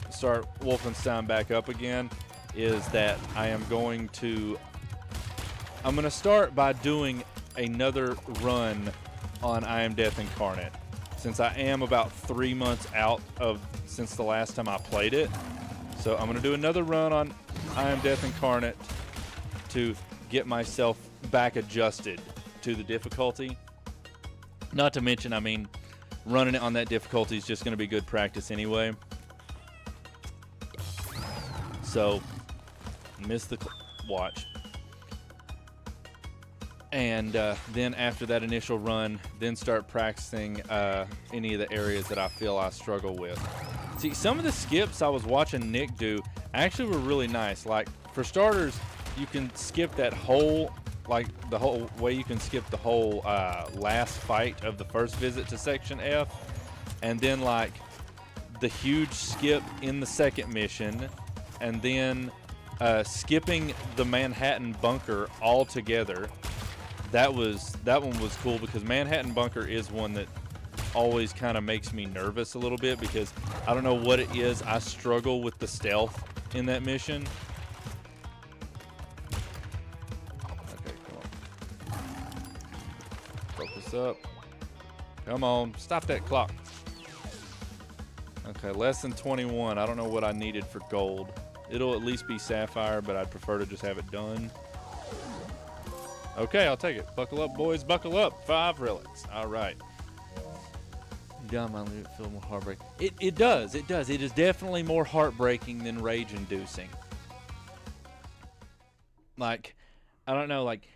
Wolfenstein back up again, is that I'm going to start by doing another run on I Am Death Incarnate, since I am about 3 months out since the last time I played it. So I'm going to do another run on I Am Death Incarnate to get myself back adjusted to the difficulty. Not to mention, I mean, running it on that difficulty is just going to be good practice anyway. So, missed the watch. And then after that initial run, then start practicing any of the areas that I feel I struggle with. See, some of the skips I was watching Nick do actually were really nice. Like, for starters, you can skip that whole, like the whole way you can skip the whole last fight of the first visit to Section F. And then, like, the huge skip in the second mission. And then skipping the Manhattan Bunker altogether. That one was cool because Manhattan Bunker is one that always kind of makes me nervous a little bit because I don't know what it is. I struggle with the stealth in that mission. Okay, come on. Focus up. Come on, stop that clock. Okay, less than 21. I don't know what I needed for gold. It'll at least be sapphire, but I'd prefer to just have it done. Okay, I'll take it. Buckle up, boys. Buckle up. 5 relics. All right. God, my leave it feel more heartbreaking. It does. It does. It is definitely more heartbreaking than rage-inducing. Like, I don't know, like,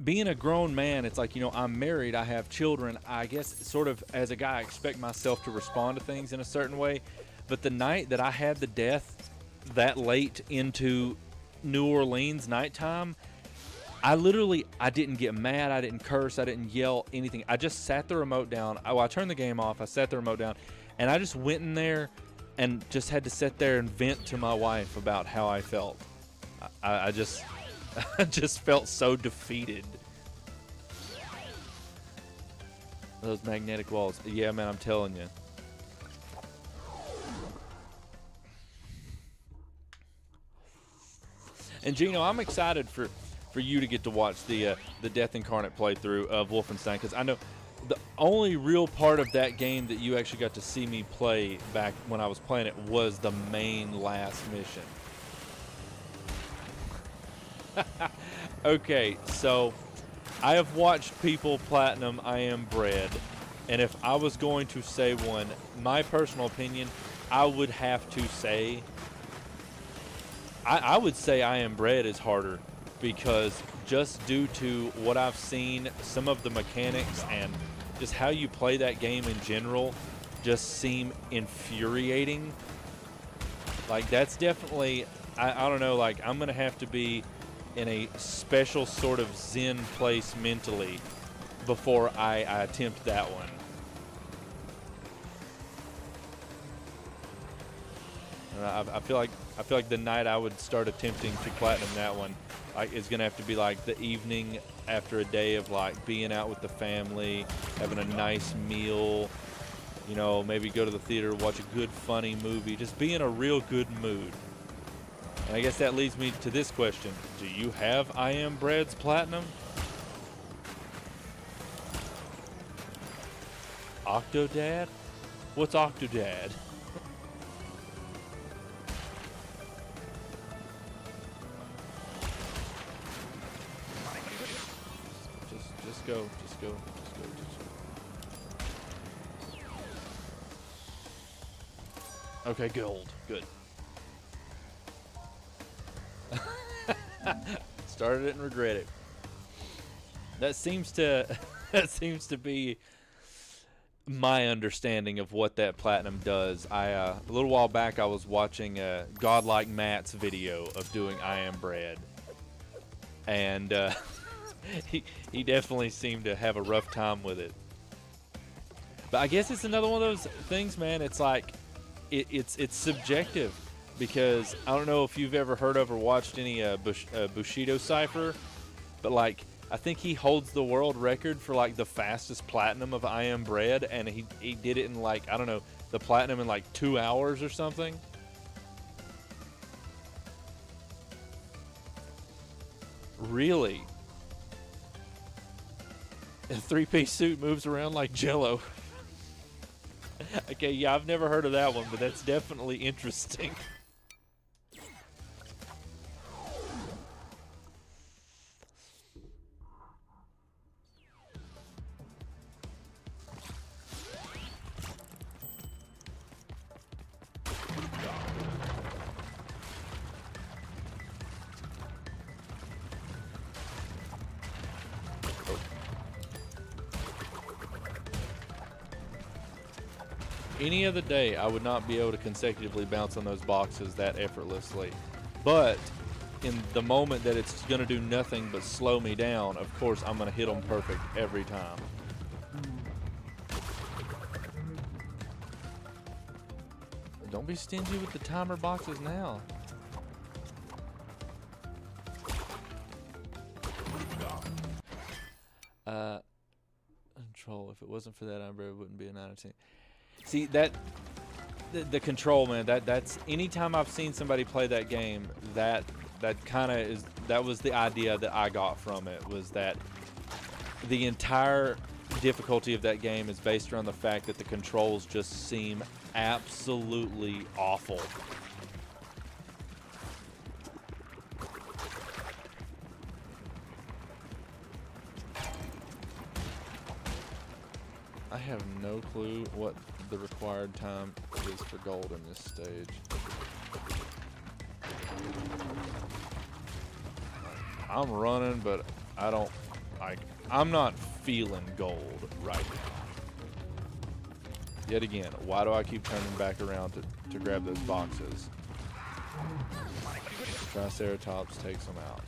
being a grown man, it's like, you know, I'm married, I have children. I guess sort of as a guy, I expect myself to respond to things in a certain way. But the night that I had the death that late into New Orleans nighttime, I didn't get mad, I didn't curse, I didn't yell, anything. I just sat the remote down. I turned the game off, I sat the remote down, and I just went in there and just had to sit there and vent to my wife about how I felt. I just I just felt so defeated. Those magnetic walls. Yeah, man, I'm telling you. And Gino, I'm excited for you to get to watch the Death Incarnate playthrough of Wolfenstein, because I know the only real part of that game that you actually got to see me play back when I was playing it was the main last mission. Okay, so I have watched people platinum I Am Bread, and if I was going to say one, my personal opinion, I would have to say I would say I Am Bread is harder, because just due to what I've seen, some of the mechanics and just how you play that game in general just seem infuriating. Like, that's definitely, I don't know, like, I'm going to have to be in a special sort of zen place mentally before I attempt that one. I feel like the night I would start attempting to platinum that one, like, is gonna have to be like the evening after a day of like being out with the family, having a nice meal, you know, maybe go to the theater, watch a good funny movie, just be in a real good mood. And I guess that leads me to this question: do you have I Am Bread's platinum? Octodad? What's Octodad? Just go. Okay, gold. Good. Started it and regret it. That seems to be my understanding of what that platinum does. A little while back I was watching Godlike Matt's video of doing I Am Bread, and he definitely seemed to have a rough time with it. But I guess it's another one of those things, man. It's like it's subjective, because I don't know if you've ever heard of or watched any Bushido Cypher, but like I think he holds the world record for like the fastest platinum of I Am Bread, and he did it in like, I don't know, the platinum in like 2 hours or something. Really? A 3-piece suit moves around like Jello. Okay, yeah, I've never heard of that one, but that's definitely interesting. Any other day, I would not be able to consecutively bounce on those boxes that effortlessly. But in the moment that it's going to do nothing but slow me down, of course, I'm going to hit them perfect every time. Don't be stingy with the timer boxes now. Control. If it wasn't for that Umber, it wouldn't be a 9 out of 10. See that the control, man. That's anytime I've seen somebody play that game, that kind of is. That was the idea that I got from it, was that the entire difficulty of that game is based around the fact that the controls just seem absolutely awful. I have no clue what the required time is for gold in this stage. I'm running, but I don't like. I'm not feeling gold right now. Yet again, why do I keep turning back around to grab those boxes? Triceratops takes them out.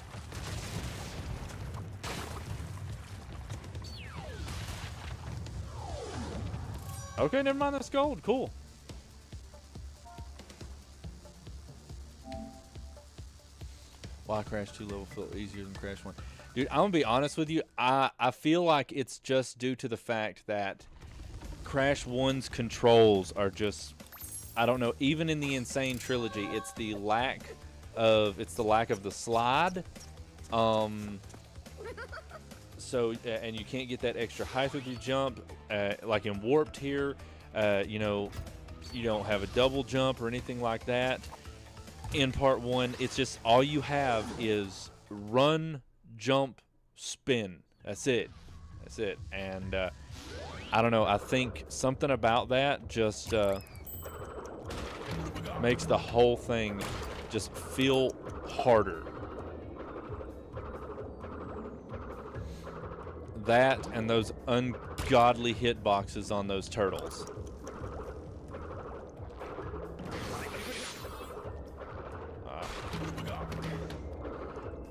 Okay, never mind, that's gold. Cool. Why Crash 2 level feel easier than Crash 1? Dude, I'm gonna be honest with you. I feel like it's just due to the fact that Crash 1's controls are just, I don't know, even in the Insane Trilogy, it's the lack of the slide. So, and you can't get that extra height with your jump. Like in Warped here, you know, you don't have a double jump or anything like that. In Part 1, it's just all you have is run, jump, spin. That's it. That's it. And I don't know. I think something about that just makes the whole thing just feel harder. That and those ungodly hitboxes on those turtles.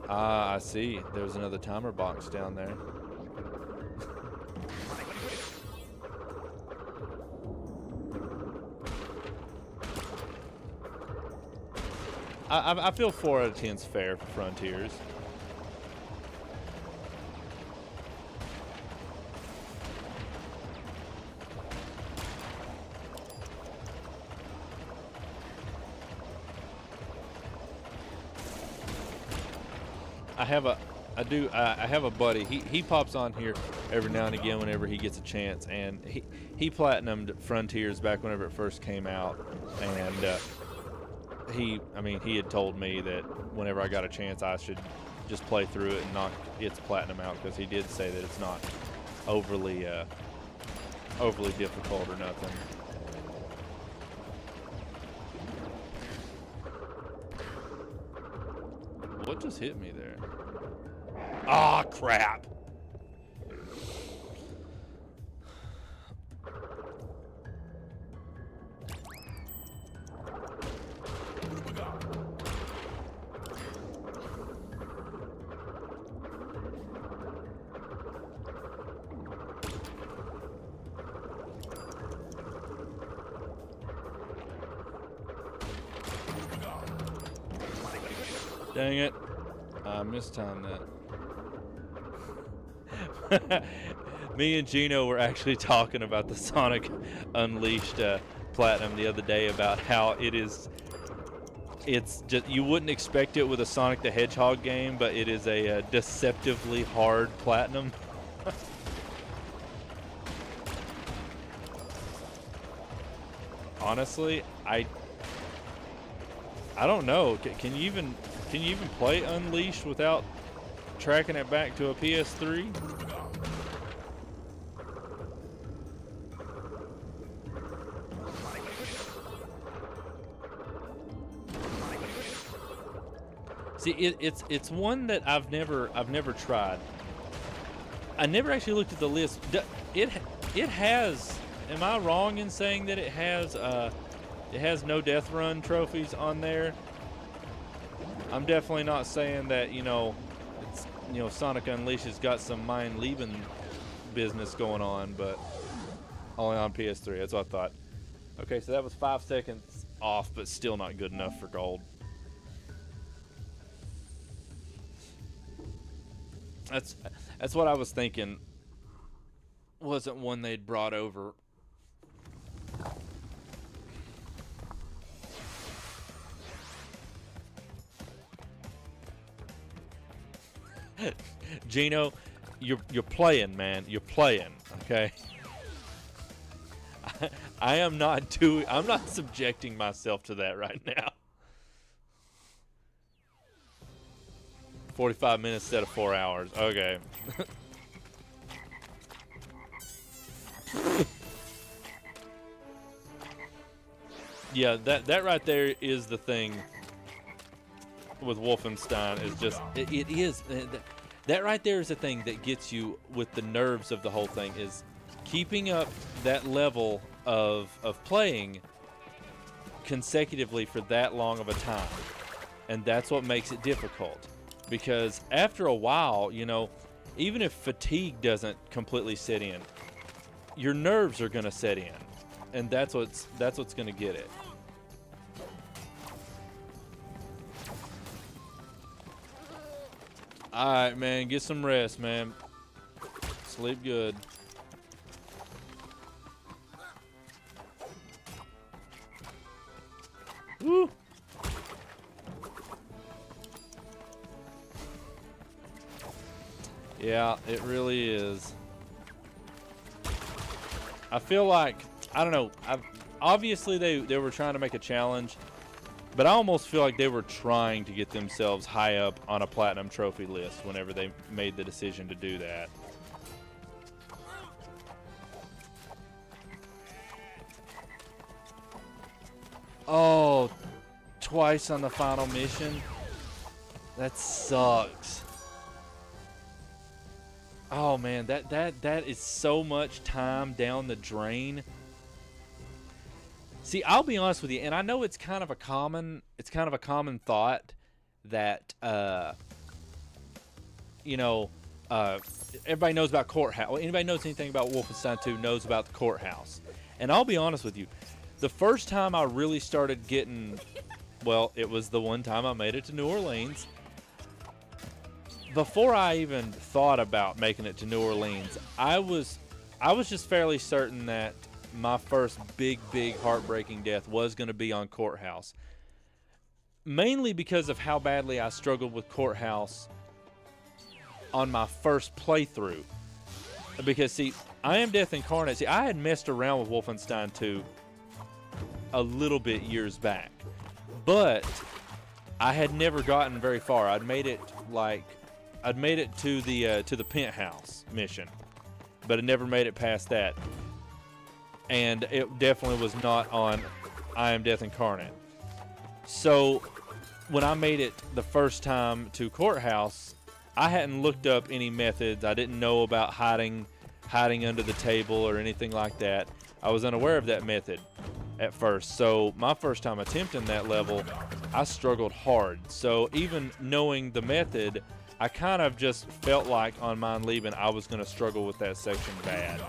I see. There's another timer box down there. I feel 4 out of 10's fair for Frontiers. I have a buddy. He pops on here every now and again whenever he gets a chance, and he platinumed Frontiers back whenever it first came out, and he had told me that whenever I got a chance, I should just play through it and knock its platinum out, because he did say that it's not overly difficult or nothing. What just hit me there? Ah, crap. Dang it. I mistimed that. Me and Gino were actually talking about the Sonic Unleashed Platinum the other day, about how it's just, you wouldn't expect it with a Sonic the Hedgehog game, but it is a deceptively hard platinum. Honestly, I don't know. Can you even play Unleashed without tracking it back to a PS3? See, it's one that I've never tried. I never actually looked at the list. It has am I wrong in saying that it has no death run trophies on there? I'm definitely not saying that, it's, Sonic Unleashed has got some mind leaving business going on, but only on PS3. That's what I thought. Okay, so that was 5 seconds off, but still not good enough for gold. That's what I was thinking. Wasn't one they'd brought over. Gino, you're playing, man. You're playing, okay? I'm not subjecting myself to that right now. 45 minutes instead of 4 hours. Okay. Yeah, that right there is the thing with Wolfenstein. Is just it is that right there is the thing that gets you with the nerves of the whole thing, is keeping up that level of playing consecutively for that long of a time. And that's what makes it difficult, because after a while, even if fatigue doesn't completely set in, your nerves are going to set in, and that's what's going to get it. All right, man, get some rest, man. Sleep good. Woo! Yeah, it really is. I feel like, I don't know, obviously they were trying to make a challenge, but I almost feel like they were trying to get themselves high up on a platinum trophy list whenever they made the decision to do that. Oh, twice on the final mission? That sucks. Oh man, that is so much time down the drain. See, I'll be honest with you, and I know it's kind of a common thought that everybody knows about Courthouse. Well, anybody knows anything about Wolfenstein 2 knows about the Courthouse. And I'll be honest with you, the first time I really started getting, well, it was the one time I made it to New Orleans. Before I even thought about making it to New Orleans, I was just fairly certain that my first big heartbreaking death was going to be on Courthouse. Mainly because of how badly I struggled with Courthouse on my first playthrough. Because, see, I Am Death Incarnate, see, I had messed around with Wolfenstein 2 a little bit years back. But I had never gotten very far. I'd made it to the penthouse mission, but I never made it past that. And it definitely was not on I Am Death Incarnate. So when I made it the first time to Courthouse, I hadn't looked up any methods. I didn't know about hiding under the table or anything like that. I was unaware of that method at first. So my first time attempting that level, I struggled hard. So even knowing the method, I kind of just felt like on Mind Leaving I was going to struggle with that section bad.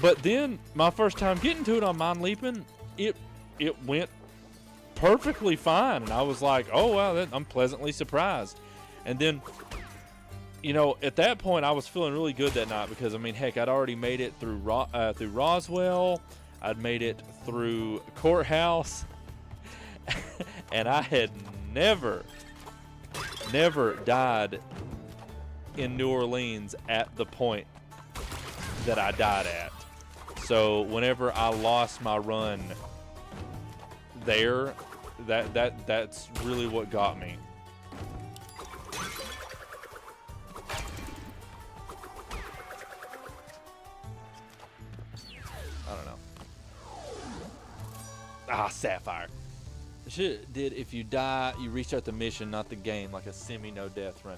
But then my first time getting to it on Mind Leaping, it went perfectly fine, and I was like, oh wow, I'm pleasantly surprised. And then, at that point I was feeling really good that night, because I mean, heck, I'd already made it through Roswell, I'd made it through Courthouse, and I had never died in New Orleans at the point that I died at. So whenever I lost my run there, that's really what got me. I don't know. Sapphire. Did if you die, you restart the mission, not the game, like a semi-no death run.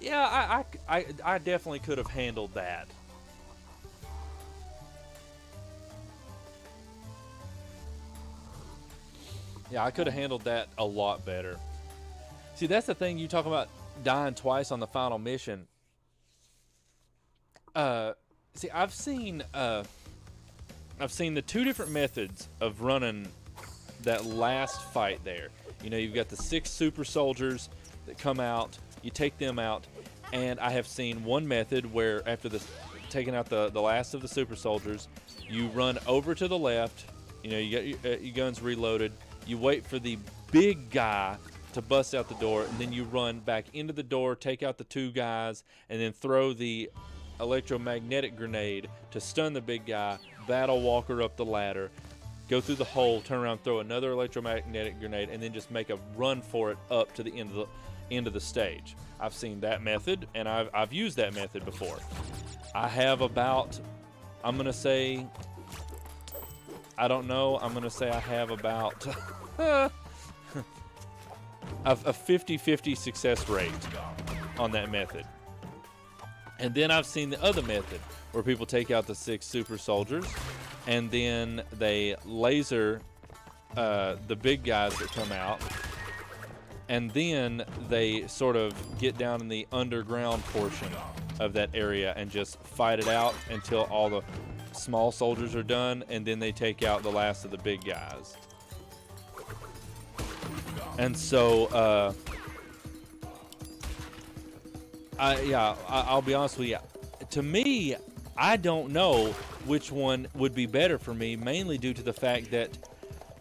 Yeah, I definitely could have handled that. Yeah, I could have handled that a lot better. See, that's the thing. You talk about dying twice on the final mission. See, I've seen the two different methods of running that last fight there. You know, you've got the 6 super soldiers that come out. You take them out, and I have seen one method where after taking out the last of the super soldiers, you run over to the left. You know, you got your guns reloaded. You wait for the big guy to bust out the door, and then you run back into the door, take out the 2 guys, and then throw the electromagnetic grenade to stun the big guy, battle Walker up the ladder, go through the hole, turn around, throw another electromagnetic grenade, and then just make a run for it up to the end of the stage. I've seen that method, and I've used that method before. I have about, I'm gonna say, I don't know, I'm gonna say I have about a 50-50 success rate on that method. And then I've seen the other method where people take out the 6 super soldiers and then they laser the big guys that come out, and then they sort of get down in the underground portion of that area and just fight it out until all the small soldiers are done, and then they take out the last of the big guys. And so I'll be honest with you. To me, I don't know which one would be better for me, mainly due to the fact that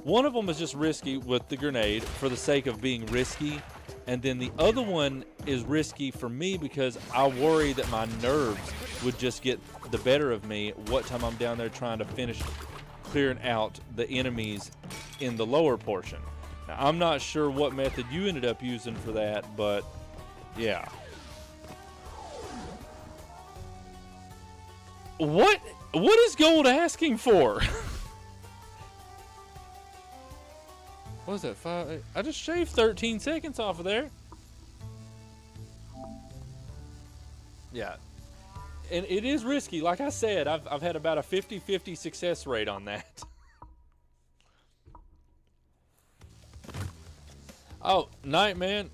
one of them is just risky with the grenade for the sake of being risky, and then the other one is risky for me because I worry that my nerves would just get the better of me what time I'm down there trying to finish clearing out the enemies in the lower portion. Now, I'm not sure what method you ended up using for that, but yeah. What is Gold asking for? What is that? 5? I just shaved 13 seconds off of there. Yeah. And it is risky. Like I said, I've had about a 50-50 success rate on that. Oh, night, man.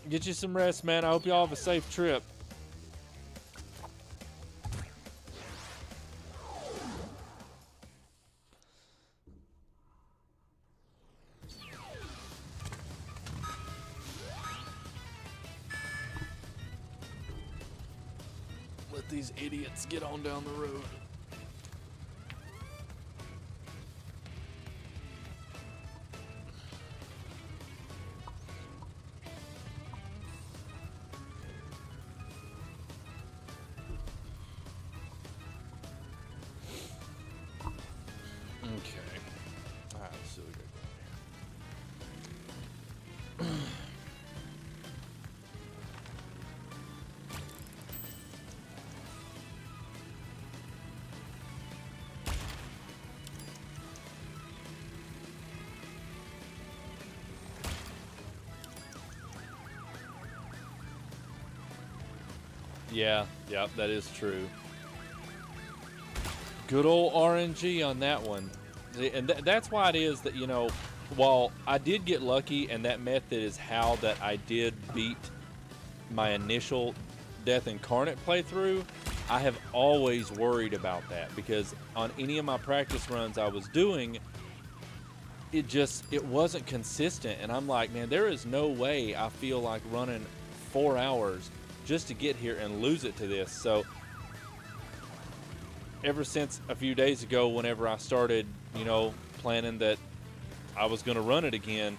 Get you some rest, man. I hope y'all have a safe trip. Let these idiots get on down the road. Okay. Alright, let's see what we got going here. Yeah, that is true. Good old RNG on that one. And that's why it is that, you know, while I did get lucky and that method is how that I did beat my initial Death Incarnate playthrough, I have always worried about that because on any of my practice runs I was doing, it wasn't consistent. And I'm like, man, there is no way I feel like running 4 hours just to get here and lose it to this. So ever since a few days ago, whenever I started, you know, planning that I was going to run it again,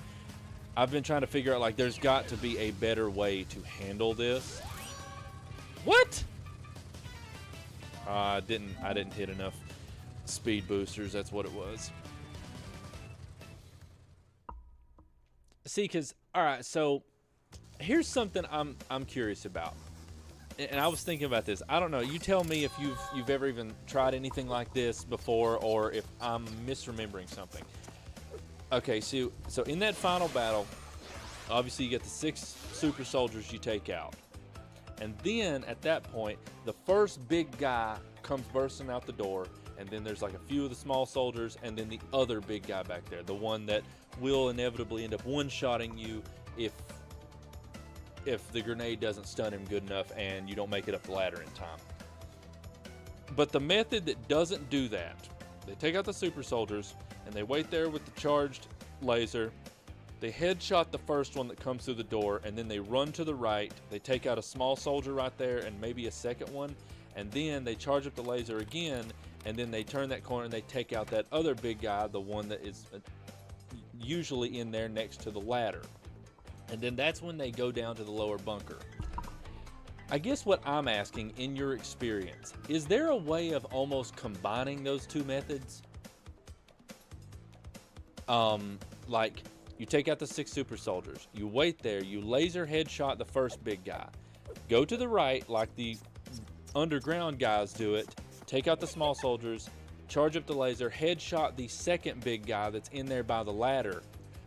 I've been trying to figure out, like, there's got to be a better way to handle this. What? I didn't hit enough speed boosters. That's what it was. See, because, all right, so here's something I'm curious about, and I was thinking about this. I don't know. You tell me if you've ever even tried anything like this before, or if I'm misremembering something. Okay, so in that final battle, obviously you get the 6 super soldiers you take out, and then at that point, the first big guy comes bursting out the door, and then there's like a few of the small soldiers, and then the other big guy back there, the one that will inevitably end up one-shotting you if the grenade doesn't stun him good enough and you don't make it up the ladder in time. But the method that doesn't do that, they take out the super soldiers and they wait there with the charged laser. They headshot the first one that comes through the door, and then they run to the right. They take out a small soldier right there and maybe a second one, and then they charge up the laser again, and then they turn that corner and they take out that other big guy, the one that is usually in there next to the ladder. And then that's when they go down to the lower bunker. I guess what I'm asking, in your experience, is there a way of almost combining those two methods? Like, you take out the 6 super soldiers, you wait there, you laser headshot the first big guy, go to the right like the underground guys do it, take out the small soldiers, charge up the laser, headshot the second big guy that's in there by the ladder.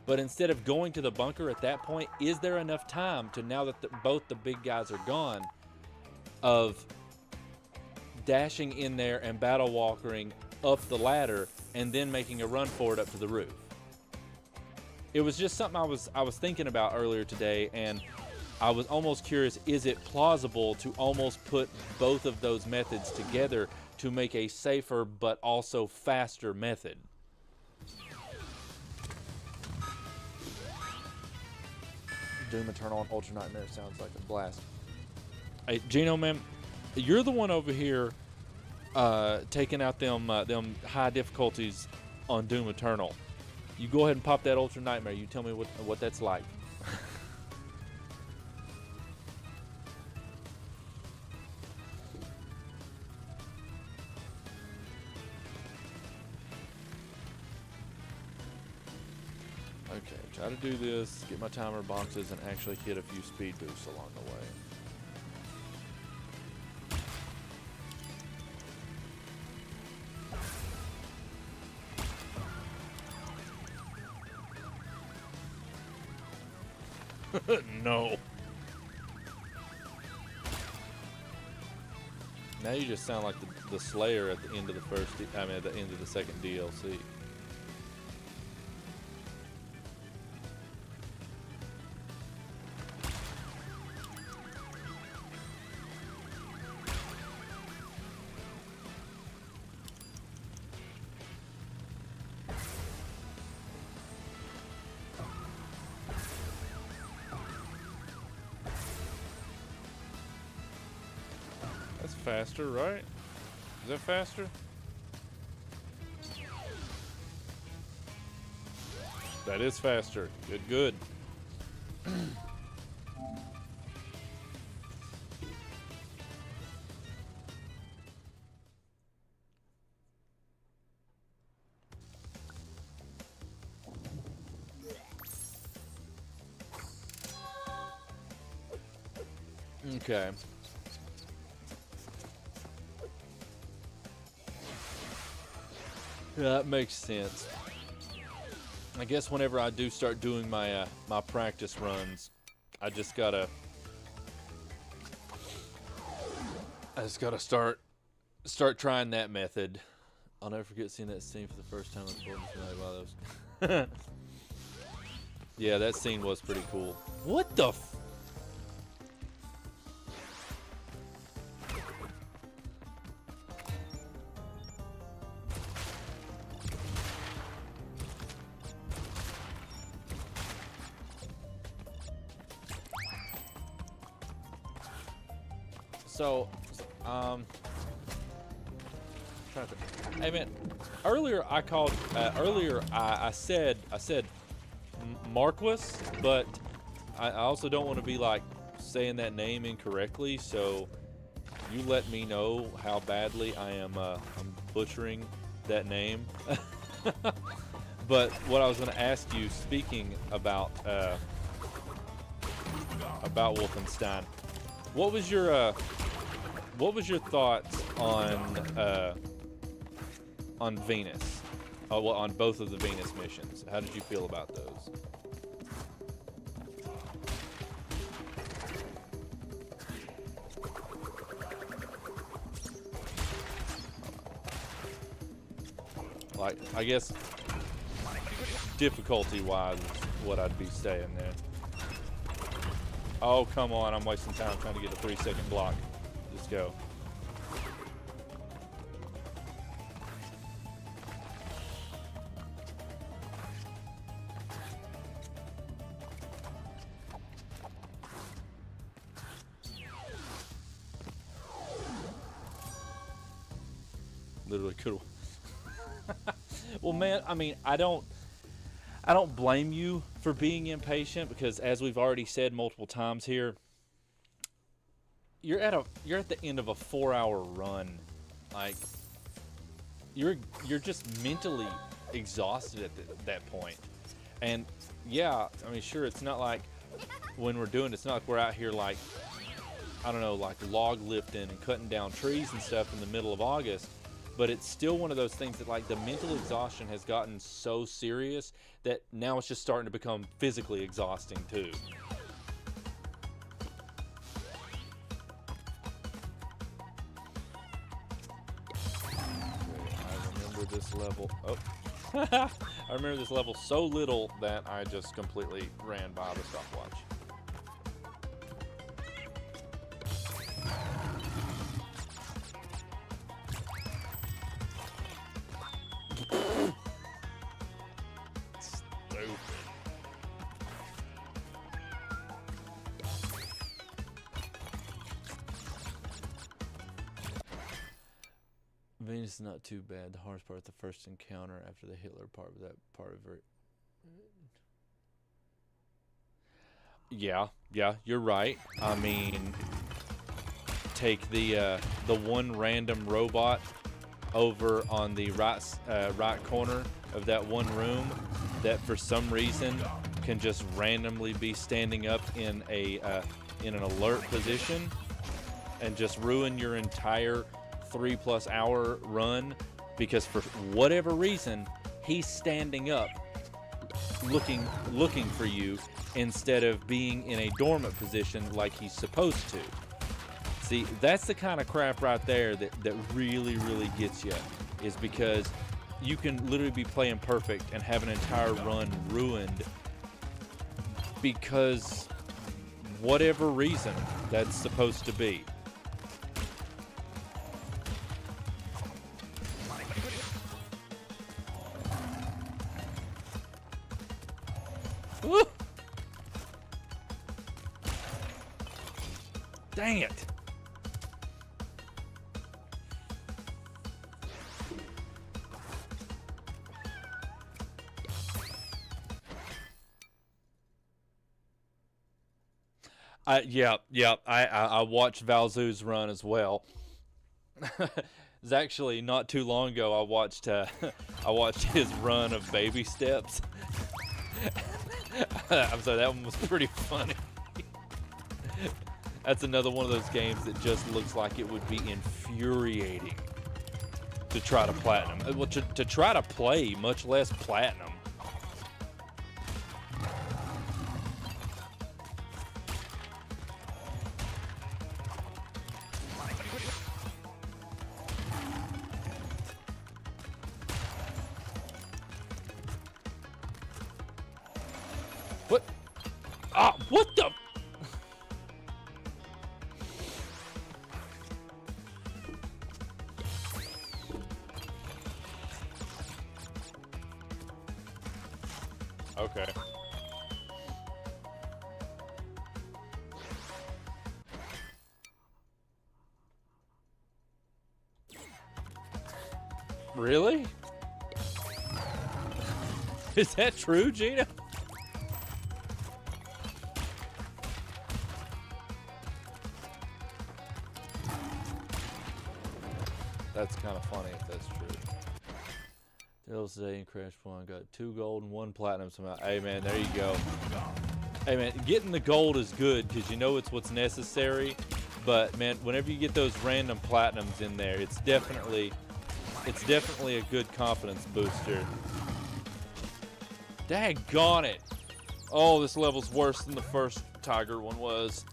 But instead of going to the bunker at that point, is there enough time to, now that both the big guys are gone, of dashing in there and battle walkering up the ladder and then making a run for it up to the roof? It was just something I was thinking about earlier today, and I was almost curious, is it plausible to almost put both of those methods together to make a safer but also faster method? Doom Eternal and Ultra Nightmare sounds like a blast. Hey, Gino, man, you're the one over here taking out them high difficulties on Doom Eternal. You go ahead and pop that Ultra Nightmare. You tell me what that's like. Okay, try to do this, get my timer boxes, and actually hit a few speed boosts along the way. No. Now you just sound like the Slayer at the end of the at the end of the second DLC. That's faster, right? Is that faster? That is faster. Good, good. Okay. Yeah, that makes sense. I guess whenever I do start doing my my practice runs, I just gotta start trying that method. I'll never forget seeing that scene for the first time. Those. Yeah, that scene was pretty cool. What the? So, hey man, earlier I called, I said Marquis, but I also don't want to be like saying that name incorrectly, so you let me know how badly I'm butchering that name. But what I was going to ask you, speaking about Wolfenstein, what was your thoughts on Venus? Well, on both of the Venus missions. How did you feel about those? Like, I guess difficulty-wise is what I'd be saying there. Oh, come on. I'm wasting time trying to get a 3-second block. Let's go. Literally could have. Well, man, I mean, I don't blame you for being impatient because, as we've already said multiple times here, you're at the end of a 4-hour run. Like, you're just mentally exhausted at that point. And yeah, I mean, sure, it's not like when we're doing, it's not like we're out here like, I don't know, like log lifting and cutting down trees and stuff in the middle of August. But it's still one of those things that, like, the mental exhaustion has gotten so serious that now it's just starting to become physically exhausting too. I remember this level. Oh, I remember this level so little that I just completely ran by the stopwatch. Venus is not too bad. The hardest part is the first encounter after the Hitler part, but that part of it. Yeah, you're right. I mean, take the one random robot over on the right corner of that one room that for some reason can just randomly be standing up in an alert position and just ruin your entire 3+ hour run because for whatever reason he's standing up looking for you instead of being in a dormant position like he's supposed to. See, that's the kind of crap right there that really gets you, is because you can literally be playing perfect and have an entire run ruined because whatever reason that's supposed to be. Woo! Dang it. I watched Valzoo's run as well. It's actually not too long ago I watched his run of Baby Steps. I'm sorry, that one was pretty funny. That's another one of those games that just looks like it would be infuriating to try to platinum. Well, to try to play, much less platinum. What? Ah, what the? Okay. Really? Is that true, Gina? That's kind of funny if that's true. Deals today in Crash 1 got 2 gold and 1 platinum somehow. Hey man, there you go. Hey man, getting the gold is good because you know it's what's necessary. But man, whenever you get those random platinums in there, it's definitely a good confidence booster. Daggone it! Oh, this level's worse than the first Tiger one was.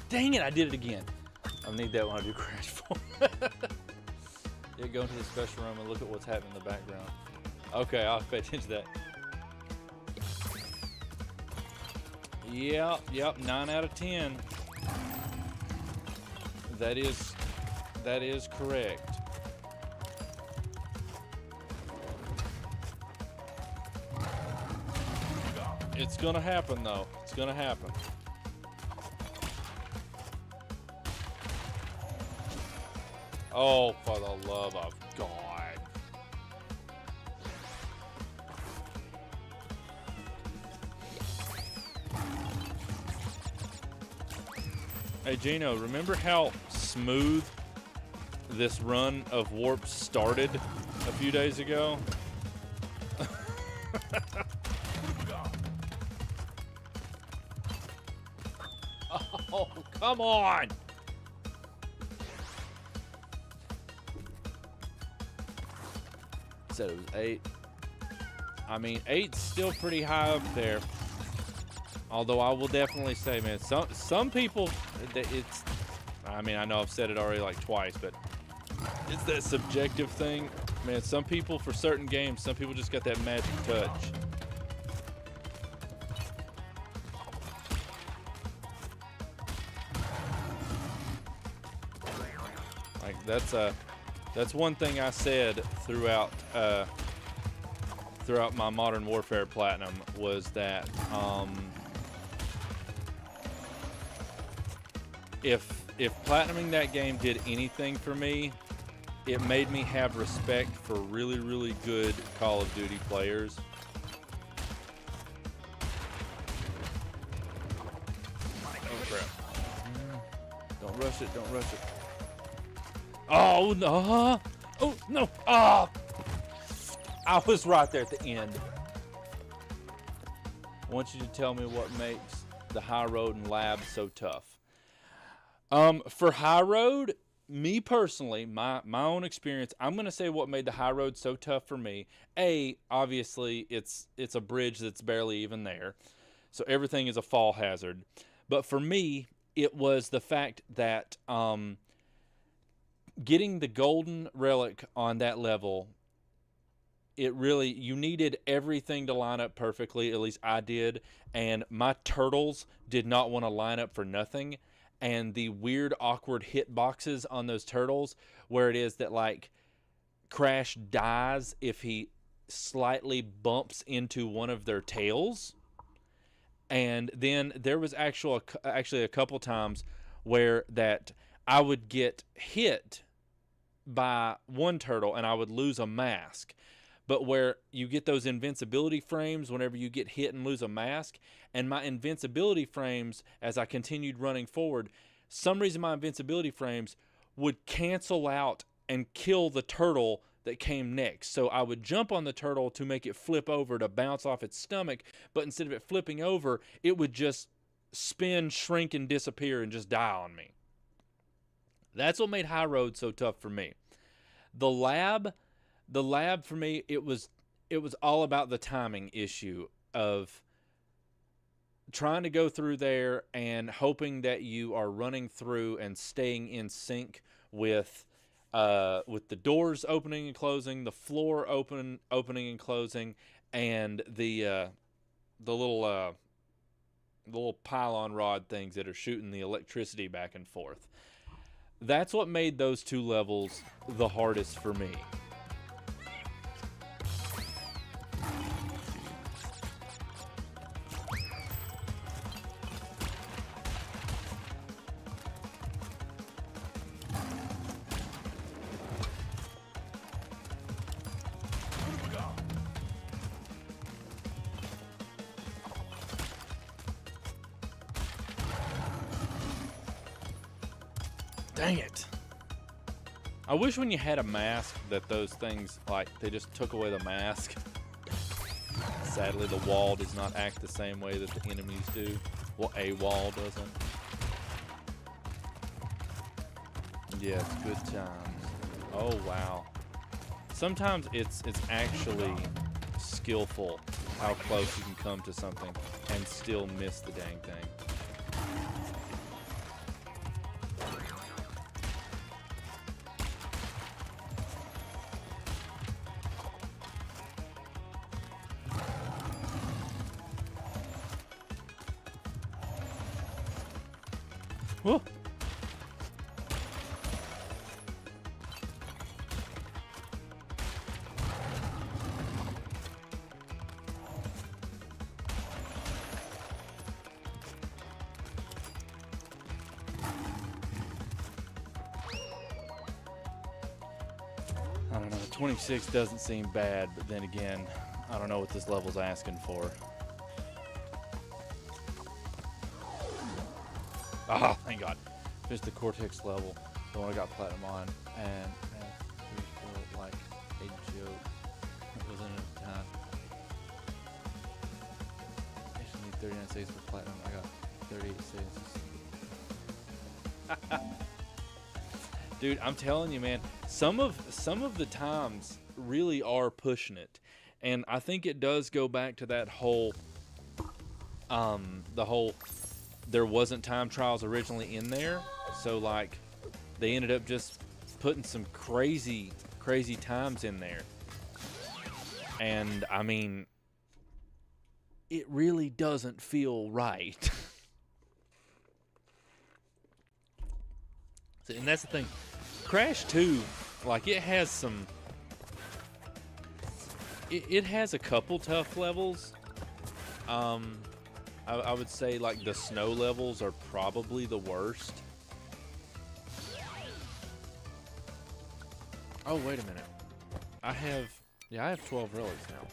Dang it, I did it again. I need that when I do Crash 4. Yeah, go into the special room and look at what's happening in the background. Okay, I'll pay attention to that. Yep, 9 out of 10. That is correct. It's gonna happen though. It's gonna happen. Oh, for the love of God. Hey Gino, remember how smooth this run of Warp started a few days ago? Oh, come on! Said it was 8. I mean, 8's still pretty high up there. Although I will definitely say, man, some people, it's, I mean, I know I've said it already like twice, but it's that subjective thing. Man, some people, for certain games, some people just got that magic touch. Like, that's one thing I said throughout my Modern Warfare Platinum was that, if platinuming that game did anything for me, it made me have respect for really, really good Call of Duty players. Oh crap. Don't rush it, don't rush it. Oh no! Oh no! Ah! I was right there at the end. I want you to tell me what makes the High Road and Lab so tough. For High Road, me personally, my own experience, I'm gonna say what made the High Road so tough for me. Obviously, it's a bridge that's barely even there, so everything is a fall hazard. But for me, it was the fact that getting the golden relic on that level, you needed everything to line up perfectly. At least I did, and my turtles did not want to line up for nothing. And the weird, awkward hit boxes on those turtles, where it is that like Crash dies if he slightly bumps into one of their tails. And then there was actually a couple times where that I would get hit by one turtle and I would lose a mask. But where you get those invincibility frames whenever you get hit and lose a mask, and my invincibility frames, as I continued running forward, some reason my invincibility frames would cancel out and kill the turtle that came next. So I would jump on the turtle to make it flip over to bounce off its stomach, but instead of it flipping over, it would just spin, shrink, and disappear and just die on me. That's what made High Road so tough for me. The lab for me, it was all about the timing issue of trying to go through there and hoping that you are running through and staying in sync with the doors opening and closing, the floor opening and closing, and the little pylon rod things that are shooting the electricity back and forth. That's what made those two levels the hardest for me. Dang it. I wish when you had a mask that those things, like, they just took away the mask. Sadly, the wall does not act the same way that the enemies do. Well, a wall doesn't. Yes, good times. Oh, wow. Sometimes it's actually skillful how close you can come to something and still miss the dang thing. Whoa. I don't know, 26 doesn't seem bad, but then again, I don't know what this level's asking for. Ah, thank God. Just the Cortex level, the one I got platinum on, and we feel like a joke. It wasn't enough time. I actually need 39 saves for platinum. I got 38 saves. Dude, I'm telling you, man, some of the times really are pushing it. And I think it does go back to that whole the whole there wasn't time trials originally in there. So like they ended up just putting some crazy times in there. And I mean, it really doesn't feel right. And that's the thing. Crash 2, like it has some, it has a couple tough levels. I would say like the snow levels are probably the worst. Oh, wait a minute. I have 12 relics now.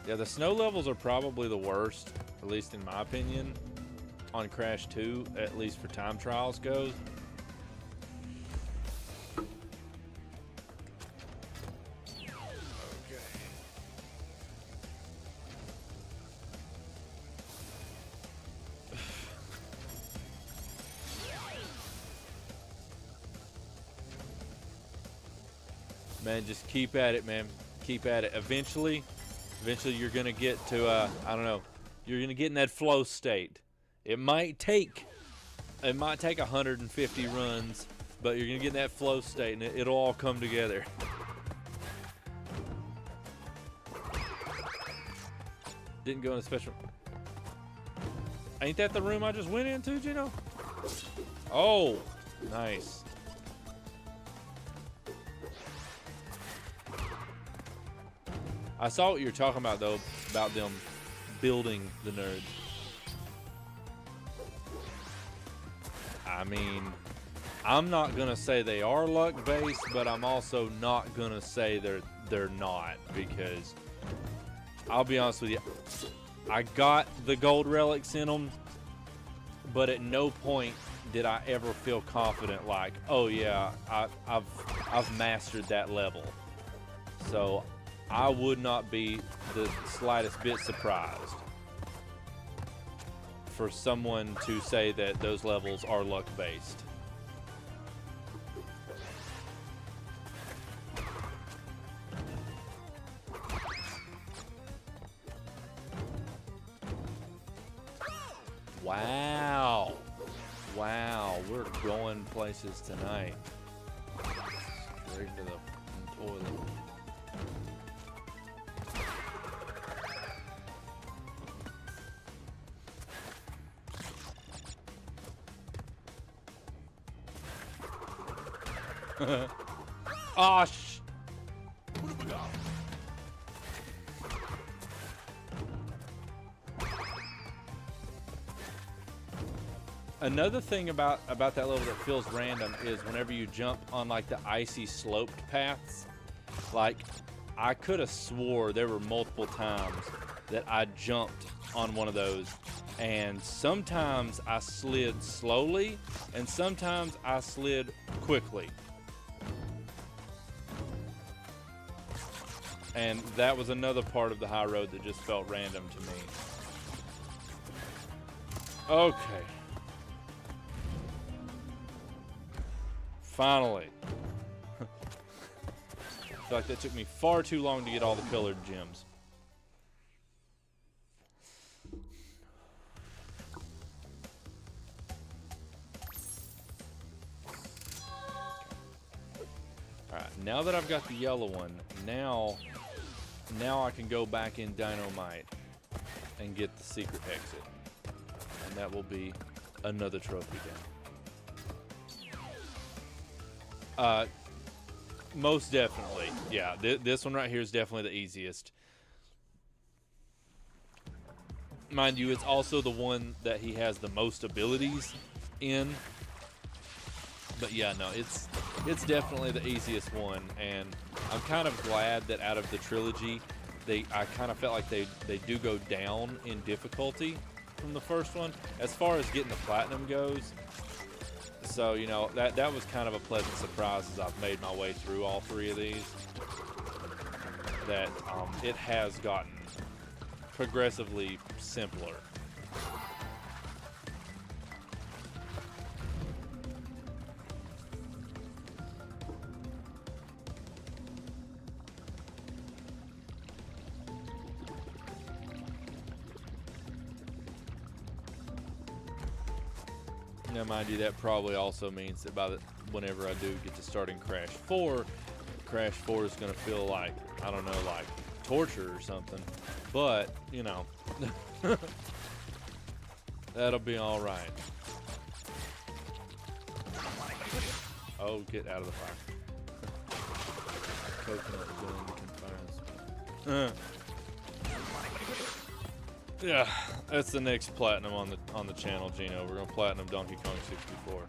Yeah, the snow levels are probably the worst, at least in my opinion, on Crash 2, at least for time trials goes. Man, just keep at it, man. Keep at it. Eventually you're gonna get to I don't know. You're gonna get in that flow state. It might take 150 runs, but you're gonna get in that flow state, and it'll all come together. Didn't go in a special. Ain't that the room I just went into, Gino? Oh, nice. I saw what you were talking about, though, about them building the nerds. I mean, I'm not gonna say they are luck-based, but I'm also not gonna say they're not, because I'll be honest with you, I got the gold relics in them, but at no point did I ever feel confident like, oh yeah, I've mastered that level. So I would not be the slightest bit surprised for someone to say that those levels are luck-based. Wow. Wow, we're going places tonight. Straight to the toilet. Oh, What have we got? Another thing about that level that feels random is whenever you jump on like the icy sloped paths. Like, I could have swore there were multiple times that I jumped on one of those, and sometimes I slid slowly and sometimes I slid quickly. And that was another part of the high road that just felt random to me. Okay. Finally. I feel like that took me far too long to get all the colored gems. Alright, now that I've got the yellow one, now I can go back in Dynamite and get the secret exit. And that will be another trophy down. Uh, most definitely. Yeah, this one right here is definitely the easiest. Mind you, it's also the one that he has the most abilities in. But yeah, no, it's definitely the easiest one, and I'm kind of glad that out of the trilogy, I kind of felt like they do go down in difficulty from the first one as far as getting the platinum goes. So you know that was kind of a pleasant surprise as I've made my way through all three of these. That it has gotten progressively simpler. Now, mind you, that probably also means that whenever I do get to starting Crash 4, Crash 4 is going to feel like, I don't know, like torture or something. But, you know, that'll be all right. Oh, get out of the fire. Coconut gun can find. Yeah, that's the next platinum on the channel, Gino. We're gonna platinum Donkey Kong 64.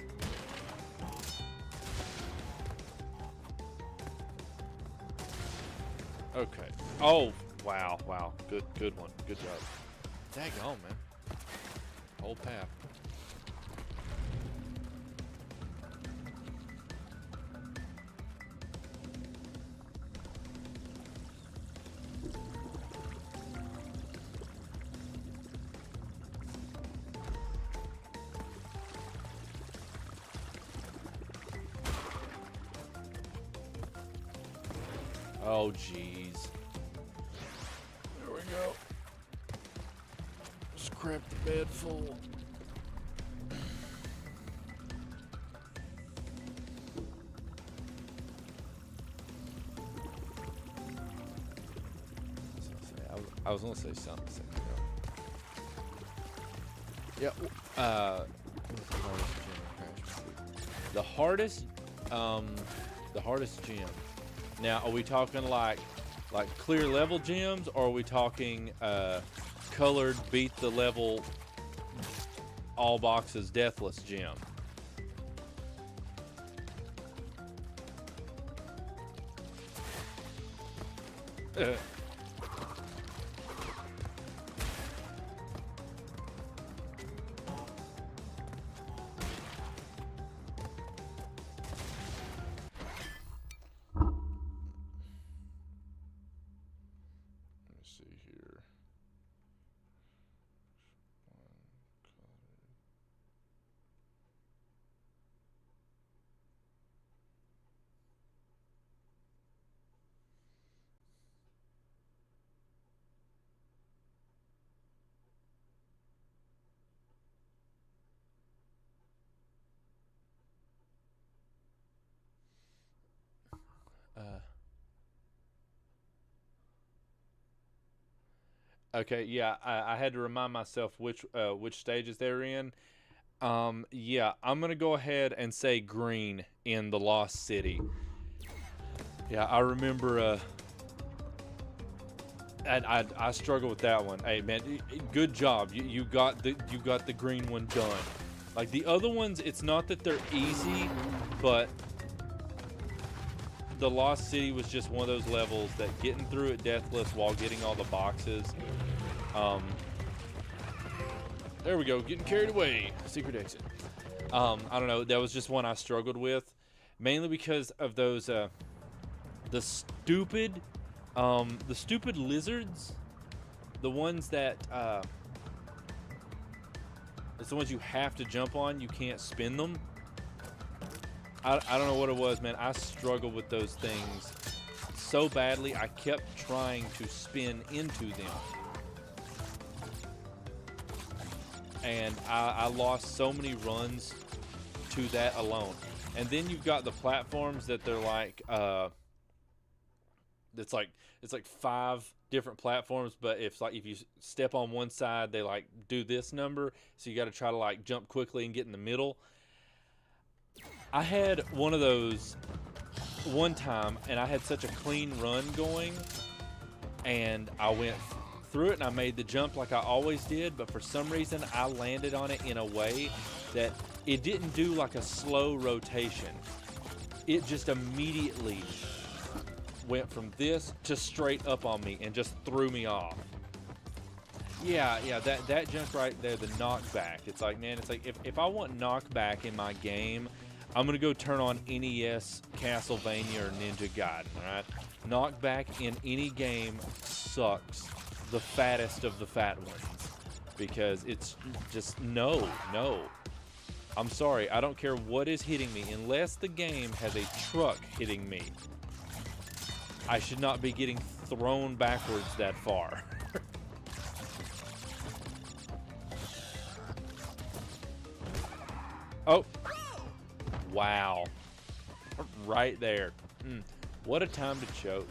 Okay. Oh, wow. Good one. Good job. Daggone, man. Whole path. Oh, jeez. There we go. Scrap the bed full. I was gonna say something a second ago. Yeah. The hardest gym. Now, are we talking like clear level gyms, or are we talking colored beat the level all boxes deathless gym? See here. Okay, yeah, I had to remind myself which stages they're in. Yeah, I'm gonna go ahead and say green in the Lost City. Yeah, I remember. And I struggle with that one. Hey man, good job. You got the green one done. Like the other ones, it's not that they're easy, but the Lost City was just one of those levels that getting through it deathless while getting all the boxes. There we go, getting carried away. Secret exit. I don't know. That was just one I struggled with, mainly because of those the stupid lizards, the ones that it's the ones you have to jump on. You can't spin them. I don't know what it was, man. I struggled with those things so badly. I kept trying to spin into them, and I lost so many runs to that alone. And then you've got the platforms that they're like it's like 5 different platforms, but if you step on one side, they like do this number, so you got to try to like jump quickly and get in the middle. I had one of those one time, and I had such a clean run going, and I went through it, and I made the jump like I always did, but for some reason, I landed on it in a way that it didn't do like a slow rotation. It just immediately went from this to straight up on me and just threw me off. Yeah, that jump right there, the knockback. It's like, man, it's like if I want knockback in my game, I'm gonna go turn on NES Castlevania or Ninja Gaiden, alright? Knockback in any game sucks the fattest of the fat ones. Because it's just, no. I'm sorry, I don't care what is hitting me, unless the game has a truck hitting me. I should not be getting thrown backwards that far. Oh. Wow. Right there. What a time to choke.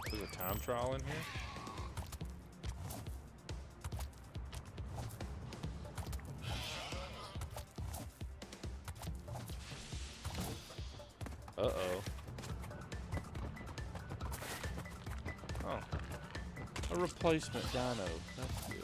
There's a time trial in here? Uh-oh. Oh. A replacement dino. That's good.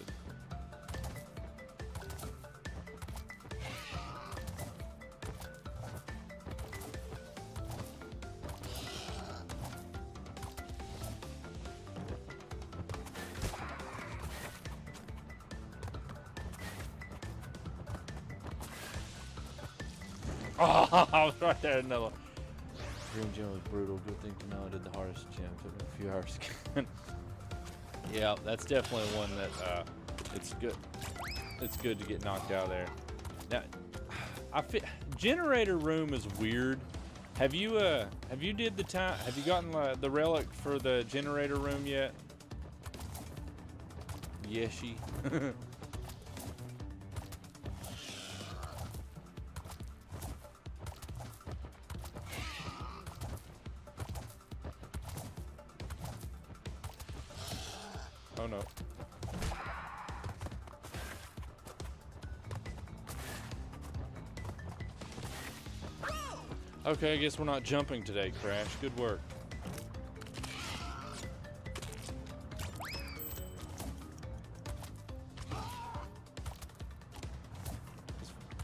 Oh, I was right there. Another. Dream Gym was brutal. Good thing to know I did the hardest gym. Took me a few hours to get. Yeah, that's definitely one that it's good. It's good to get knocked out there. Now, generator room is weird. Have you did the time? Have you gotten the relic for the generator room yet? Yeshi. Oh no. Okay, I guess we're not jumping today, Crash. Good work.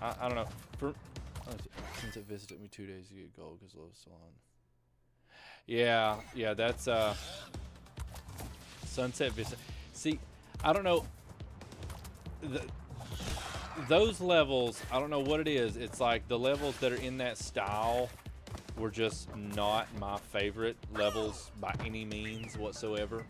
I don't know. Since it visited me 2 days to get gold because Lowe's still on. Yeah, that's Sunset Vista. See, I don't know. Those levels, I don't know what it is. It's like the levels that are in that style were just not my favorite levels by any means whatsoever.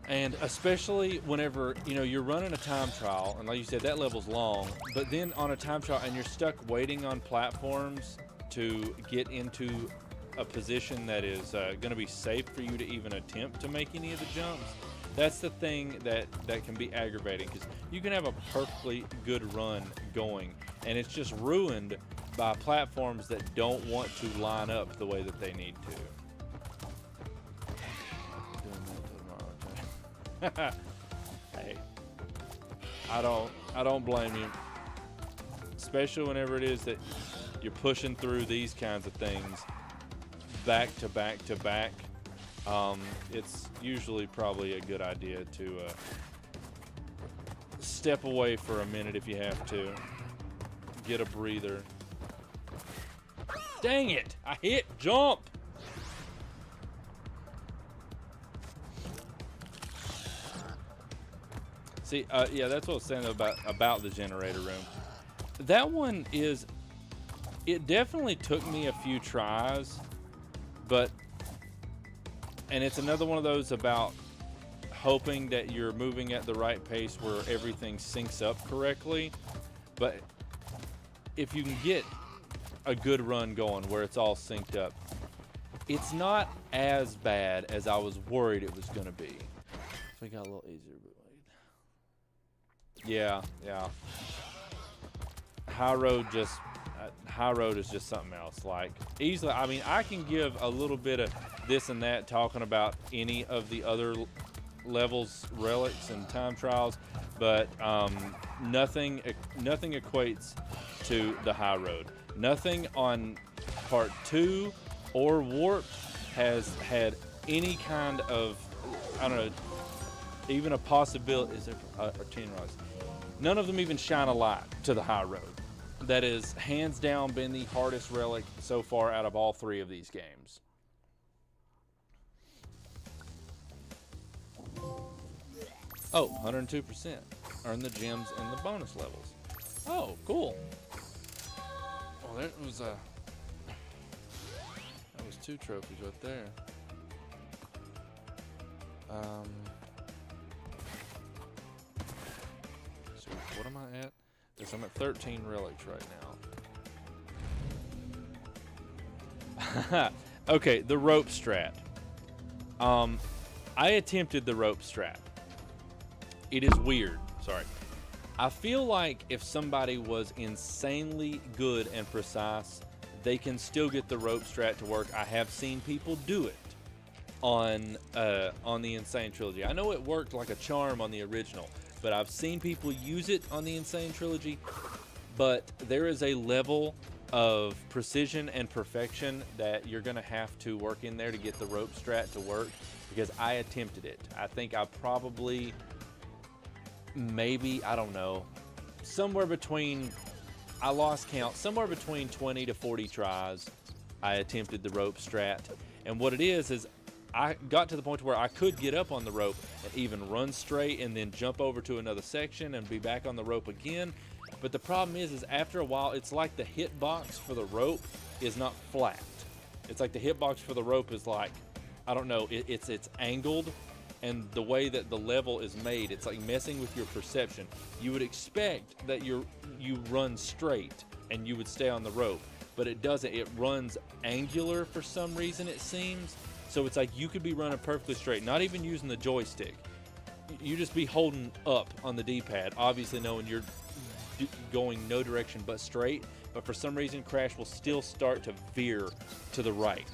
And especially whenever, you're running a time trial, and like you said, that level's long, but then on a time trial and you're stuck waiting on platforms to get into a position that is going to be safe for you to even attempt to make any of the jumps. That's the thing that can be aggravating, because you can have a perfectly good run going, and it's just ruined by platforms that don't want to line up the way that they need to. Hey, I don't blame you, especially whenever it is that you're pushing through these kinds of things back to back to back. It's usually probably a good idea to step away for a minute if you have to. Get a breather. Dang it! I hit jump! See, yeah, that's what I was saying about the generator room. That one is, it definitely took me a few tries, and it's another one of those about hoping that you're moving at the right pace where everything syncs up correctly. But if you can get a good run going where it's all synced up, it's not as bad as I was worried it was going to be. So it got a little easier, but yeah. High Road is just something else. Like, easily, I mean, I can give a little bit of this and that talking about any of the other levels, relics, and time trials, but nothing equates to the high road. Nothing on part 2 or warped has had any kind of, I don't know, even a possibility. Is there a 10 rise? None of them even shine a light to the high road. That is hands down been the hardest relic so far out of all 3 of these games. Oh, 102%. Earn the gems in the bonus levels. Oh, cool. Well, that was 2 trophies right there. So what am I at? Yes, I'm at 13 relics right now. Okay, the rope strat. I attempted the rope strat. It is weird. Sorry. I feel like if somebody was insanely good and precise, they can still get the rope strat to work. I have seen people do it on the Insane Trilogy. I know it worked like a charm on the original, but I've seen people use it on the Insane Trilogy. But there is a level of precision and perfection that you're going to have to work in there to get the rope strat to work, because I attempted it. I think I probably, maybe, I don't know, somewhere between, I lost count, somewhere between 20 to 40 tries I attempted the rope strat. And what it is I got to the point where I could get up on the rope and even run straight and then jump over to another section and be back on the rope again. But the problem is after a while, it's like the hitbox for the rope is not flat. It's like the hitbox for the rope is like, I don't know, it's angled, and the way that the level is made, it's like messing with your perception. You would expect that you run straight and you would stay on the rope, but it doesn't. It runs angular for some reason, it seems. So it's like you could be running perfectly straight, not even using the joystick. You just be holding up on the D-pad, obviously knowing you're going no direction but straight, but for some reason Crash will still start to veer to the right.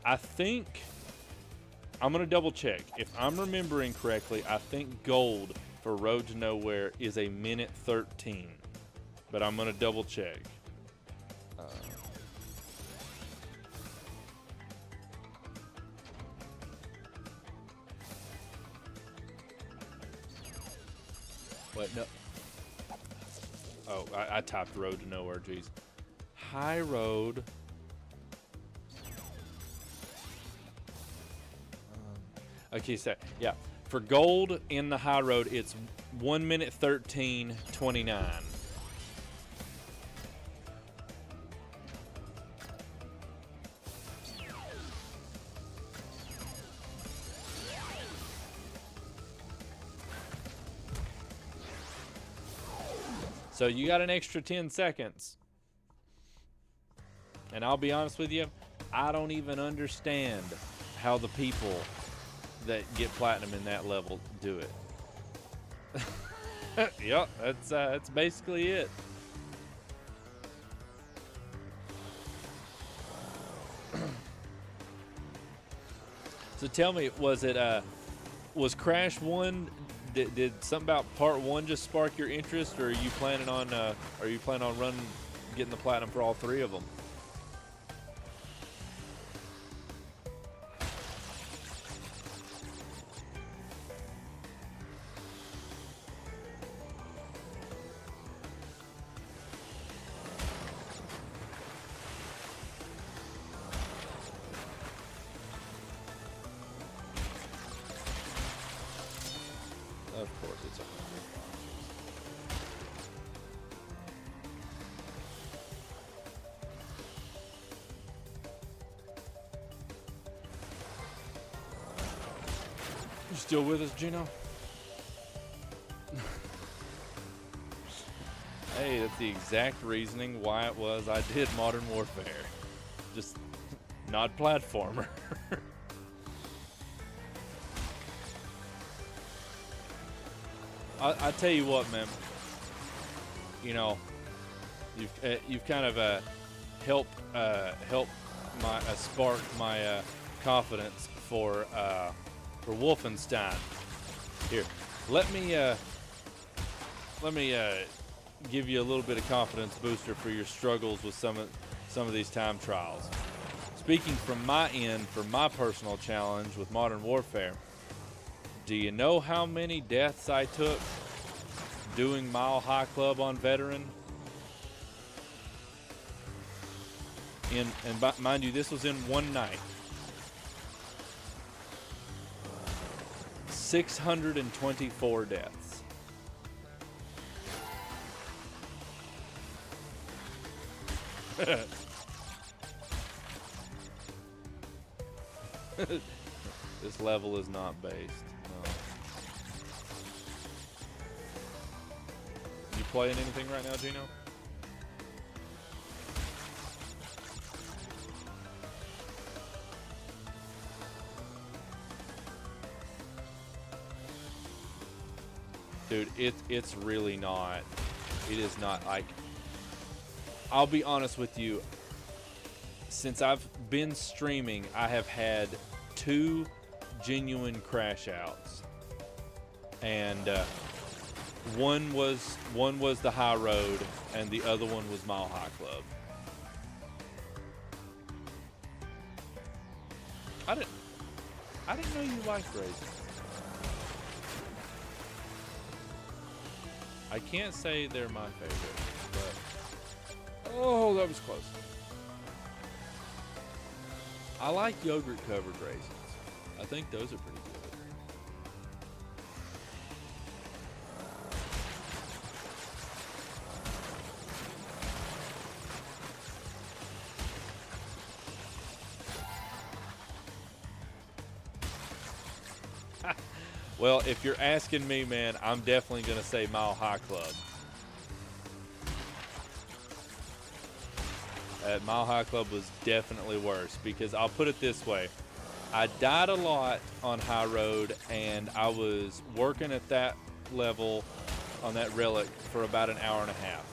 I think I'm gonna double check. If I'm remembering correctly, I think gold for Road to Nowhere is a minute 13, but I'm gonna double check. Wait, no. Oh, I typed Road to Nowhere, geez. High Road. Okay, so yeah, for gold in the high road, it's 1 minute 13:29. So you got an extra 10 seconds. And I'll be honest with you, I don't even understand how the people that get platinum in that level do it. Yep, that's basically it. So tell me, was Crash 1, did something about part 1 just spark your interest, or are you planning on getting the platinum for all 3 of them? Of course, it's 100. You still with us, Gino? Hey, that's the exact reasoning why it was I did Modern Warfare. Just not platformer. I tell you what, man. You know, you've kind of help my spark my confidence for Wolfenstein. Here, let me give you a little bit of confidence booster for your struggles with some of these time trials. Speaking from my end for my personal challenge with Modern Warfare, do you know how many deaths I took doing Mile High Club on Veteran? Mind you, this was in one night. 624 deaths. This level is not based. No. You playing anything right now, Gino? Dude, it's really not. It is not like. I'll be honest with you. Since I've been streaming, I have had 2 genuine crash outs, and one was the high road, and the other one was Mile High Club. I didn't know you liked racing. I can't say they're my favorite, but oh, that was close. I like yogurt covered raisins. I think those are pretty good. Well, if you're asking me, man, I'm definitely going to say Mile High Club. Mile High Club was definitely worse because I'll put it this way. I died a lot on High Road, and I was working at that level on that relic for about an hour and a half.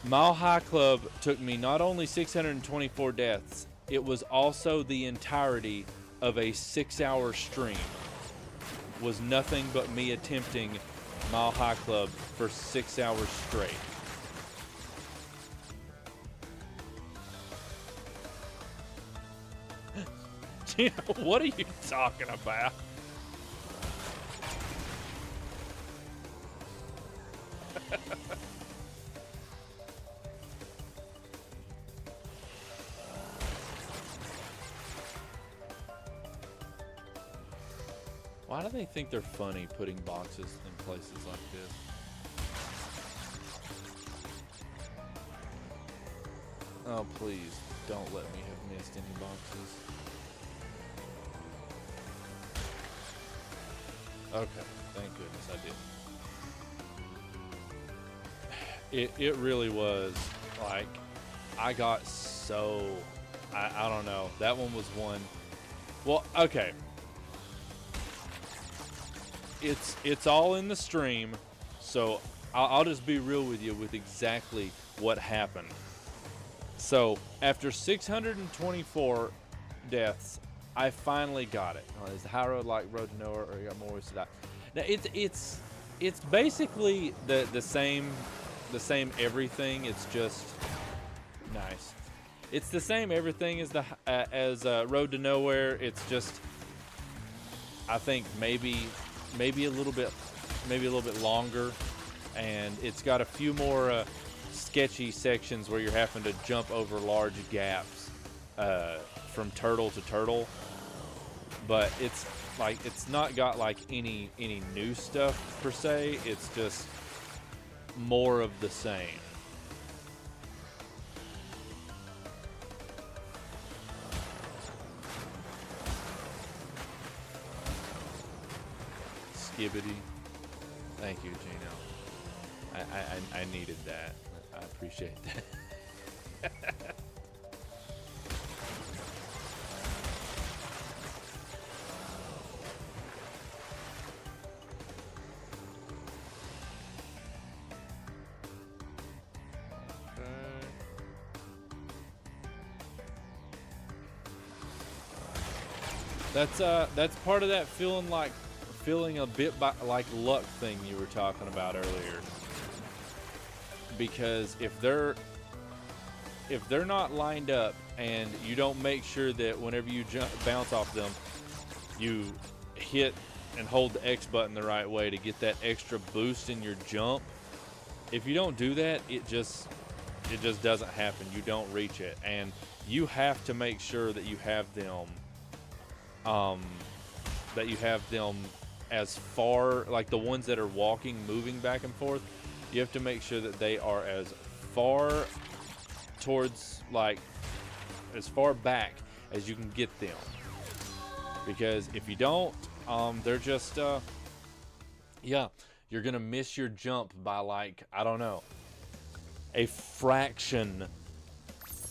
Mile High Club took me not only 624 deaths, it was also the entirety of a 6-hour stream. Was nothing but me attempting Mile High Club for 6 hours straight. Gino, what are you talking about? Why do they think they're funny putting boxes in places like this? Oh, please, don't let me have missed any boxes. Okay, thank goodness I did. It really was, like, I got so, I don't know, that one was one. Well, okay. It's all in the stream, so I'll just be real with you with exactly what happened. So after 624 deaths, I finally got it. Is the high road like Road to Nowhere, or you got more ways to die? Now it's basically the same everything. It's just nice. It's the same everything as the Road to Nowhere. It's just, I think maybe a little bit longer, and it's got a few more sketchy sections where you're having to jump over large gaps from turtle to turtle. But it's like, it's not got like any new stuff per se. It's just more of the same. Skibbity. Thank you, Gino. I needed that. I appreciate that. That's part of that feeling a bit like luck thing you were talking about earlier. Because if they're not lined up and you don't make sure that whenever you bounce off them, you hit and hold the X button the right way to get that extra boost in your jump. If you don't do that, it just doesn't happen. You don't reach it, and you have to make sure that you have them as far, like the ones that are walking, moving back and forth. You have to make sure that they are as far towards, like, as far back as you can get them, because if you don't, they're just yeah, you're gonna miss your jump by, like, I don't know, a fraction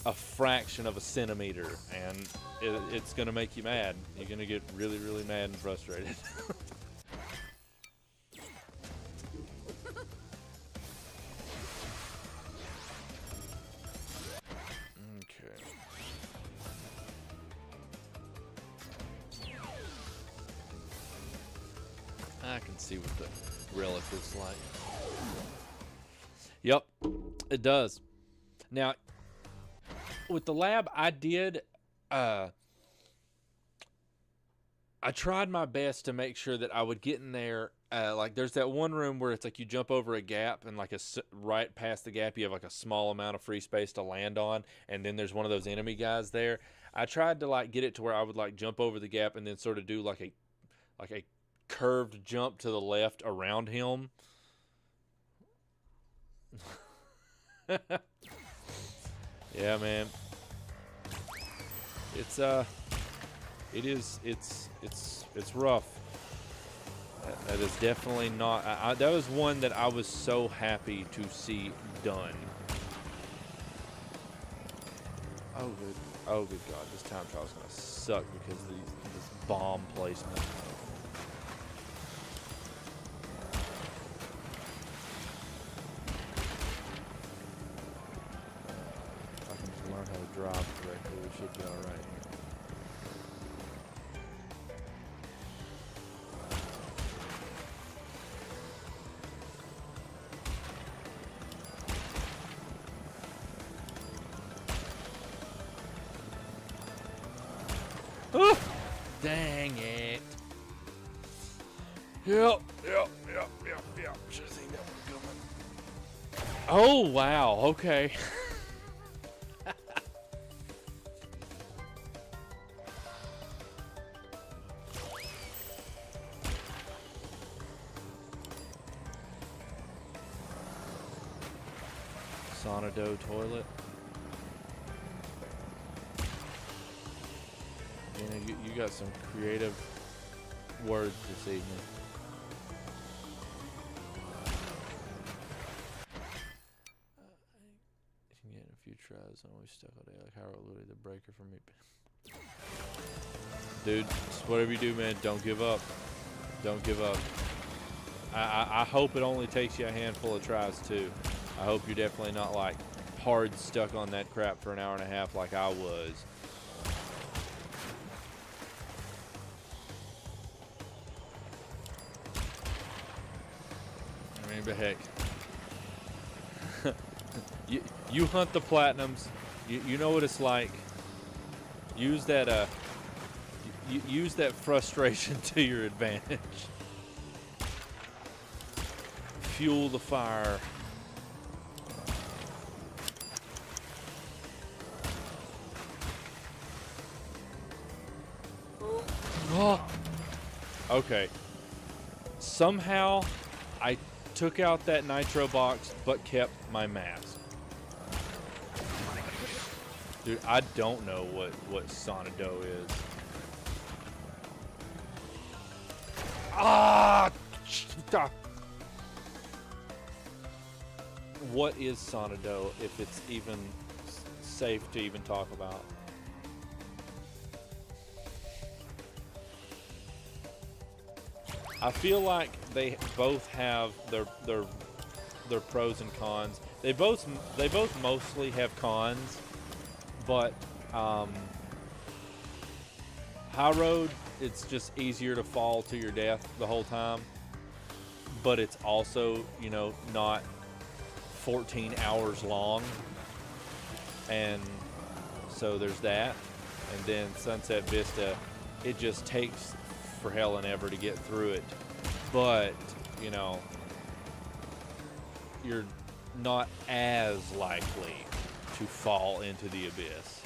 of a centimeter, and it's gonna make you mad. You're gonna get really, really mad and frustrated. Okay. I can see what the relic looks like. Yep, it does. Now, with the lab, I tried my best to make sure that I would get in there. Like, there's that one room where it's like you jump over a gap, and like right past the gap, you have like a small amount of free space to land on, and then there's one of those enemy guys there. I tried to like get it to where I would like jump over the gap and then sort of do like a curved jump to the left around him. Yeah, man. It's rough. That is definitely not. That was one that I was so happy to see done. Oh good God! This time trial is gonna suck because of this bomb placement. If I can just learn how to drive correctly, we should be all right. Oh, dang it. Yep. Should have seen that one coming. Oh, wow. Okay. Sonado toilet. You got some creative words this evening. You can get in a few tries. I'm always stuck all day. Like how literally the breaker for me. Dude, whatever you do, man, don't give up. Don't give up. I hope it only takes you a handful of tries too. I hope you're definitely not like hard stuck on that crap for an hour and a half like I was. I mean, but heck, you hunt the platinums. You know what it's like. Use that use that frustration to your advantage. Fuel the fire. Oh. Okay. Somehow I took out that nitro box but kept my mask. Dude, I don't know what Sonado is. Ah! Stop. What is Sonado, if it's even safe to even talk about? I feel like they both have their pros and cons. They both mostly have cons, but High road, it's just easier to fall to your death the whole time, but it's also, you know, not 14 hours long, and so there's that. And then Sunset Vista, it just takes for hell and ever to get through it, but you know, you're not as likely to fall into the abyss.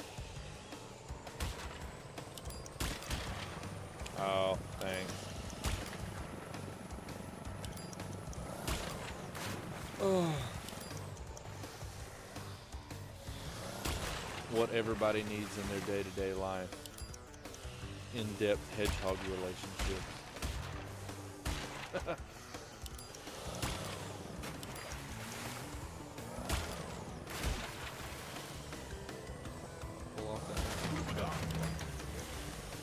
Oh, thanks. Oh. What everybody needs in their day-to-day life. In-depth hedgehog relationships. Pull off that.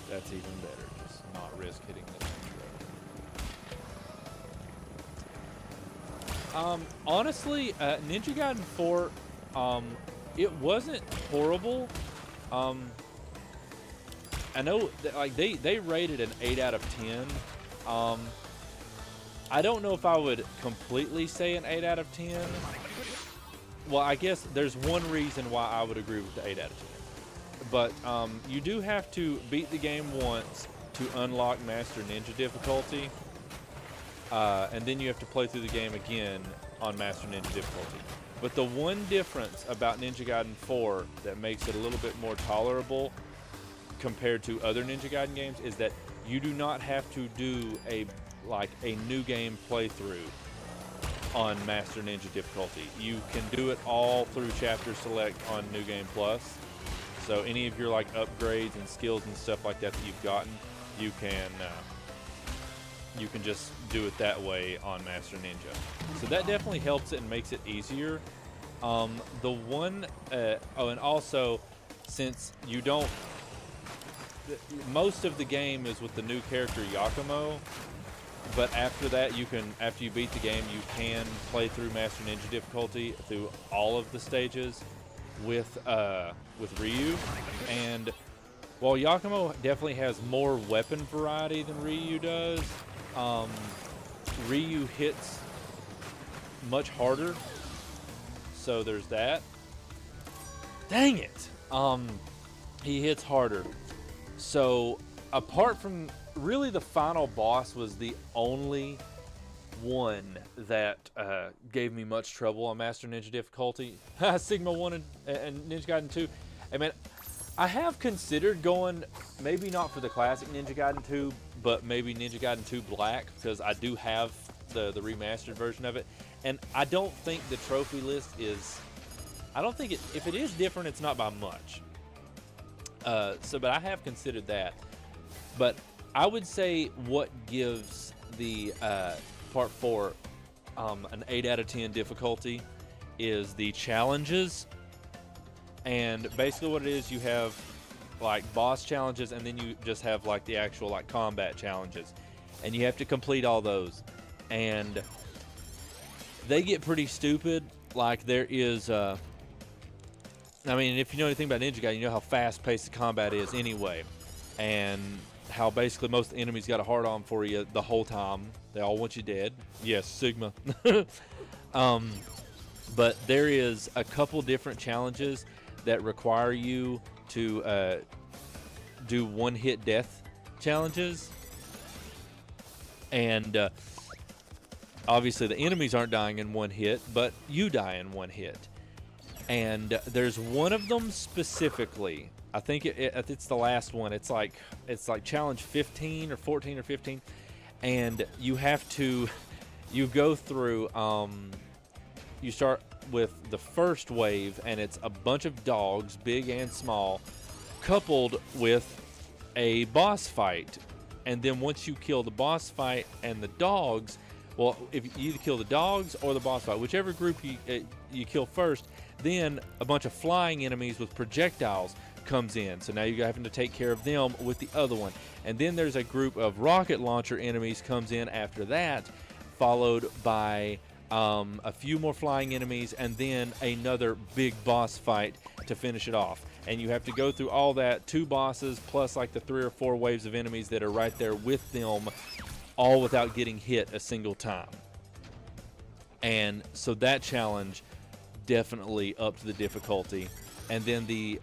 That's even better. Just not risk hitting the intro. Honestly, Ninja Gaiden 4, it wasn't horrible. I know that, like, they rated an 8 out of 10. I don't know if I would completely say an 8 out of 10. Well, I guess there's one reason why I would agree with the 8 out of 10. But you do have to beat the game once to unlock Master Ninja difficulty. And then you have to play through the game again on Master Ninja difficulty. But the one difference about Ninja Gaiden 4 that makes it a little bit more tolerable compared to other Ninja Gaiden games is that you do not have to do a new game playthrough on Master Ninja difficulty. You can do it all through Chapter Select on New Game Plus. So any of your like upgrades and skills and stuff like that you've gotten, you can just do it that way on Master Ninja. So that definitely helps it and makes it easier. The one, oh, and also since you don't, most of the game is with the new character Yakumo, but after that after you beat the game, you can play through Master Ninja difficulty through all of the stages with Ryu. And while Yakumo definitely has more weapon variety than Ryu does, Ryu hits much harder, so there's that. Dang it! He hits harder. So apart from really the final boss was the only one that gave me much trouble on Master Ninja difficulty. Sigma 1 and Ninja Gaiden 2. I mean, I have considered going, maybe not for the classic Ninja Gaiden 2, but maybe Ninja Gaiden 2 Black, because I do have the remastered version of it. And I don't think the trophy list is, I don't think if it is different, it's not by much. But I have considered that. But I would say what gives the Part 4 an 8 out of 10 difficulty is the challenges. And basically what it is, you have like boss challenges, and then you just have like the actual like combat challenges, and you have to complete all those, and they get pretty stupid. Like there is I mean, if you know anything about Ninja Gaiden, you know how fast paced the combat is anyway, and how basically most enemies got a hard on for you the whole time. They all want you dead. Yes, Sigma. But there is a couple different challenges that require you to do one-hit death challenges. And obviously the enemies aren't dying in one hit, but you die in one hit. And there's one of them specifically, I think it's the last one. It's like challenge 15 or 14 or 15. And you have to, you go through, you start with the first wave, and it's a bunch of dogs, big and small, coupled with a boss fight. And then once you kill the boss fight and the dogs, well, if you either kill the dogs or the boss fight, whichever group you kill first, then a bunch of flying enemies with projectiles comes in. So now you're having to take care of them with the other one. And then there's a group of rocket launcher enemies comes in after that, followed by a few more flying enemies, and then another big boss fight to finish it off. And you have to go through all that, 2 bosses plus like the 3 or 4 waves of enemies that are right there with them, all without getting hit a single time. And so that challenge definitely upped the difficulty. And then the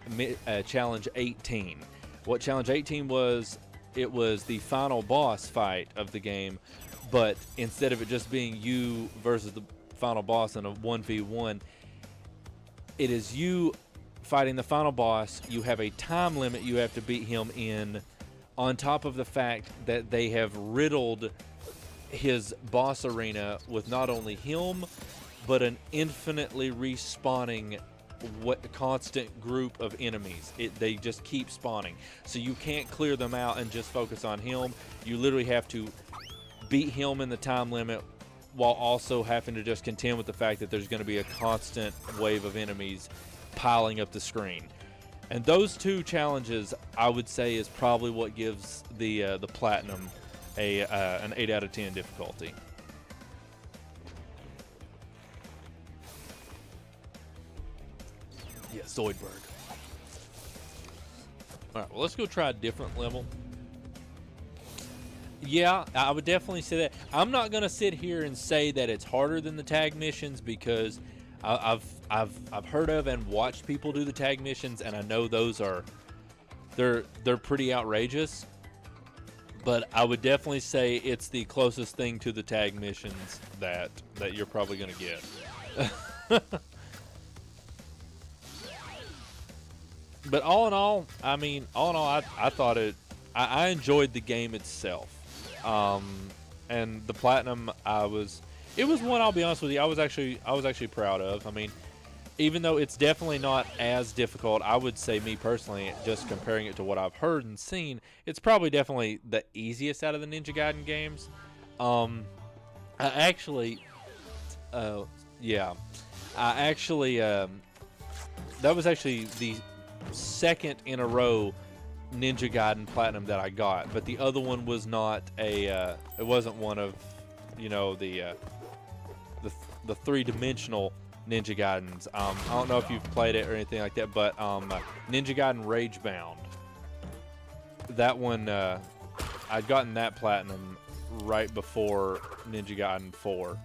challenge 18. What challenge 18 was, it was the final boss fight of the game, but instead of it just being you versus the final boss in a 1v1, it is you fighting the final boss. You have a time limit you have to beat him in, on top of the fact that they have riddled his boss arena with not only him, but an infinitely respawning constant group of enemies. They just keep spawning. So you can't clear them out and just focus on him. You literally have to beat him in the time limit while also having to just contend with the fact that there's going to be a constant wave of enemies piling up the screen. And those 2 challenges, I would say, is probably what gives the Platinum an 8 out of 10 difficulty. Yeah, Zoidberg. All right, well, let's go try a different level. Yeah, I would definitely say that. I'm not gonna sit here and say that it's harder than the tag missions, because I've heard of and watched people do the tag missions, and I know those are they're pretty outrageous. But I would definitely say it's the closest thing to the tag missions that you're probably gonna get. But all in all, I mean, I thought I enjoyed the game itself. And the Platinum, it was one, I'll be honest with you, I was actually proud of. I mean, even though it's definitely not as difficult, I would say, me personally, just comparing it to what I've heard and seen, it's probably definitely the easiest out of the Ninja Gaiden games. That was actually the second in a row Ninja Gaiden Platinum that I got, but the other one was not it wasn't one of, the 3-dimensional Ninja Gaidens. I don't know if you've played it or anything like that, but Ninja Gaiden Ragebound, that one, I'd gotten that Platinum right before Ninja Gaiden 4,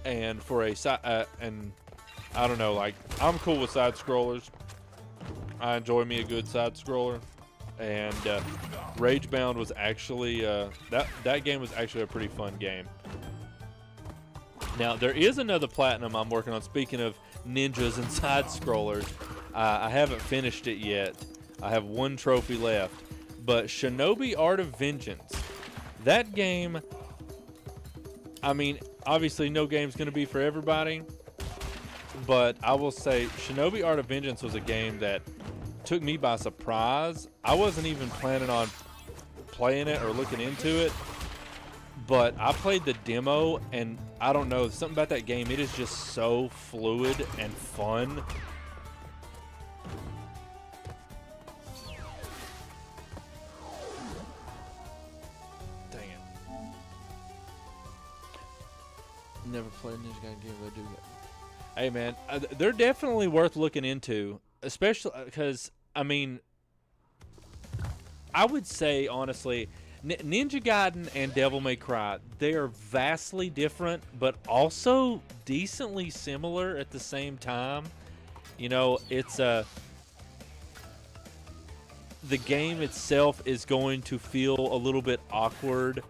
and for and I don't know, like, I'm cool with side scrollers. I enjoy me a good side scroller, and Ragebound was actually that game was actually a pretty fun game. Now, there is another Platinum I'm working on. Speaking of ninjas and side scrollers, I haven't finished it yet. I have 1 trophy left, but Shinobi Art of Vengeance, that game, I mean, obviously no game's going to be for everybody, but I will say Shinobi Art of Vengeance was a game that took me by surprise. I wasn't even planning on playing it or looking into it, but I played the demo, and I don't know, something about that game, it is just so fluid and fun. Dang it. Never played Ninja Gaiden game, but I do get. Hey man, they're definitely worth looking into, especially because, I mean, I would say, honestly, Ninja Gaiden and Devil May Cry, they are vastly different, but also decently similar at the same time. It's the game itself is going to feel a little bit awkward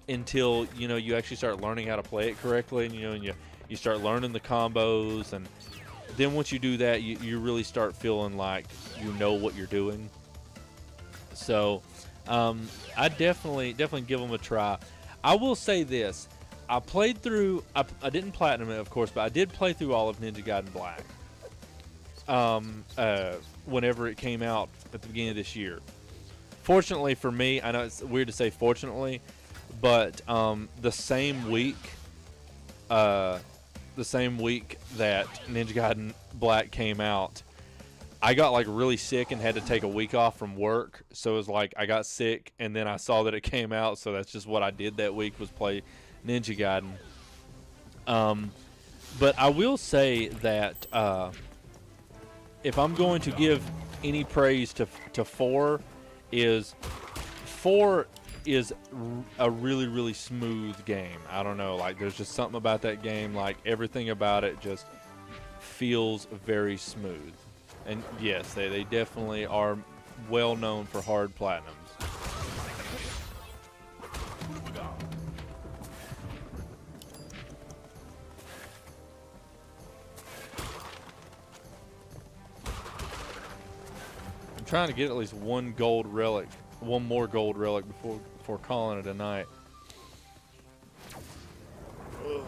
until, you actually start learning how to play it correctly, and, you start learning the combos, and then once you do that, you really start feeling like you know what you're doing. So I definitely give them a try. I will say this: I played through. I didn't platinum it, of course, but I did play through all of Ninja Gaiden Black. Whenever it came out at the beginning of this year. Fortunately for me, I know it's weird to say fortunately, but the same week that Ninja Gaiden Black came out, I got like really sick and had to take a week off from work. So it was like I got sick, and then I saw that it came out, so that's just what I did that week, was play Ninja Gaiden. But I will say that if I'm going to give any praise to 4, is 4 is a really, really smooth game. I don't know, like there's just something about that game, like everything about it just feels very smooth. And yes, they definitely are well known for hard platinums. I'm trying to get at least one gold relic, one more gold relic before calling it a night. Ugh.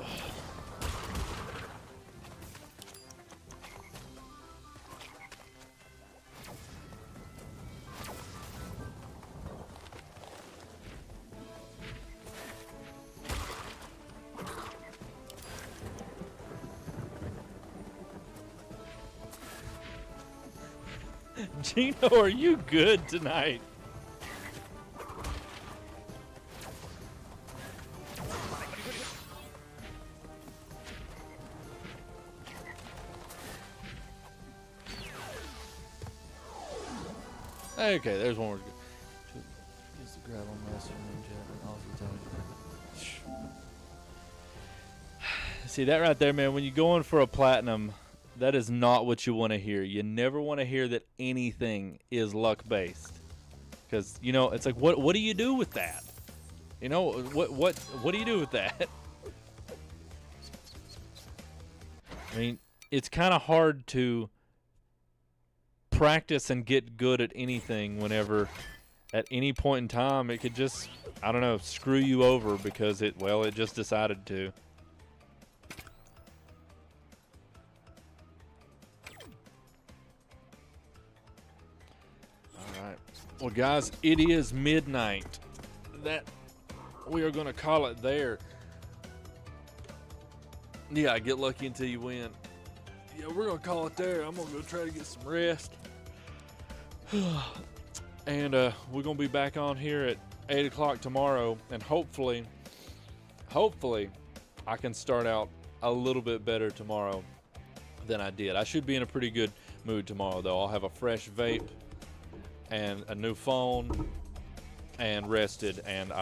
Gino, are you good tonight? Okay, there's one more. Use the grab on master ninja and also see that right there, man. When you go in for a platinum, that is not what you want to hear. You never want to hear that anything is luck based, because you know it's like what do you do with that? You know what do you do with that? I mean, it's kind of hard to practice and get good at anything whenever at any point in time it could just, I don't know, screw you over because it just decided to. Alright. Well guys, it is midnight. That we are gonna call it there. Yeah, get lucky until you win. Yeah, we're gonna call it there. I'm gonna go try to get some rest. And we're gonna be back on here at 8 o'clock tomorrow, and hopefully I can start out a little bit better tomorrow than I did. I should be in a pretty good mood tomorrow though. I'll have a fresh vape and a new phone and rested, and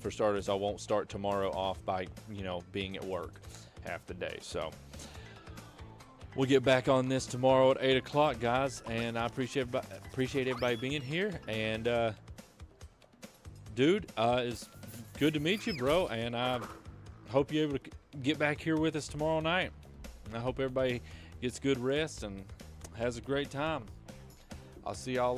for starters, I won't start tomorrow off by, you know, being at work half the day. So we'll get back on this tomorrow at 8 o'clock, guys, and I appreciate everybody being here. And dude, it's good to meet you, bro, and I hope you're able to get back here with us tomorrow night. And I hope everybody gets good rest and has a great time. I'll see y'all